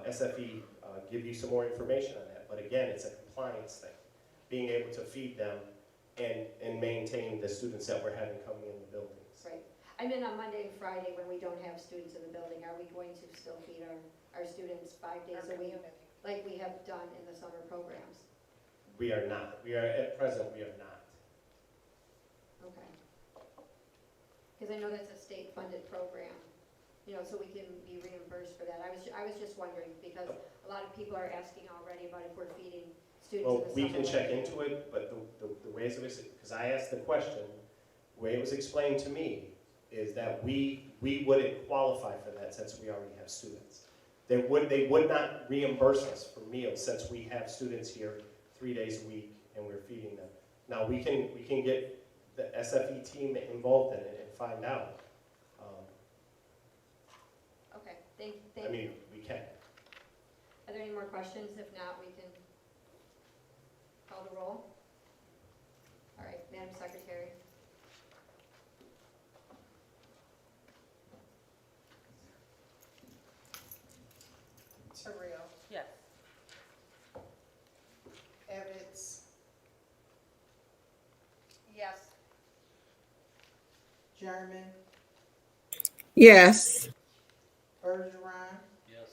SFE give you some more information on that. But again, it's a compliance thing. Being able to feed them and maintain the students that we're having coming in the buildings. Right. I mean, on Monday and Friday, when we don't have students in the building, are we going to still feed our students 5 days a week, like we have done in the summer programs? We are not. At present, we are not. Okay. Because I know that's a state-funded program, you know, so we can be reimbursed for that. I was just wondering, because a lot of people are asking already about if we're feeding students Well, in the we summer. can check into it, but the way it was, because I asked the question, the way it was explained to me is that we wouldn't qualify for that since we already have students. They would not reimburse us for meals since we have students here 3 days a week and we're feeding them. Now, we can get the SFE team involved in it and find out. Okay, thank I you. mean, we can. Are there any more questions? If not, we can call the roll. All right, Madam Secretary. Terrell, Yes. Evans, Yes. German, Yes. Bergeron, Yes.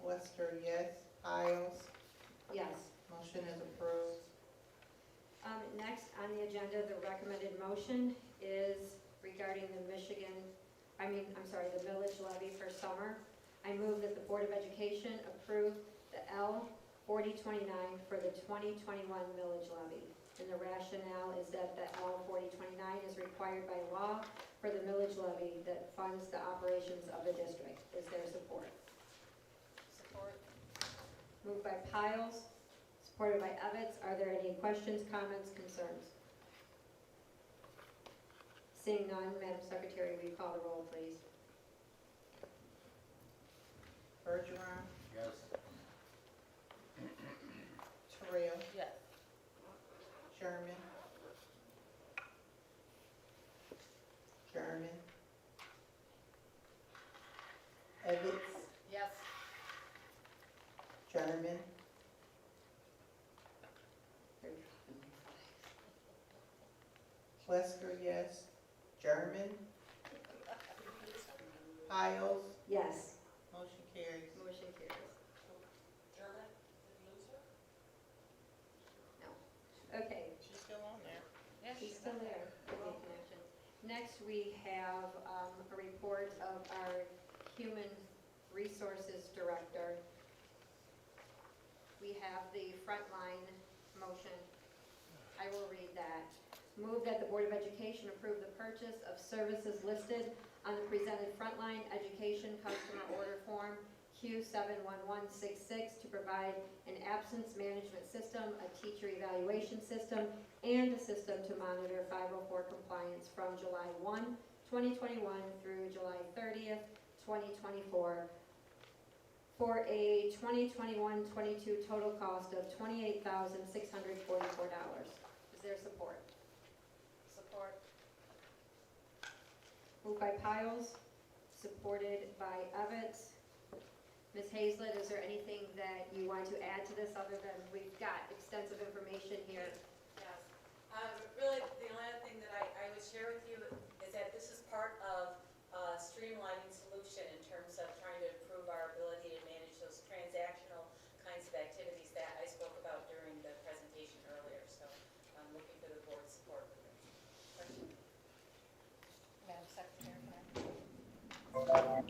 Wester, yes. Piles, Yes. motion is approved. Next on the agenda, the recommended motion is regarding the millage levy for summer. I move that the Board of Education approve the L 4029 for the 2021 millage levy. And the rationale is that the L 4029 is required by law for the millage levy that funds the operations of the district. Is there support? Support. Moved by Piles, supported by Evans. Are there any questions, comments, concerns? Seeing none, Madam Secretary, will you call the roll, please? Bergeron, Yes. Terrell, Yes. German, Evans, Yes. German, Wesker, yes. German, Piles, Yes. motion carries. Motion carries. German, did you lose her? No. Okay, She's still on there. she's still there. Okay, connections. Next, we have a report of our Human Resources Director. We have the frontline motion. I will read that. Move that the Board of Education approve the purchase of services listed on the presented frontline education customer order form, Q71166 to provide an absence management system, a teacher evaluation system, and a system to monitor 504 compliance from July 1, 2021 through July 30th, 2024, for a 2021-22 total cost of $28,644. Is there support? Support. Moved by Piles, supported by Evans. Ms. Hazlett, is there anything that you want to add to this other than we've got extensive information here? Yes. Really, the only other thing that I would share with you is that this is part of a streamlining solution in terms of trying to improve our ability to manage those transactional kinds of activities that I spoke about during the presentation earlier. So I'm looking for the board's support for this. Question? Madam Secretary, can I?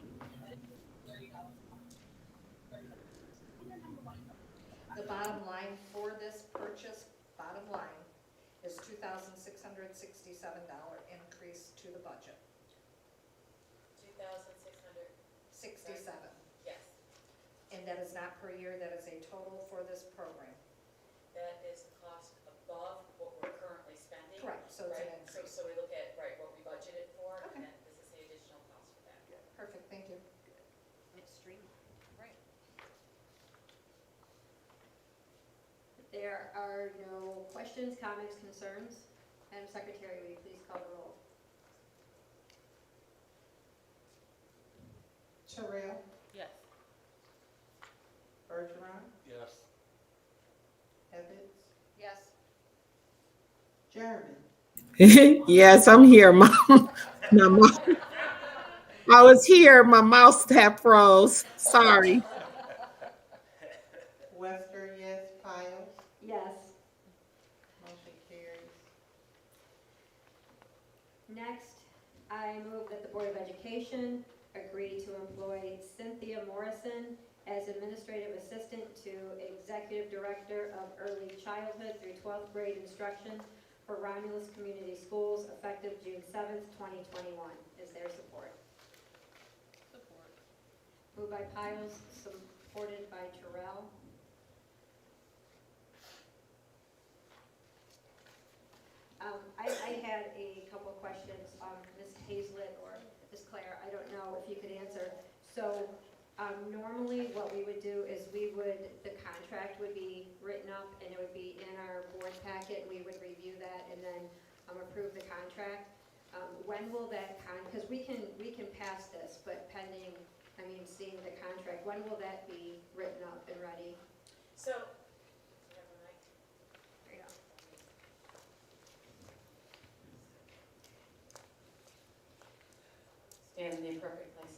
The bottom line for this purchase, bottom line, is $2,667 increase to the budget. 2,600. 67. Yes. And that is not per year, that is a total for this program. That is the cost above what we're currently spending. Correct, so it's an Right. increase. So we look at, right, what we budgeted for, Okay. and then this is the additional cost for that. Perfect, thank you. Extreme. Right. There are no questions, comments, concerns. Madam Secretary, will you please call the roll? Terrell, Yes. Bergeron, Yes. Evans, Yes. Jeremy. Yes, I'm here, Mom. I was here. My mouse tap froze. Sorry. Wester, yes. Piles, Yes. motion carries. Next, I move that the Board of Education agree to employ Cynthia Morrison as Administrative Assistant to Executive Director of Early Childhood through 12th grade instruction for Romulus Community Schools effective June 7th, 2021. Is there support? Support. Moved by Piles, supported by Terrell. I had a couple of questions, Ms. Hazlett or Ms. Claire, I don't know if you could answer. So, normally what we would do is the contract would be written up and it would be in our board packet, we would review that and then, approve the contract. When will that because we can pass this, but pending, seeing the contract, when will that be written up and ready? So, There you go. stand in the appropriate place.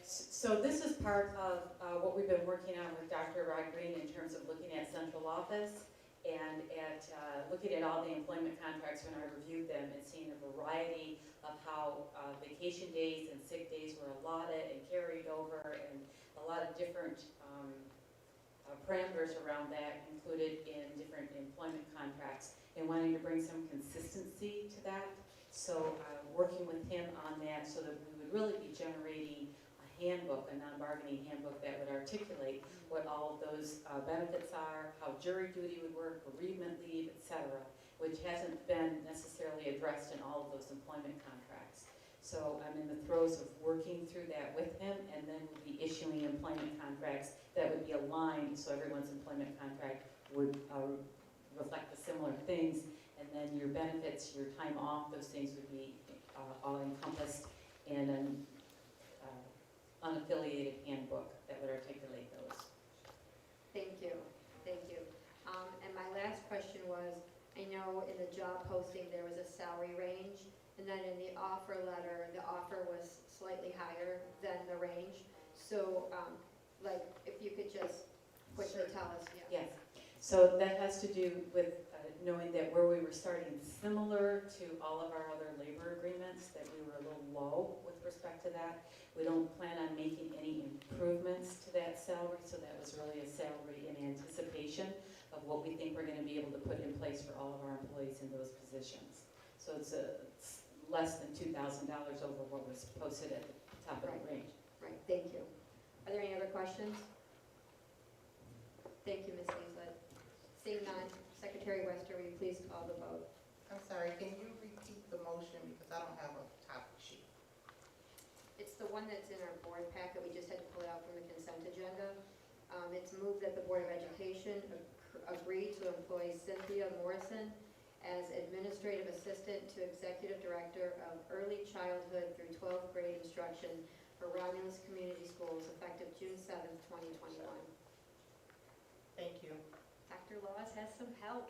So this is part of what we've been working on with Dr. Rod Green in terms of looking at central office and at looking at all the employment contracts when I reviewed them and seeing a variety of how vacation days and sick days were allotted and carried over, and a lot of different parameters around that included in different employment contracts, and wanting to bring some consistency to that. So working with him on that so that we would really be generating a handbook, a non-bargaining handbook that would articulate what all of those benefits are, how jury duty would work, bereavement leave, et cetera, which hasn't been necessarily addressed in all of those employment contracts. So I'm in the throes of working through that with him, and then we'll be issuing employment contracts that would be aligned so everyone's employment contract would reflect the similar things. And then your benefits, your time off, those things would be all encompassed in an unaffiliated handbook that would articulate those. Thank you, thank you. And my last question was, I know in the job posting there was a salary range, and then in the offer letter, the offer was slightly higher than the range. So, if you could just quickly tell us, yeah. Yes. So that has to do with knowing that where we were starting similar to all of our other labor agreements, that we were a little low with respect to that. We don't plan on making any improvements to that salary, so that was really a salary in anticipation of what we think we're going to be able to put in place for all of our employees in those positions. So it's less than $2,000 over what was posted at the top of the range. Right, thank you. Are there any other questions? Thank you, Ms. Hazlett. Seeing none, Secretary Wester, will you please call the vote? I'm sorry, can you repeat the motion because I don't have a topic sheet? It's the one that's in our board packet, we just had to pull it out from the consent agenda. It's moved that the Board of Education agree to employ Cynthia Morrison as Administrative Assistant to Executive Director of Early Childhood through 12th grade instruction for Romulus Community Schools effective June 7th, 2021. Thank you. Dr. Laws has some help.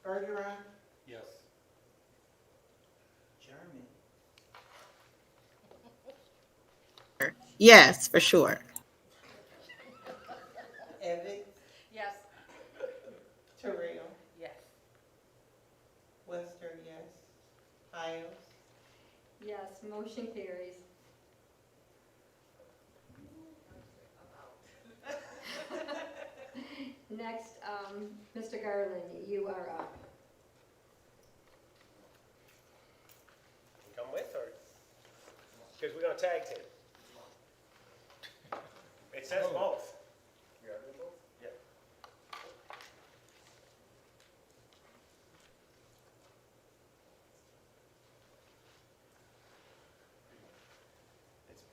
Bergeron? Yes. German. Yes, for sure. Evans? Yes. Terrell? Yes. Wester, yes. Hiles? Yes, motion carries. Next, Mr. Garland, you are up. Come with, or? Because we're gonna tag team. It says both. You gotta do both? Yeah. It's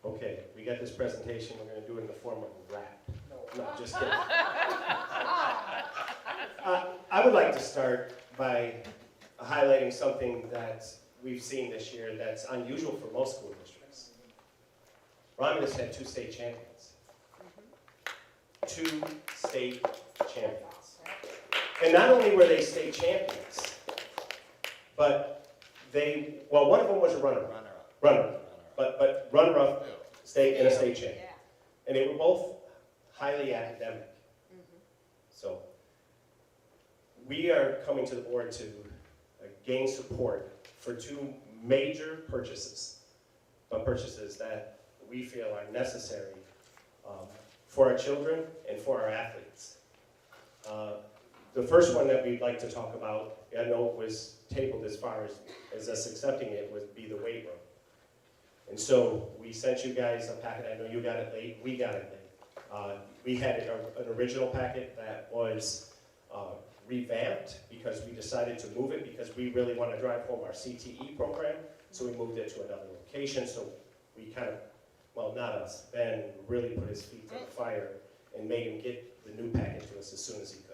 okay, we got this presentation, we're gonna do it in the form of a rap. No, just kidding. I would like to start by highlighting something that we've seen this year that's unusual for most school districts. Romulus had 2 state champions. 2 state champions. And not only were they state champions, but one of them was a runner-up. But runner-up state and a state champion. And they were both highly academic. So we are coming to the board to gain support for 2 major purchases, but purchases that we feel are necessary for our children and for our athletes. The first one that we'd like to talk about, I know it was tabled as far as us accepting it, would be the weight room. And so we sent you guys a packet. I know you got it late, we got it late. We had an original packet that was revamped because we decided to move it because we really want to drive home our CTE program. So we moved it to another location. So we kind of, well, not us, Ben really put his feet to the fire and made him get the new packet to us as soon as he could.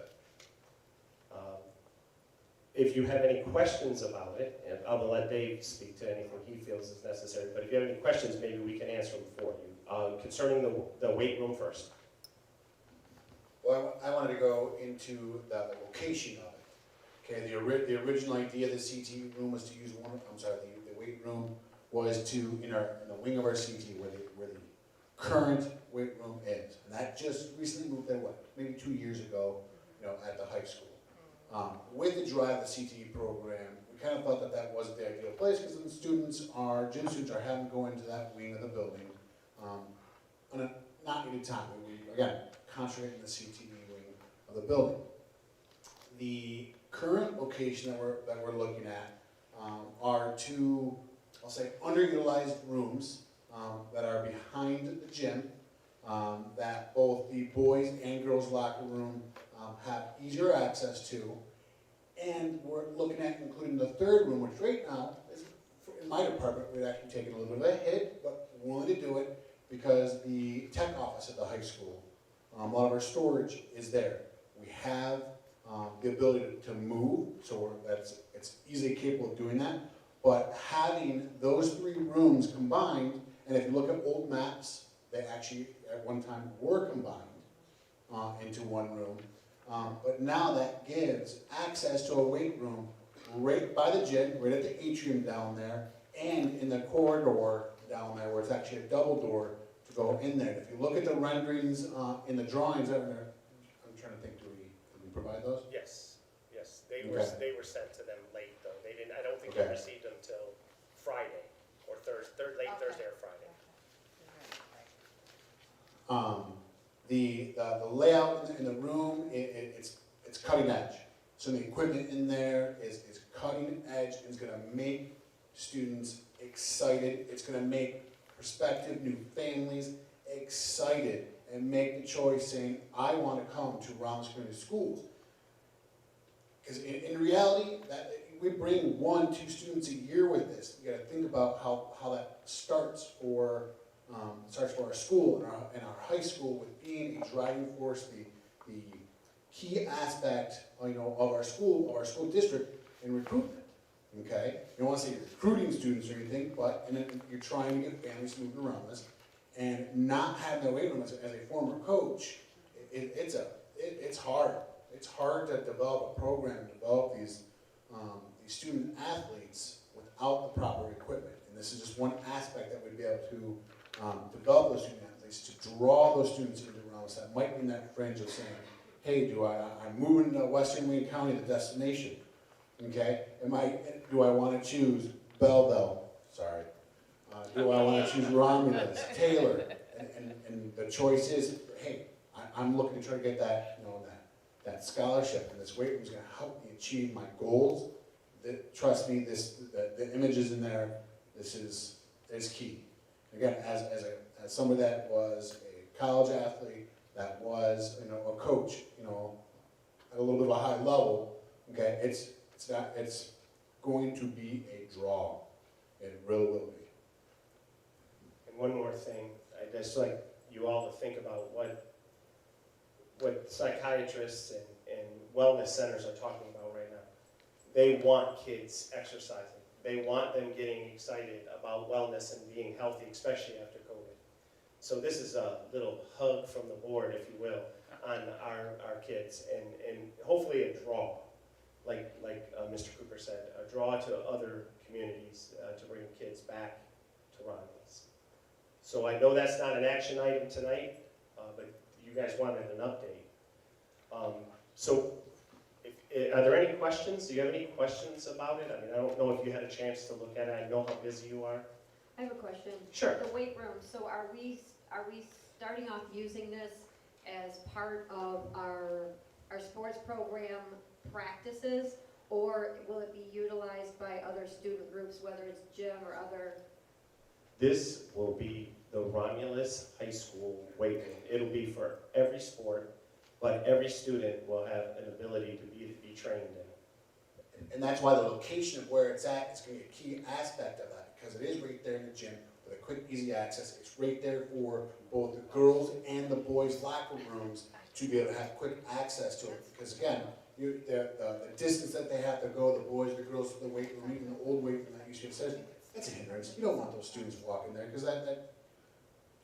If you have any questions about it, and I will let Dave speak to anything he feels is necessary, but if you have any questions, maybe we can answer them for you. Concerning the weight room first. Well, I wanted to go into the location of it. Okay, the original idea of the CT room was to use the weight room was to, in the wing of our CT where the current weight room is. And that just recently moved there, maybe 2 years ago, at the high school. With the Drive the CTE program, we kind of thought that that wasn't the ideal place because the gym students are having to go into that wing of the building on a not needed time. We again, concentrating the CTE wing of the building. The current location that we're looking at are 2, I'll say, underutilized rooms that are behind the gym that both the boys and girls locker room have easier access to. And we're looking at including the 3rd room, which right now, is, in my department, we've actually taken a little bit of a hit, but we're willing to do it because the tech office at the high school, a lot of our storage is there. We have the ability to move, so it's easily capable of doing that. But having those 3 rooms combined, and if you look at old maps, they actually at one time were combined into one room. But now that gives access to a weight room right by the gym, right at the atrium down there, and in the corridor down there where it's actually a double door to go in there. If you look at the renderings in the drawings, I'm trying to think, did we provide those? Yes. They Okay. were sent to them late though. They didn't. I don't think Okay. they received them till Friday or late Thursday or Friday. The layout in the room, it's cutting edge. So the equipment in there is cutting edge, and it's gonna make students excited. It's gonna make prospective new families excited and make the choice saying, I wanna come to Romulus Community Schools. Because in reality, that we bring 1-2 students a year with this. You gotta think about how that starts for our school and our high school with being a driving force, the key aspect, of our school district in recruitment. Okay, you don't want to say you're recruiting students or anything, but and then you're trying to get families moving around this, and not having that weight room as a former coach, it's hard. It's hard to develop a program, develop these student athletes without the proper equipment. And this is just one aspect that we'd be able to develop those student athletes, to draw those students into Romulus. That might be in that fringe of saying, hey, I'm moving to Western Wayne County, the destination. Okay, do I want to choose Belleville? Sorry. Do I want to choose Romulus, Taylor? And the choice is, hey, I'm looking to try to get that, that scholarship, and this weight room is going to help me achieve my goals. Trust me, the images in there, this is key. Again, as somebody that was a college athlete, that was a coach, at a little bit of a high level, okay, it's going to be a draw. It really will be. And one more thing, I'd just like you all to think about what psychiatrists and wellness centers are talking about right now. They want kids exercising. They want them getting excited about wellness and being healthy, especially after COVID. So this is a little hug from the board, if you will, on our kids, and hopefully a draw, like Mr. Cooper said, a draw to other communities to bring kids back to Romulus. So I know that's not an action item tonight, but you guys wanted an update. So are there any questions? Do you have any questions about it? I mean, I don't know if you had a chance to look at it. I know how busy you are. I have a question. Sure. The weight room, so are we starting off using this as part of our sports program practices, or will it be utilized by other student groups, whether it's gym or other? This will be the Romulus High School weight room. It'll be for every sport, but every student will have an ability to be trained in. And that's why the location of where it's at is going to be a key aspect of that, because it is right there in the gym with a quick, easy access. It's right there for both the girls and the boys' locker rooms to be able to have quick access to it. Because again, the distance that they have to go, the boys, the girls to the weight room, even the old weight room that UCF says, that's a hindrance. You don't want those students walking there, because that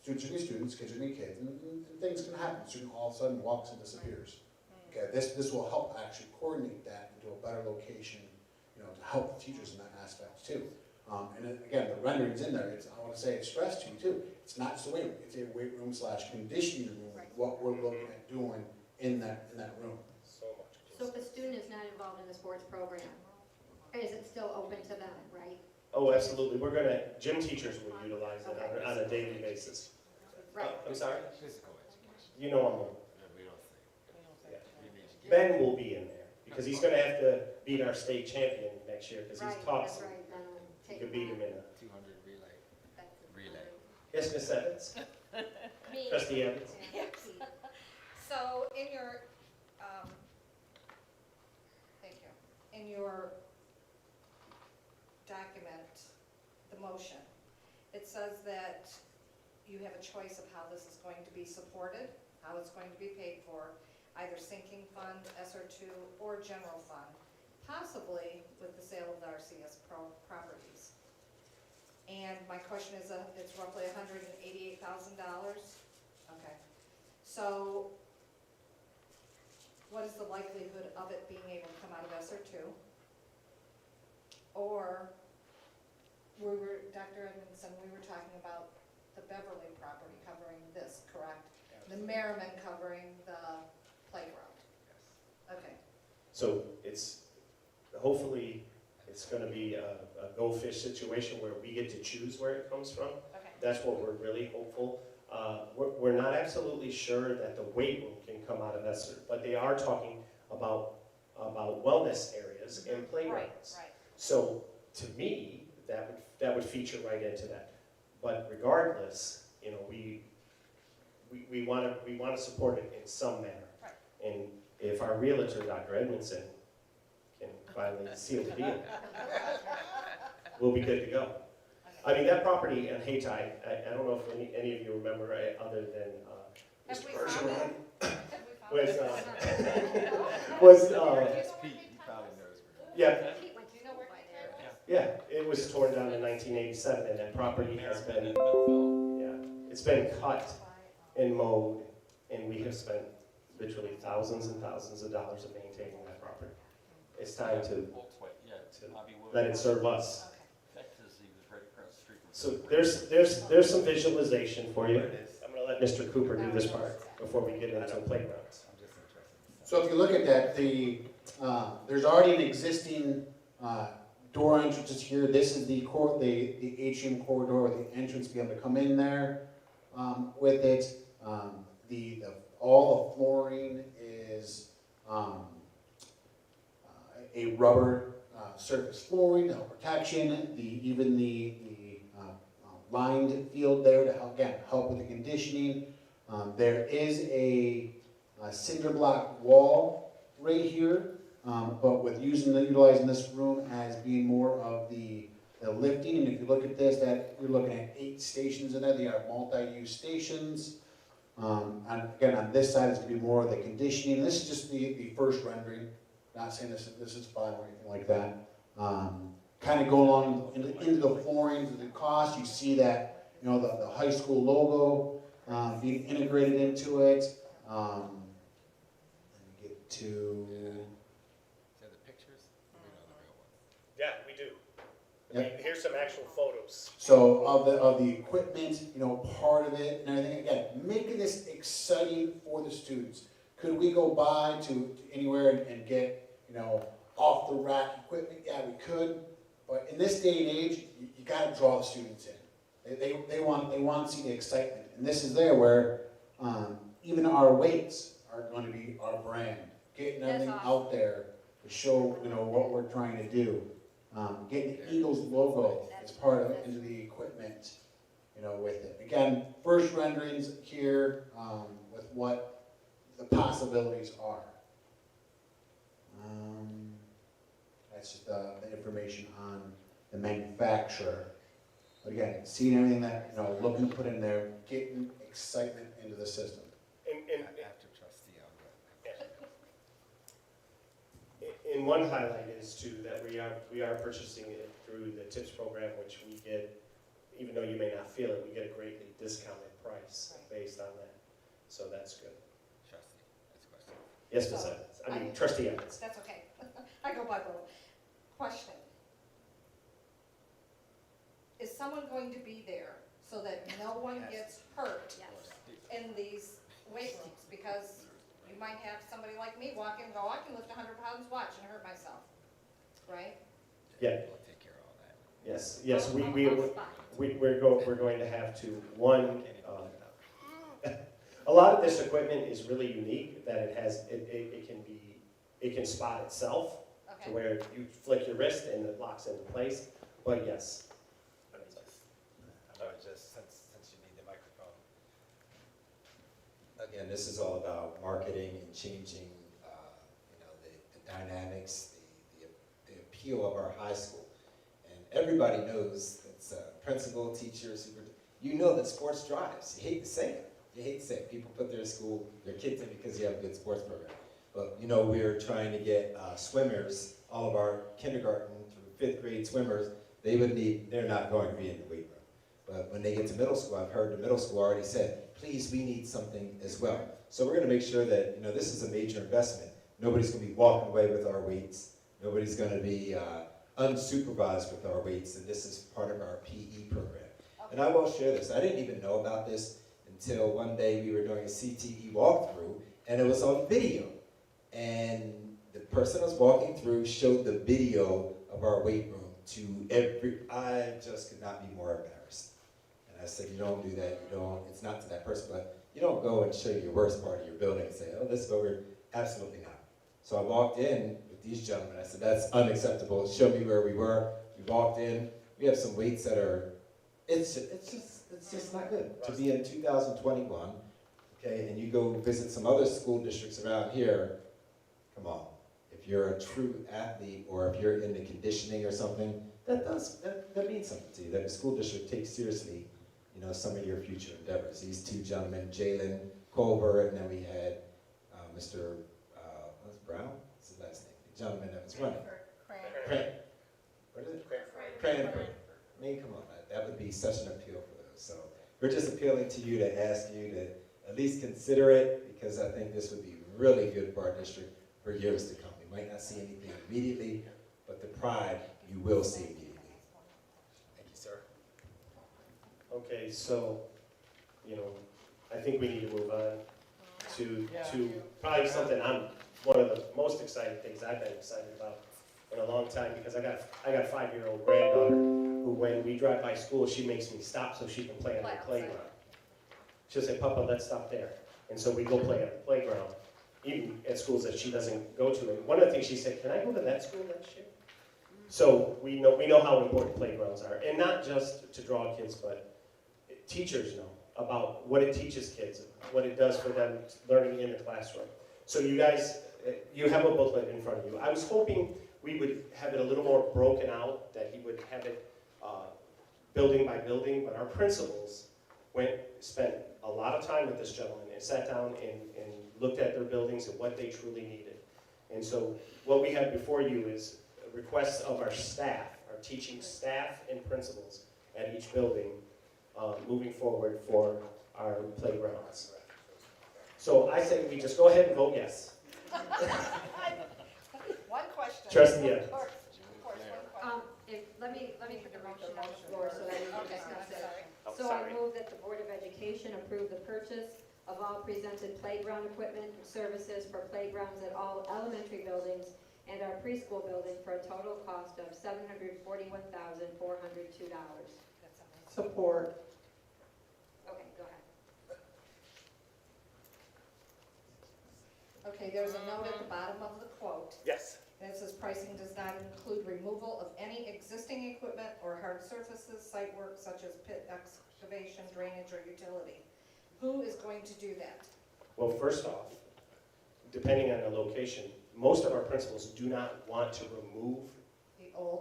students are going to be students, kids are going to be kids, and things can happen. The student all of a sudden walks and disappears. Okay, this will help actually coordinate that into a better location, to help the teachers in that aspect too. And then, again, the rendering's in there. I want to say it's stressed to you too. It's not just a weight room. It's a weight room / conditioning room. What we're looking at doing in that room. So much. So if a student is not involved in the sports program, is it still open to them, right? Oh, absolutely. Gym teachers will utilize it on a daily basis. Right. I'm sorry? Physical education. You know I'm We don't think. Yeah. Ben will be in there, because he's gonna have to beat our state champion next year, because he's taught That's some. right, then You take could beat him in 200 relay. Yes, Miss Evans? Me. Trustee Evans? Yes. So in your, thank you, in your document, the motion, it says that you have a choice of how this is going to be supported, how it's going to be paid for, either sinking fund, SR2, or general fund, possibly with the sale of the RCS properties. And my question is, it's roughly $188,000. Okay. So what is the likelihood of it being able to come out of SR2? Or Dr. Edmondson, we were talking about the Beverly property covering this, correct? The Merriman covering the playground. Okay. So hopefully, it's gonna be a go-fish situation where we get to choose where it comes from. Okay. That's what we're really hopeful. We're not absolutely sure that the weight room can come out of ESSER, but they are talking about about wellness areas and playgrounds. Right. So to me, that would feature right into that. But regardless, you know, we want to support it in some manner. Right. And if our realtor, Dr. Edmondson, can finally seal the deal, we'll be good to go. I mean, that property in Hayti, I don't know if any of you remember, other than Mr. Bergeron, yeah, it was torn down in 1987, and that property has been, it's been cut and mowed, and we have spent literally thousands and thousands of dollars of maintaining that property. It's time to let it serve us. So there's some visualization for you. I'm going to let Mr. Cooper do this part before we get into playgrounds. So if you look at that, there's already an existing door entrances here. This is the atrium corridor with the entrance, be able to come in there with it. All the flooring is a rubber surface flooring to help protection. Even the lined field there to help with the conditioning. There is a cinder block wall right here, but with utilizing this room as being more of the lifting. And if you look at this, you're looking at 8 stations in there. They are multi-use stations. And again, on this side, it's going to be more of the conditioning. This is just the first rendering. Not saying this is fine or anything like that. Kind of go along into the flooring, to the cost. You see that, you know, the high school logo being integrated into it. Let me get to. Is that the pictures? Yeah, we do. I mean, here's some actual photos. So of the equipment, you know, part of it and everything. Again, making this exciting for the students. Could we go by to anywhere and get, you know, off the rack equipment? Yeah, we could. But in this day and age, you got to draw the students in. They want to see the excitement, and this is there where even our weights are going to be our brand, getting everything out there to show, you know, what we're trying to do. Getting the Eagles logo as part of into the equipment, you know, with it. Again, first renderings here with what the possibilities are. That's just the information on the manufacturer. But again, seeing everything that, you know, looking to put in there, getting excitement into the system. After trustee, I'll go. And one highlight is too that we are purchasing it through the TIPS program, which we get, even though you may not feel it, we get a greatly discounted price based on that. So that's good. Trustee, that's a question. Yes, Ms. Evans. I mean, Trustee Evans. That's okay. I go by both. Question. Is someone going to be there so that no one gets hurt in these weight rooms? Because you might have somebody like me walk in and go, I can lift 100 pounds, watch, and hurt myself, right? Yeah. We'll take care of all that. Yes, we're going to have to, a lot of this equipment is really unique, that it can spot itself to where you flick your wrist and it locks into place, but yes. Just since you need the microphone. Again, this is all about marketing and changing, you know, the dynamics, the appeal of our high school. And everybody knows that's principal, teachers, you know that sports drives. You hate to say it. You hate to say it. People put their kids in because you have a good sports program. But, you know, we're trying to get swimmers, all of our kindergarten through 5th grade swimmers, they're not going to be in the weight room. But when they get to middle school, I've heard the middle school already said, please, we need something as well. So we're going to make sure that, you know, this is a major investment. Nobody's going to be walking away with our weights. Nobody's going to be unsupervised with our weights, and this is part of our PE program. And I will share this. I didn't even know about this until one day we were doing a CTE walkthrough, and it was on video. And the person I was walking through showed the video of our weight room to I just could not be more embarrassed. And I said, you don't do that, it's not to that person, but you don't go and show your worst part of your building and say, oh, this is over. Absolutely not. So I walked in with these gentlemen, I said, that's unacceptable, show me where we were. We walked in, we have some weights that are, it's just not good to be in 2021, okay, and you go visit some other school districts around here, come on. If you're a true athlete or if you're into conditioning or something, that means something to you, that the school district takes seriously, you know, some of your future endeavors. These two gentlemen, Jalen Colbert, and then we had Mr. What's Brown? What's his last name? The gentleman that was running. What is it? Cranford. I mean, come on, that would be such an appeal for those. So we're just appealing to you to ask you to at least consider it, because I think this would be really good for our district for years to come. We might not see anything immediately, but the pride you will see immediately. Thank you, sir. Okay, so, you know, I think we need to move on to probably something one of the most exciting things I've been excited about in a long time, because I got a 5-year-old granddaughter who, when we drive by school, she makes me stop so she can play on the playground. She'll say, Papa, let's stop there. And so we go play on the playground, even at schools that she doesn't go to. And one of the things she said, can I go to that school next year? So we know how important playgrounds are, and not just to draw kids, but teachers know about what it teaches kids, what it does for them learning in the classroom. So you guys, you have a booklet in front of you. I was hoping we would have it a little more broken out, that he would have it building by building, but our principals spent a lot of time with this gentleman and sat down and looked at their buildings and what they truly needed. And so what we have before you is requests of our staff, our teaching staff and principals at each building moving forward for our playgrounds. So I say we just go ahead and vote yes. One question. Trustee, yeah. Let me put the motion on the floor so that we can discuss it. Oh, So I sorry. move that the Board of Education approve the purchase of all presented playground equipment and services for playgrounds at all elementary buildings and our preschool building for a total cost of $741,402. Support. Okay, go ahead. Okay, there's a note at the bottom of the quote. Yes. That says pricing does not include removal of any existing equipment or hard surfaces, site work such as pit excavation, drainage, or utility. Who is going to do that? Well, first off, depending on the location, most of our principals do not want to remove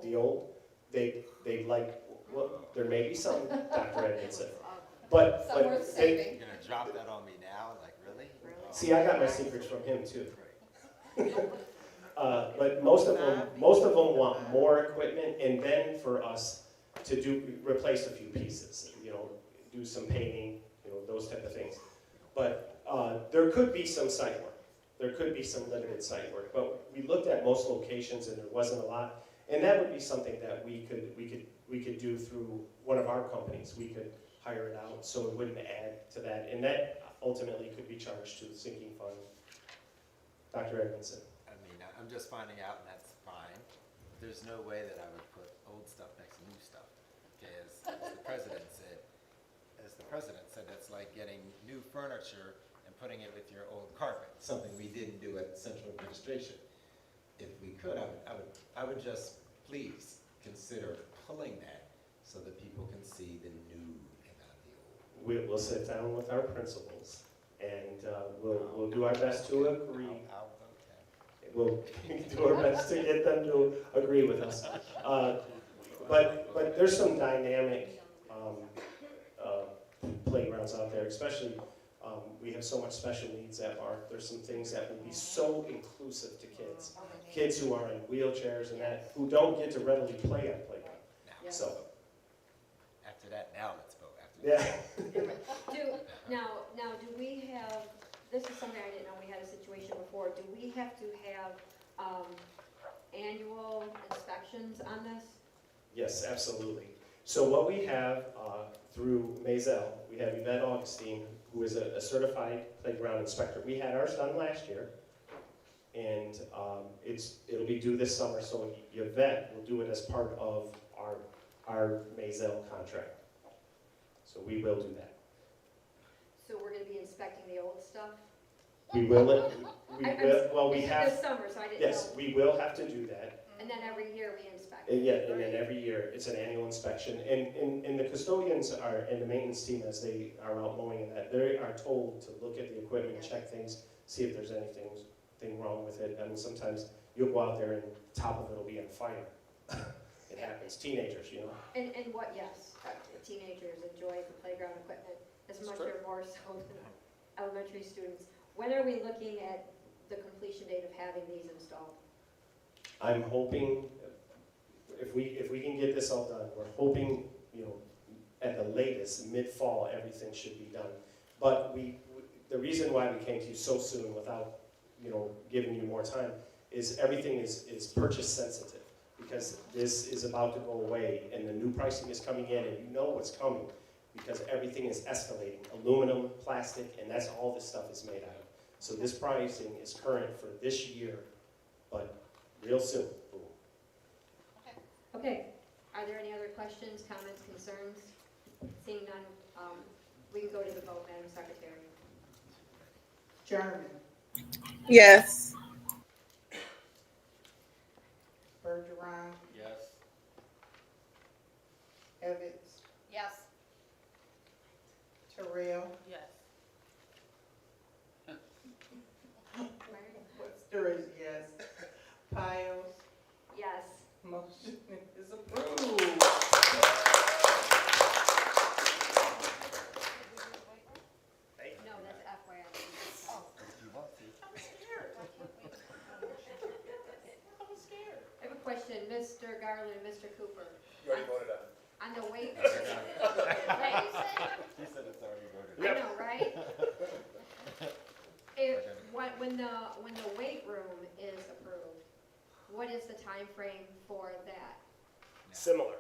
The old? They like, well, there may be some, Dr. Edmondson, but Some worth saving. You're gonna drop that on me now, like, really? see, I got my secrets from him too. But most of them want more equipment, and then for us to replace a few pieces, you know, do some painting, you know, those type of things. But there could be some site work. There could be some limited site work, but we looked at most locations and there wasn't a lot. And that would be something that we could do through one of our companies. We could hire it out so it wouldn't add to that. And that ultimately could be charged to the sinking fund. Dr. Edmondson. I mean, I'm just finding out, and that's fine. There's no way that I would put old stuff next to new stuff. Okay, as the president said, that's like getting new furniture and putting it with your old carpet. Something we didn't do at central administration. If we could, I would just please consider pulling that so that people can see the new and not the old. We'll sit down with our principals and we'll do our best to agree. I'll vote that. We'll do our best to get them to agree with us. But there's some dynamic playgrounds out there, especially we have so much special needs at Mark. There's some things that will be so inclusive to kids. Kids who are in wheelchairs and that, who don't get to readily play on playground. So, After that, now let's vote. After yeah. Now, do we have, this is something I didn't know we had a situation before, do we have to have annual inspections on this? Yes, absolutely. So what we have through Maisel, we have Yvette Augustine, who is a certified playground inspector. We had ours done last year, and it'll be due this summer, so Yvette will do it as part of our Maisel contract. So we will do that. So we're gonna be inspecting the old stuff? We will, We I'm- will, well, we This is have, this summer, so I didn't yes, know. we will have to do that. And then every year we inspect. Yeah, and then every year, it's an annual inspection. And the custodians are, and the maintenance team, as they are out mowing and that, they are told to look at the equipment, check things, see if there's anything wrong with it. I mean, sometimes you'll go out there and the top of it'll be on fire. It happens, teenagers, you know. And what, yes, teenagers enjoy the playground equipment as That's much correct. or more so than elementary students. When are we looking at the completion date of having these installed? I'm hoping, if we can get this all done, we're hoping, you know, at the latest, mid-fall, everything should be done. But the reason why we came to you so soon without, you know, giving you more time is everything is purchase sensitive. Because this is about to go away and the new pricing is coming in and you know what's coming because everything is escalating. Aluminum, plastic, and that's all this stuff is made out of. So this pricing is current for this year, but real soon. Boom. Okay, are there any other questions, comments, concerns? Seeing none, we can go to the vote, Madam Secretary. German, Yes. Bergeron, Yes. Evans, Yes. Terrell, Yes. Webster is yes, Piles, Yes. motion is approved. No, that's FYI. I have a question, Mr. Garland, Mr. Cooper. You already voted on it. On the weight, He said it's already voted. I know, right? If, when the weight room is approved, what is the time frame for that? Similar.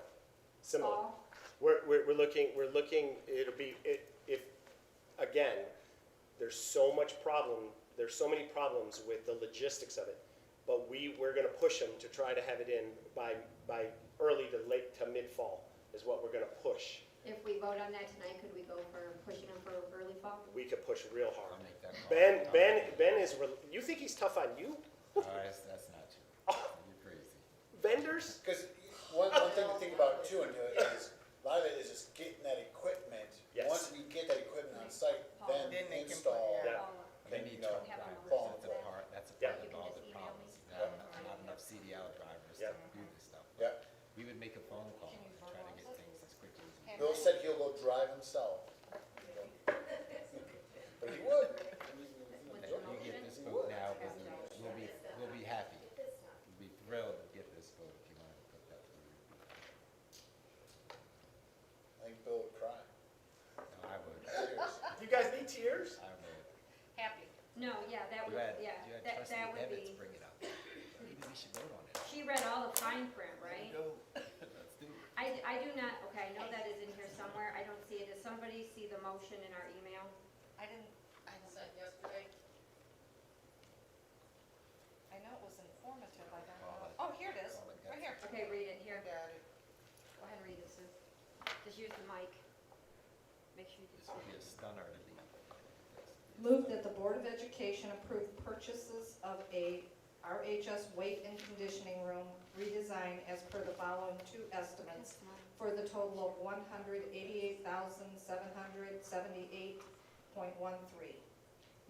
Fall? We're looking, it'll be, if, again, there's so many problems with the logistics of it. But we're gonna push them to try to have it in by early to late to mid-fall is what we're gonna push. If we vote on that tonight, could we go for pushing them for early fall? We could push real hard. I'll make that call. Ben is, you think he's tough on you? That's not true. You're crazy. Vendors? Because one thing to think about too, and is, a lot of it is just getting that equipment. Yes. Once we get that equipment on site, then Then they can install. Yeah. They and, need you know, truck drivers. fall That's into a that. part, that's a Yeah. part of all the problems. Not enough CDL drivers to Yeah. do this stuff. Yeah. We would make a phone call and try to get things as quickly as we can. Bill said he'll go drive himself. But he would. You get this vote now, but we'll be happy. We'll be thrilled to get this vote if you want to put that through. I think Bill would cry. No, I would. Seriously. You guys need tears? I would. Happy. No, yeah, that would, You had that trustee would Evans be, bring it up. Maybe we should vote on it. she read all the fine print, right? Go. Let's do it. I do not, okay, I know that is in here somewhere, I don't see it. Does somebody see the motion in our email? I sent yesterday. I know it was informative, I don't know. Oh, here it is, right here. Okay, read it, here, Got it. go ahead and read it, Sue. Just use the mic. Make sure you This would be a stunner to leave. Move that the Board of Education approve purchases of a RHS weight and conditioning room redesign as per the following two estimates for the total of $188,778.13.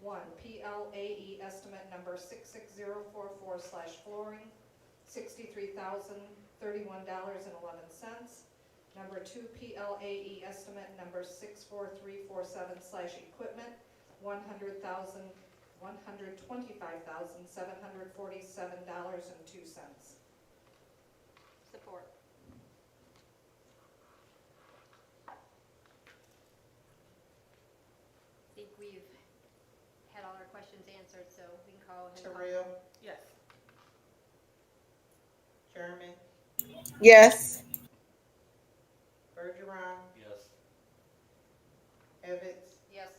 One, PLAE estimate number 66044/flooring, $63,031.11. Number two, PLAE estimate number 64347/equipment, $125,747.02. Support. I think we've had all our questions answered, so we can call ahead. Terrell, Yes. German, Yes. Bergeron, Yes. Evans, Yes.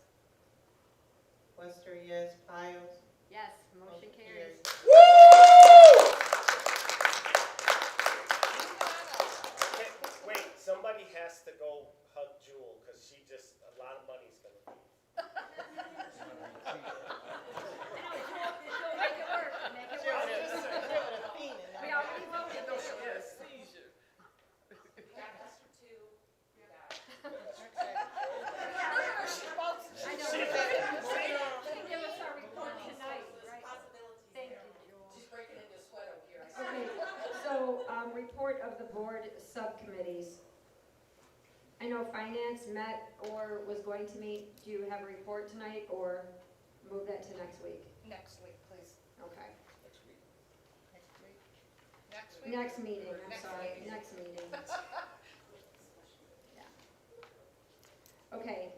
Webster, yes, Piles. Yes, motion carries. Wait, somebody has to go hug Jewel, because she just, a lot of money's gonna be. I know, Jewel report of the board subcommittees. I know finance met or was going to meet. Do you have a report tonight or move that to next week? Next week, please. Okay. Next week. Next week? Next meeting, I'm Next sorry, meeting. next meeting. Yeah. Okay,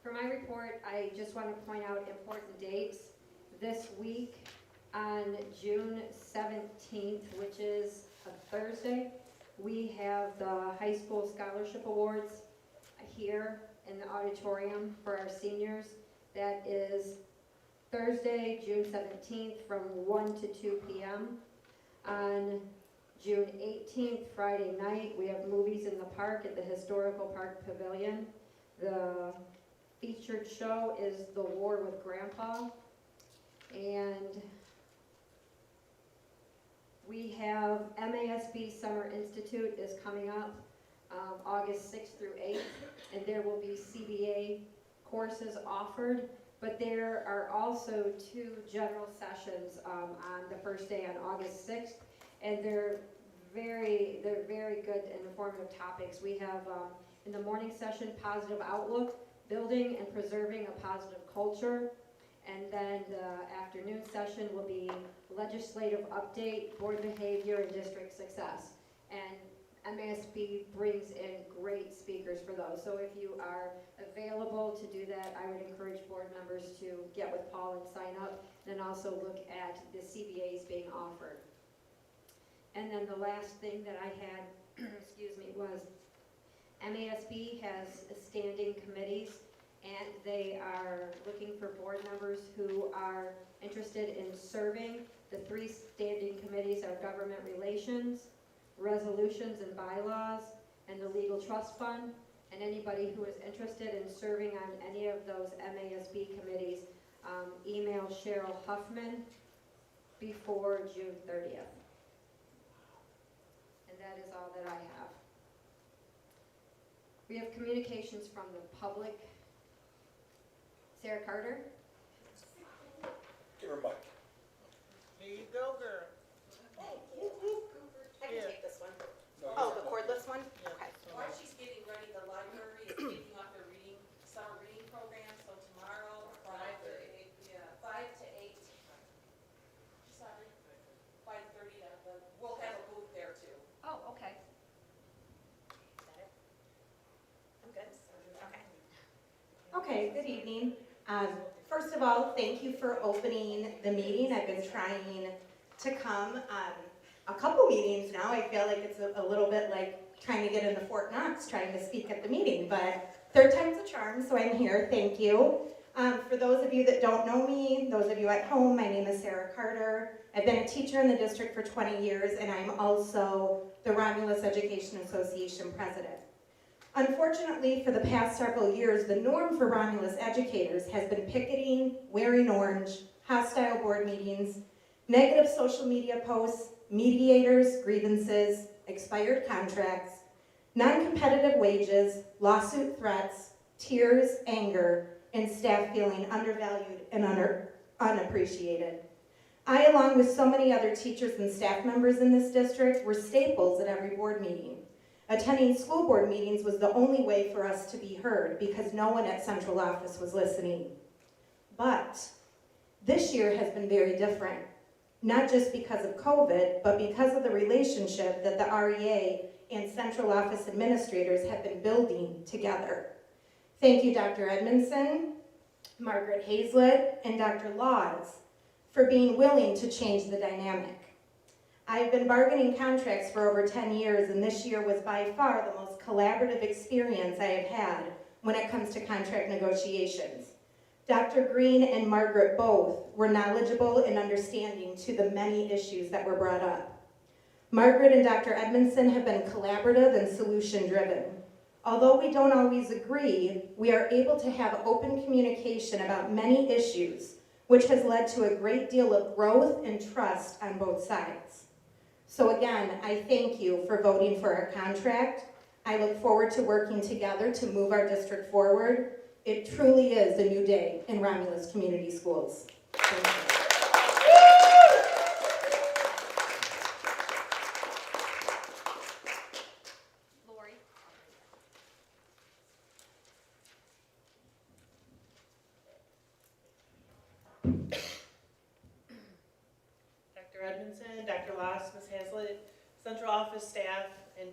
for my report, I just want to point out important dates. This week, on June 17th, which is a Thursday, we have the high school scholarship awards here in the auditorium for our seniors. That is Thursday, June 17th, from 1 to 2 p.m. On June 18th, Friday night, we have movies in the park at the Historical Park Pavilion. The featured show is The War with Grandpa. And we have MASB Summer Institute is coming up August 6th through 8th, and there will be CBA courses offered, but there are also 2 general sessions on the first day on August 6th, and they're very good and informative topics. We have in the morning session, Positive Outlook, Building and Preserving a Positive Culture, and then the afternoon session will be Legislative Update, Board Behavior, and District Success. And MASB brings in great speakers for those. So if you are available to do that, I would encourage board members to get with Paul and sign up, and also look at the CBAs being offered. And then the last thing that I had, excuse me, was MASB has standing committees, and they are looking for board members who are interested in serving. The 3 standing committees are Government Relations, Resolutions and Bylaws, and the Legal Trust Fund. And anybody who is interested in serving on any of those MASB committees, email Cheryl Huffman before June 30th. And that is all that I have. We have communications from the public. Sarah Carter? Give her a mic. Here you go, girl. Thank you. I can take this one. Oh, the cordless one? Okay. While she's getting ready, the library is kicking off their summer reading program, so tomorrow from 5 to 8. Sorry. 5:30 we'll have a booth there too. Oh, okay. I'm good. Okay, good evening. First of all, thank you for opening the meeting. I've been trying to come a couple meetings now. I feel like it's a little bit like trying to get into Fort Knox, trying to speak at the meeting, but 3rd time's a charm, so I'm here. Thank you. For those of you that don't know me, those of you at home, my name is Sarah Carter. I've been a teacher in the district for 20 years, and I'm also the Romulus Education Association president. Unfortunately, for the past several years, the norm for Romulus educators has been picketing, wearing orange, hostile board meetings, negative social media posts, mediators, grievances, expired contracts, non-competitive wages, lawsuit threats, tears, anger, and staff feeling undervalued and unappreciated. I, along with so many other teachers and staff members in this district, were staples at every board meeting. Attending school board meetings was the only way for us to be heard because no one at central office was listening. But this year has been very different, not just because of COVID, but because of the relationship that the REA and central office administrators have been building together. Thank you, Dr. Edmondson, Margaret Hazlett, and Dr. Laws for being willing to change the dynamic. I've been bargaining contracts for over 10 years, and this year was by far the most collaborative experience I have had when it comes to contract negotiations. Dr. Green and Margaret both were knowledgeable and understanding to the many issues that were brought up. Margaret and Dr. Edmondson have been collaborative and solution-driven. Although we don't always agree, we are able to have open communication about many issues, which has led to a great deal of growth and trust on both sides. So again, I thank you for voting for our contract. I look forward to working together to move our district forward. It truly is a new day in Romulus Community Schools. Thank you.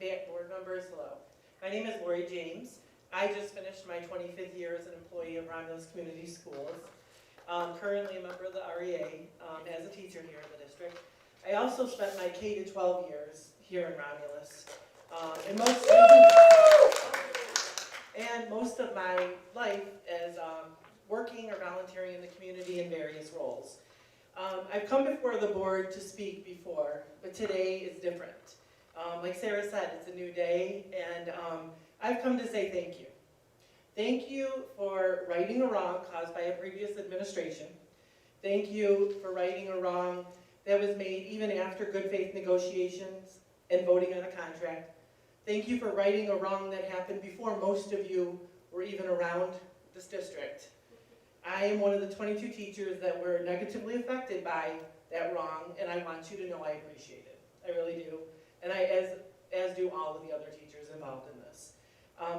and board members, hello. My name is Lori James. I just finished my 25th year as an employee of Romulus Community Schools. Currently a member of the REA as a teacher here in the district. I also spent my K to 12 years here in Romulus. And most of my life as working or volunteering in the community in various roles. I've come before the board to speak before, but today is different. Like Sarah said, it's a new day, and I've come to say thank you. Thank you for righting a wrong caused by a previous administration. Thank you for righting a wrong that was made even after good faith negotiations and voting on a contract. Thank you for righting a wrong that happened before most of you were even around this district. I am one of the 22 teachers that were negatively affected by that wrong, and I want you to know I appreciate it. I really do. And as do all of the other teachers involved in this.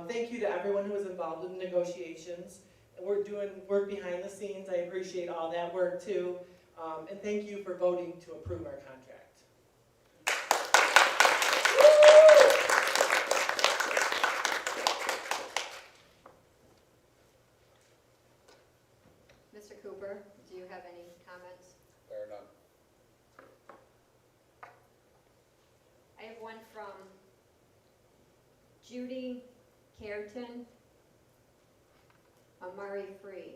Thank you to everyone who was involved in the negotiations. We're doing work behind the scenes. I appreciate all that work too. And thank you for voting to approve our contract. Mr. Cooper, do you have any comments? There are none. I have one from Judy Careton, Amari Free.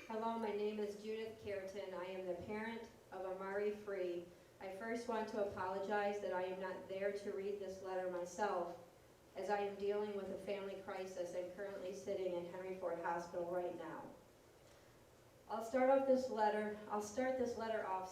Hello, my name is Judith Careton. I am the parent of Amari Free. I first want to apologize that I am not there to read this letter myself, as I am dealing with a family crisis and currently sitting in Henry Ford Hospital right now. I'll start this letter off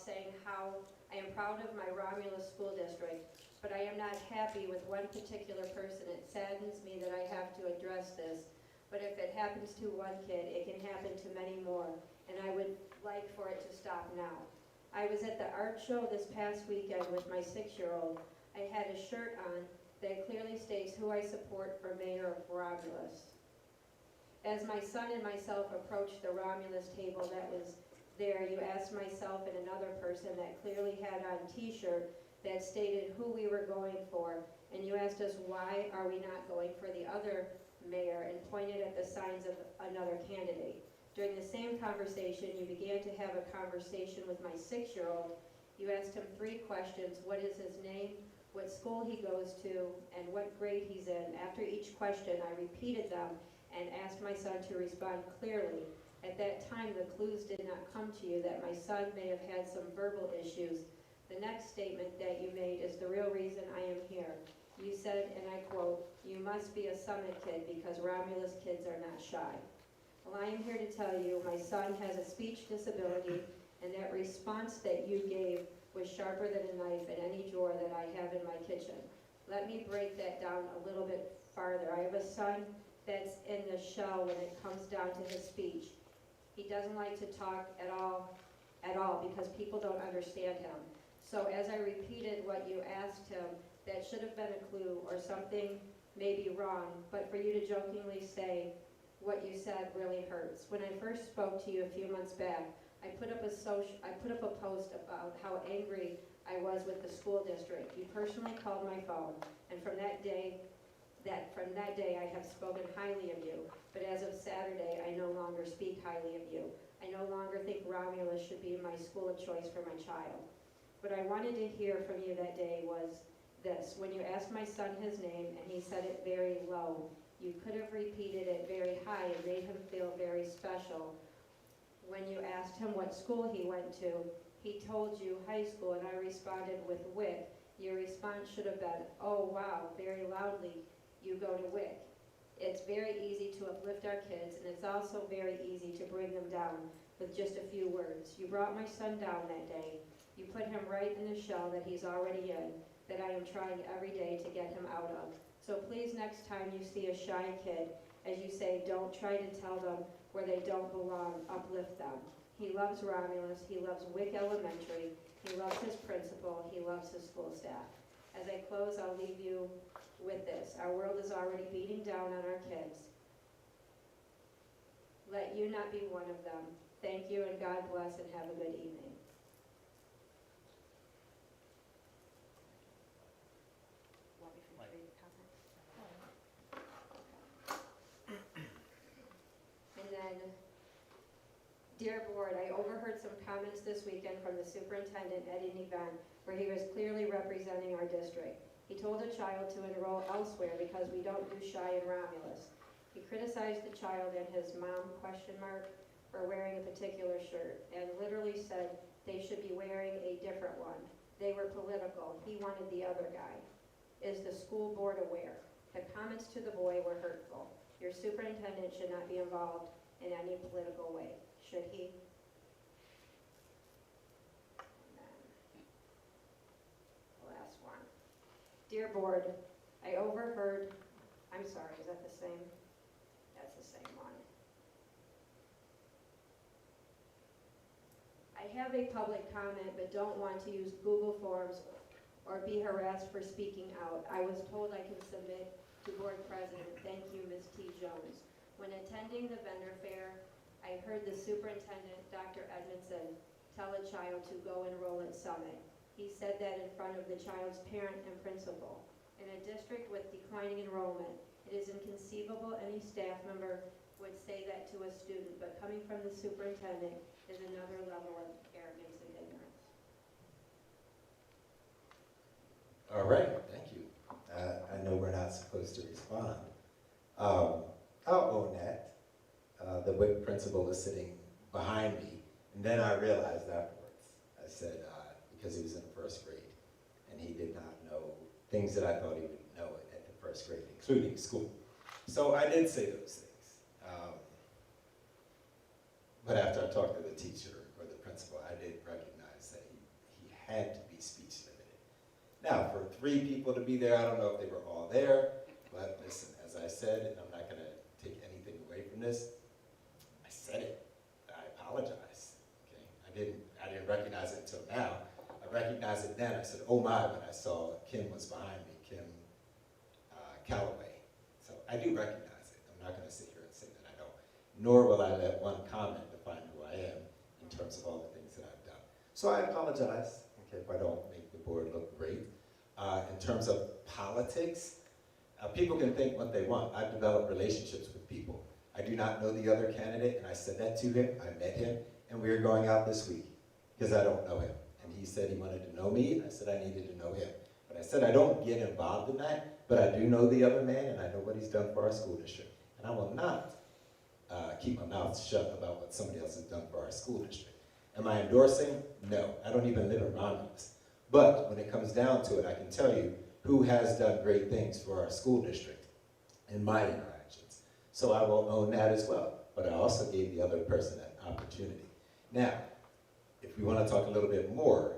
saying how I am proud of my Romulus School District, but I am not happy with one particular person. It saddens me that I have to address this, but if it happens to one kid, it can happen to many more, and I would like for it to stop now. I was at the art show this past weekend with my 6-year-old. I had a shirt on that clearly states who I support for mayor of Romulus. As my son and myself approached the Romulus table that was there, you asked myself and another person that clearly had on a t-shirt that stated who we were going for, and you asked us why are we not going for the other mayor and pointed at the signs of another candidate. During the same conversation, you began to have a conversation with my 6-year-old. You asked him 3 questions: what is his name, what school he goes to, and what grade he's in. After each question, I repeated them and asked my son to respond clearly. At that time, the clues did not come to you that my son may have had some verbal issues. The next statement that you made is the real reason I am here. You said, and I quote, "You must be a Summit kid because Romulus kids are not shy." Well, I am here to tell you my son has a speech disability, and that response that you gave was sharper than a knife in any drawer that I have in my kitchen. Let me break that down a little bit farther. I have a son that's in the shell when it comes down to his speech. He doesn't like to talk at all because people don't understand him. So as I repeated what you asked him, that should have been a clue or something may be wrong, but for you to jokingly say what you said really hurts. When I first spoke to you a few months back, I put up a post about how angry I was with the school district. You personally called my phone, and from that day I have spoken highly of you, but as of Saturday, I no longer speak highly of you. I no longer think Romulus should be my school of choice for my child. What I wanted to hear from you that day was this: when you asked my son his name and he said it very low, you could have repeated it very high and made him feel very special. When you asked him what school he went to, he told you high school, and I responded with WIC. Your response should have been, "Oh wow," very loudly, "you go to WIC." It's very easy to uplift our kids, and it's also very easy to bring them down with just a few words. You brought my son down that day. You put him right in the shell that he's already in, that I am trying every day to get him out of. So please, next time you see a shy kid, as you say, don't try to tell them where they don't belong, uplift them. He loves Romulus, he loves Wick Elementary, he loves his principal, he loves his school staff. As I close, I'll leave you with this. Our world is already beating down on our kids. Let you not be one of them. Thank you, and God bless, and have a good evening. Dear Board, I overheard some comments this weekend from the superintendent at an event where he was clearly representing our district. He told a child to enroll elsewhere because we don't do Chi and Romulus. He criticized the child and his mom, for wearing a particular shirt, and literally said they should be wearing a different one. They were political. He wanted the other guy. Is the school board aware? The comments to the boy were hurtful. Your superintendent should not be involved in any political way. Should he? And then, the last one. Dear Board, I overheard, I'm sorry, is that the same? That's the same one. I have a public comment but don't want to use Google Forms or be harassed for speaking out. I was told I can submit to Board President. Thank you, Ms. T. Jones. When attending the vendor fair, I heard the superintendent, Dr. Edmondson, tell a child to go enroll at Summit. He said that in front of the child's parent and principal. In a district with declining enrollment, it is inconceivable any staff member would say that to a student, but coming from the superintendent is another level of arrogance and ignorance. All right, thank you. I know we're not supposed to respond. I'll own that. The WIC principal is sitting behind me, and then I realized afterwards. I said, because he was in the first grade, and he did not know things that I thought he would know at the first grade, including school. So I did say those things. But after I talked to the teacher or the principal, I did recognize that he had to be speech limited. Now, for 3 people to be there, I don't know if they were all there, but listen, as I said, and I'm not going to take anything away from this, I said it. I apologize. Okay? I didn't recognize it until now. I recognized it then. I said, oh my, when I saw Kim was behind me, Kim Calloway. So I do recognize it. I'm not going to sit here and say that I don't. Nor will I let one comment define who I am in terms of all the things that I've done. So I apologize, okay, if I don't make the board look great. In terms of politics, people can think what they want. I've developed relationships with people. I do not know the other candidate, and I said that to him. I met him, and we are going out this week because I don't know him. And he said he wanted to know me, and I said I needed to know him. But I said I don't get involved in that, but I do know the other man, and I know what he's done for our school district. And I will not keep my mouth shut about what somebody else has done for our school district. Am I endorsing? No. I don't even live in Romulus. But when it comes down to it, I can tell you who has done great things for our school district in my interactions. So I will own that as well. But I also gave the other person that opportunity. Now, if we want to talk a little bit more,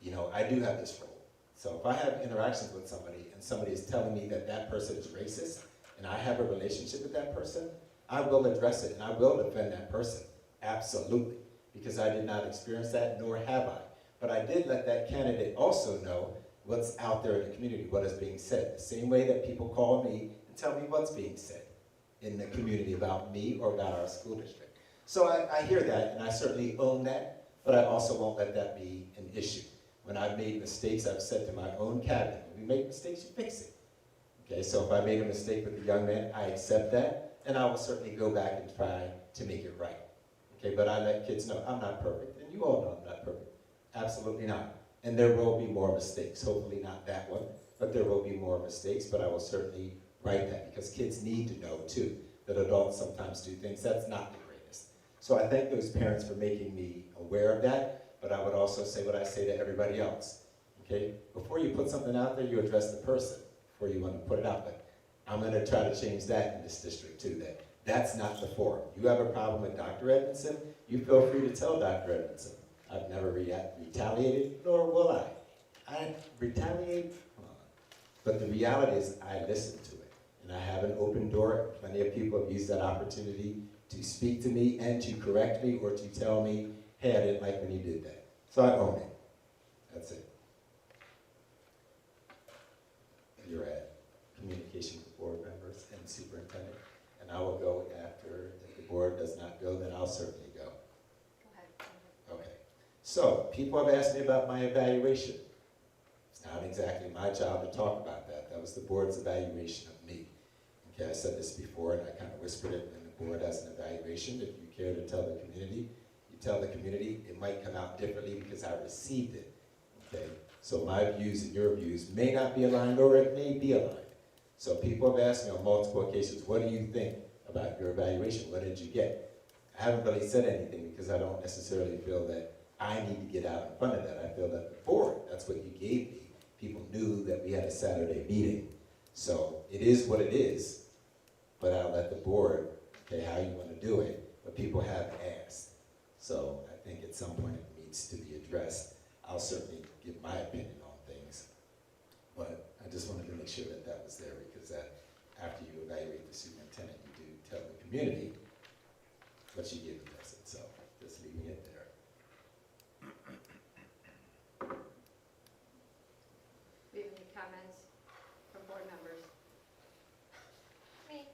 you know, I do have this role. So if I have interactions with somebody and somebody is telling me that that person is racist and I have a relationship with that person, I will address it and I will defend that person. Absolutely. Because I did not experience that, nor have I. But I did let that candidate also know what's out there in the community, what is being said. The same way that people call me and tell me what's being said in the community about me or about our school district. So I hear that, and I certainly own that, but I also won't let that be an issue. When I've made mistakes, I've said to my own cabinet, when we make mistakes, you fix it. Okay, so if I made a mistake with the young man, I accept that, and I will certainly go back and try to make it right. Okay, but I let kids know I'm not perfect, and you all know I'm not perfect. Absolutely not. And there will be more mistakes. Hopefully not that one, but there will be more mistakes, but I will certainly write that because kids need to know too that adults sometimes do things that's not the greatest. So I thank those parents for making me aware of that, but I would also say what I say to everybody else. Okay? Before you put something out there, you address the person before you want to put it out there. I'm going to try to change that in this district too, that's not the forum. You have a problem with Dr. Edmondson, you feel free to tell Dr. Edmondson. I've never retaliated, nor will I. I retaliate, come on. But the reality is I listen to it. And I have an open door. Plenty of people have used that opportunity to speak to me and to correct me or to tell me, hey, I didn't like when you did that. So I own it. That's it. You're at communication with board members and superintendent. And I will go after, if the board does not go, then I'll certainly go. Go ahead. Okay. So, people have asked me about my evaluation. It's not exactly my job to talk about that. That was the board's evaluation of me. Okay, I said this before and I kind of whispered it in the the board has an evaluation. If you care to tell the community, you tell the community. It might come out differently because I received it, okay? So my views and your views may not be aligned, or it may be aligned. So people have asked me on multiple occasions, what do you think about your evaluation? What did you get? I haven't really said anything because I don't necessarily feel that I need to get out in front of that. I feel that the board, that's what you gave me. People knew that we had a Saturday meeting. So it is what it is, but I'll let the board, okay, how you want to do it. But people have asked. So I think at some point it needs to be addressed. I'll certainly give my opinion on things. But I just wanted to make sure that that was there, because that after you evaluate the superintendent, you do tell the community what you give the person. So just leaving it there. Do you have any comments from board members? Me.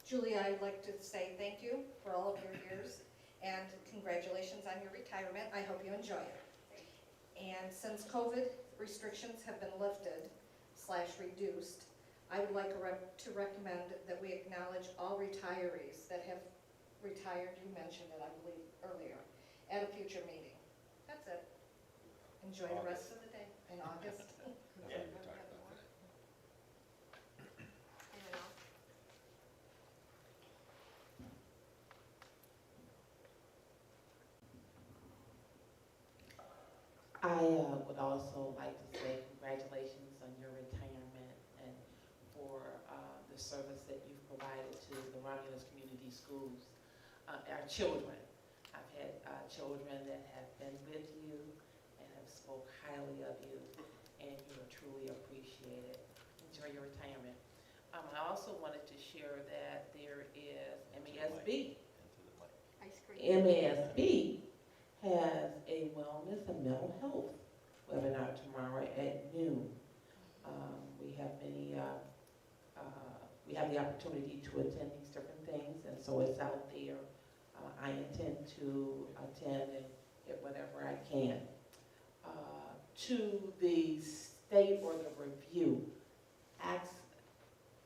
Julia, I'd like to say thank you for all of your years and congratulations on your retirement. I hope you enjoy it. And since COVID restrictions have been lifted / reduced, I would like to recommend that we acknowledge all retirees that have retired, you mentioned it, I believe, earlier, at a future meeting. That's it. Enjoy the rest of the day in August. Yeah, we talked about that. Anyone else? I would also like to say congratulations on your retirement and for the service that you've provided to the Romulus Community Schools, our children. I've had children that have been with you and have spoke highly of you, and you are truly appreciated. Enjoy your retirement. I also wanted to share that there is MASB. Ice cream. MASB has a wellness and mental health webinar tomorrow at noon. We have many, we have the opportunity to attend these different things, and so it's out there. I intend to attend and get whatever I can. To the state or the review,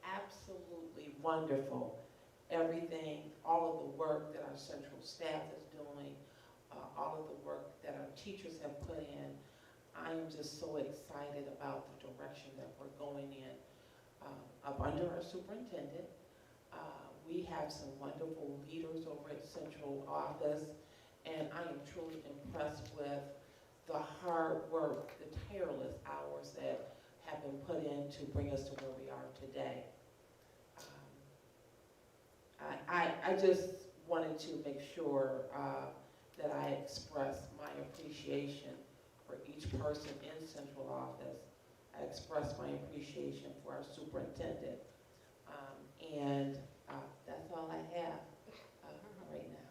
absolutely wonderful. Everything, all of the work that our central staff is doing, all of the work that our teachers have put in. I'm just so excited about the direction that we're going in. Up under our superintendent, we have some wonderful leaders over at central office, and I am truly impressed with the hard work, the tireless hours that have been put in to bring us to where we are today. I just wanted to make sure that I express my appreciation for each person in central office. I express my appreciation for our superintendent. And that's all I have right now.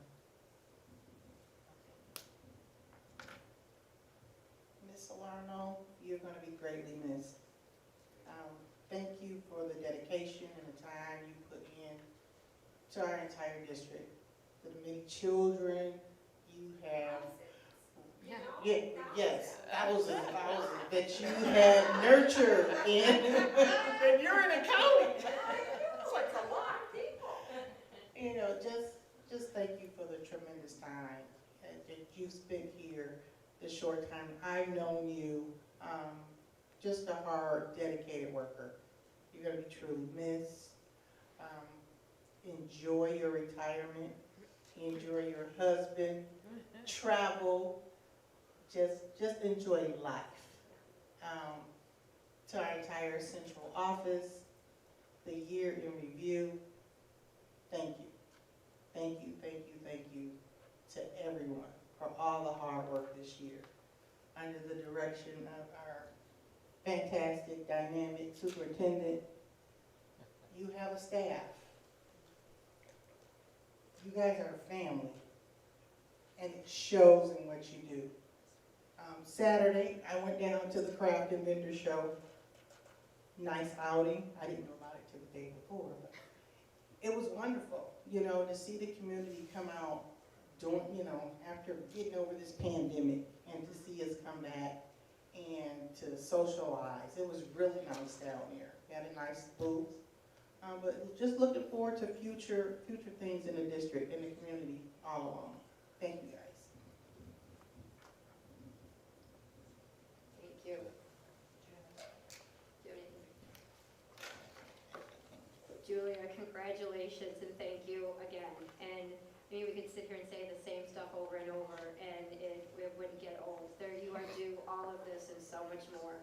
Ms. Salerno, you're going to be greatly missed. Thank you for the dedication and the time you put in to our entire district. For the many children you have. Yeah, yes, thousands that you have nurtured in. And you're in a county. It's like a lot of people. You know, just thank you for the tremendous time that you spent here, the short time I've known you. Just a hard, dedicated worker. You're going to be truly missed. Enjoy your retirement. Enjoy your husband. Travel. Just enjoy life. To our entire central office, the year in review, thank you. Thank you, thank you, thank you to everyone for all the hard work this year. Under the direction of our fantastic, dynamic superintendent, you have a staff. You guys are a family, and it shows in what you do. Saturday, I went down to the craft and vendor show. Nice outing. I didn't know about it till the day before, but it was wonderful, you know, to see the community come out doing, you know, after getting over this pandemic, and to see us come back and to socialize. It was really nice down there. Had a nice booth. But just looking forward to future things in the district, in the community, all along. Thank you, guys. Thank you. Julia, congratulations and thank you again. And I mean, we could sit here and say the same stuff over and over, and it wouldn't get old. There, you are due all of this and so much more.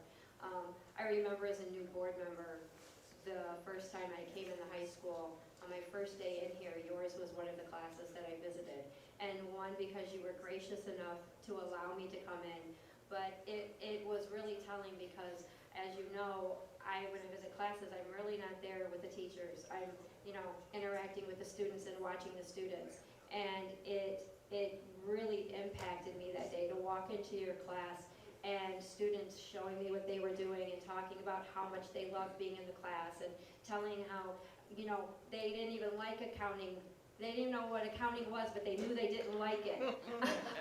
I remember as a new board member, the first time I came into high school, on my first day in here, yours was one of the classes that I visited. And one, because you were gracious enough to allow me to come in. But it was really telling because, as you know, when I visit classes, I'm really not there with the teachers. I'm, interacting with the students and watching the students. And it really impacted me that day to walk into your class and students showing me what they were doing and talking about how much they loved being in the class and telling how, they didn't even like accounting. They didn't know what accounting was, but they knew they didn't like it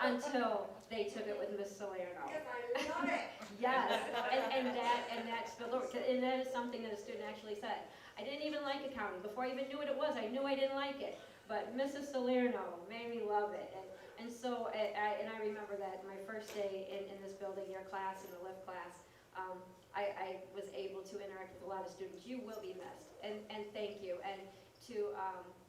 until they took it with Miss Salerno. Yes, I love it. Yes, and that spilled over, and that is something that a student actually said. I didn't even like accounting. Before I even knew what it was, I knew I didn't like it. But Mrs. Salerno made me love it. And so, I remember that my first day in this building, your class, in the lift class, I was able to interact with a lot of students. You will be missed, and thank you. And to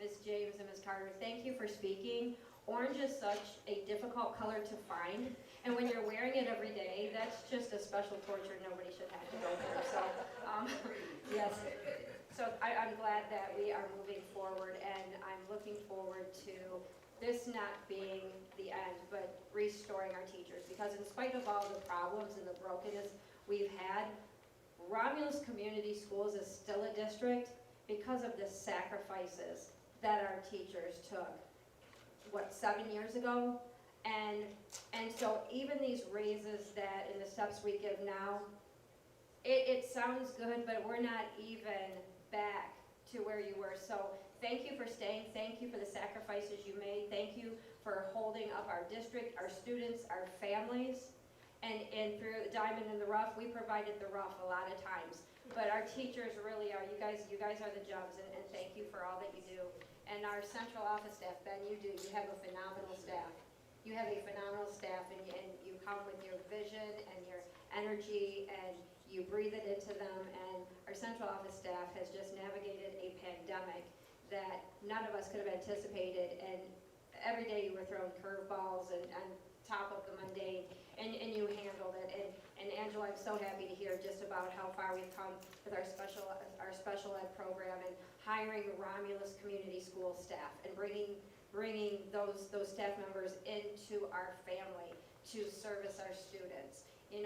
Ms. James and Ms. Carter, thank you for speaking. Orange is such a difficult color to find, and when you're wearing it every day, that's just a special torture nobody should have to go through. So, yes. So I'm glad that we are moving forward, and I'm looking forward to this not being the end, but restoring our teachers. Because in spite of all the problems and the brokenness we've had, Romulus Community Schools is still a district because of the sacrifices that our teachers took, 7 years ago? And so even these raises that, and the steps we give now, it sounds good, but we're not even back to where you were. So thank you for staying. Thank you for the sacrifices you made. Thank you for holding up our district, our students, our families. And through the diamond in the rough, we provided the rough a lot of times. But our teachers really are, you guys are the Jubs, and thank you for all that you do. And our central office staff, Ben, you have a phenomenal staff. You have a phenomenal staff, and you come with your vision and your energy, and you breathe it into them. And our central office staff has just navigated a pandemic that none of us could have anticipated. And every day you were throwing curveballs and on top of the mundane, and you handled it. And Angela, I'm so happy to hear just about how far we've come with our special ed program and hiring Romulus Community School staff and bringing those staff members into our family to service our students. And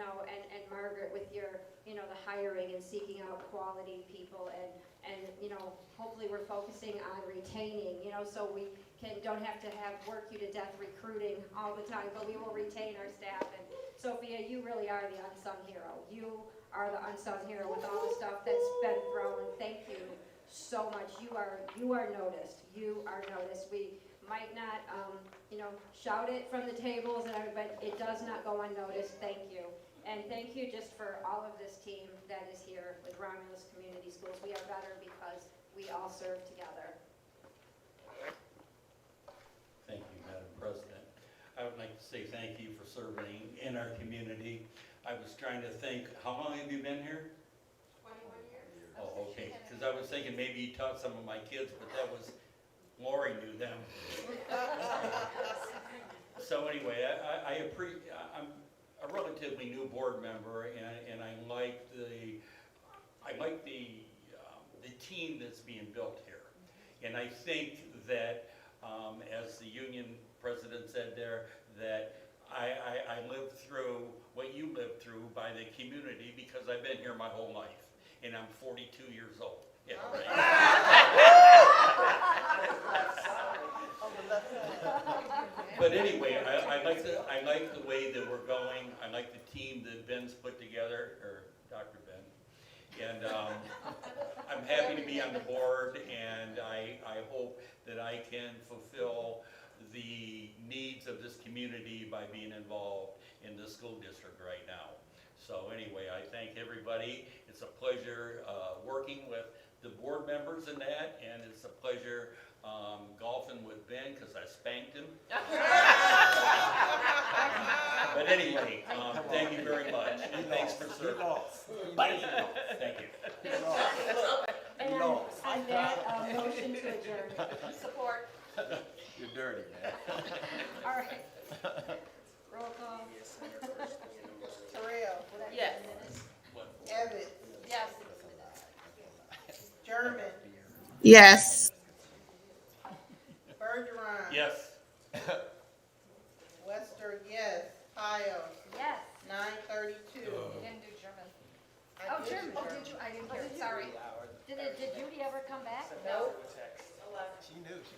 Margaret, with your, the hiring and seeking out quality people, and hopefully we're focusing on retaining, so we don't have to work you to death recruiting all the time, but we will retain our staff. And Sophia, you really are the unsung hero. You are the unsung hero with all the stuff that's been thrown. Thank you so much. You are noticed. You are noticed. We might not, shout it from the tables, but it does not go unnoticed. Thank you. And thank you just for all of this team that is here with Romulus Community Schools. We are better because we all serve together. Thank you, Madam President. I would like to say thank you for serving in our community. I was trying to think, how long have you been here? 21 years. Oh, okay, because I was thinking maybe you taught some of my kids, but that was, Lori knew them. So anyway, I'm a relatively new board member, and I like the team that's being built here. And I think that, as the union president said there, that I lived through what you lived through by the community because I've been here my whole life, and I'm 42 years old. Yeah, right. But anyway, I like the way that we're going. I like the team that Ben's put together, or Dr. Ben. And I'm happy to be on the board, and I hope that I can fulfill the needs of this community by being involved in the school district right now. So anyway, I thank everybody. It's a pleasure working with the board members and that, and it's a pleasure golfing with Ben because I spanked him. But anyway, thank you very much, and thanks for serving. Thank you. And on that, motion to adjourn. Support. You're dirty, man. All right. Roll call. Terrell. Yes. Evan. Yes. German. Yes. Bergeron. Yes. Wester, yes. Pyle. Yes. 9:32. You didn't do German. Oh, German. Oh, did you? I didn't hear. Sorry. Did Judy ever come back? No. She knew. She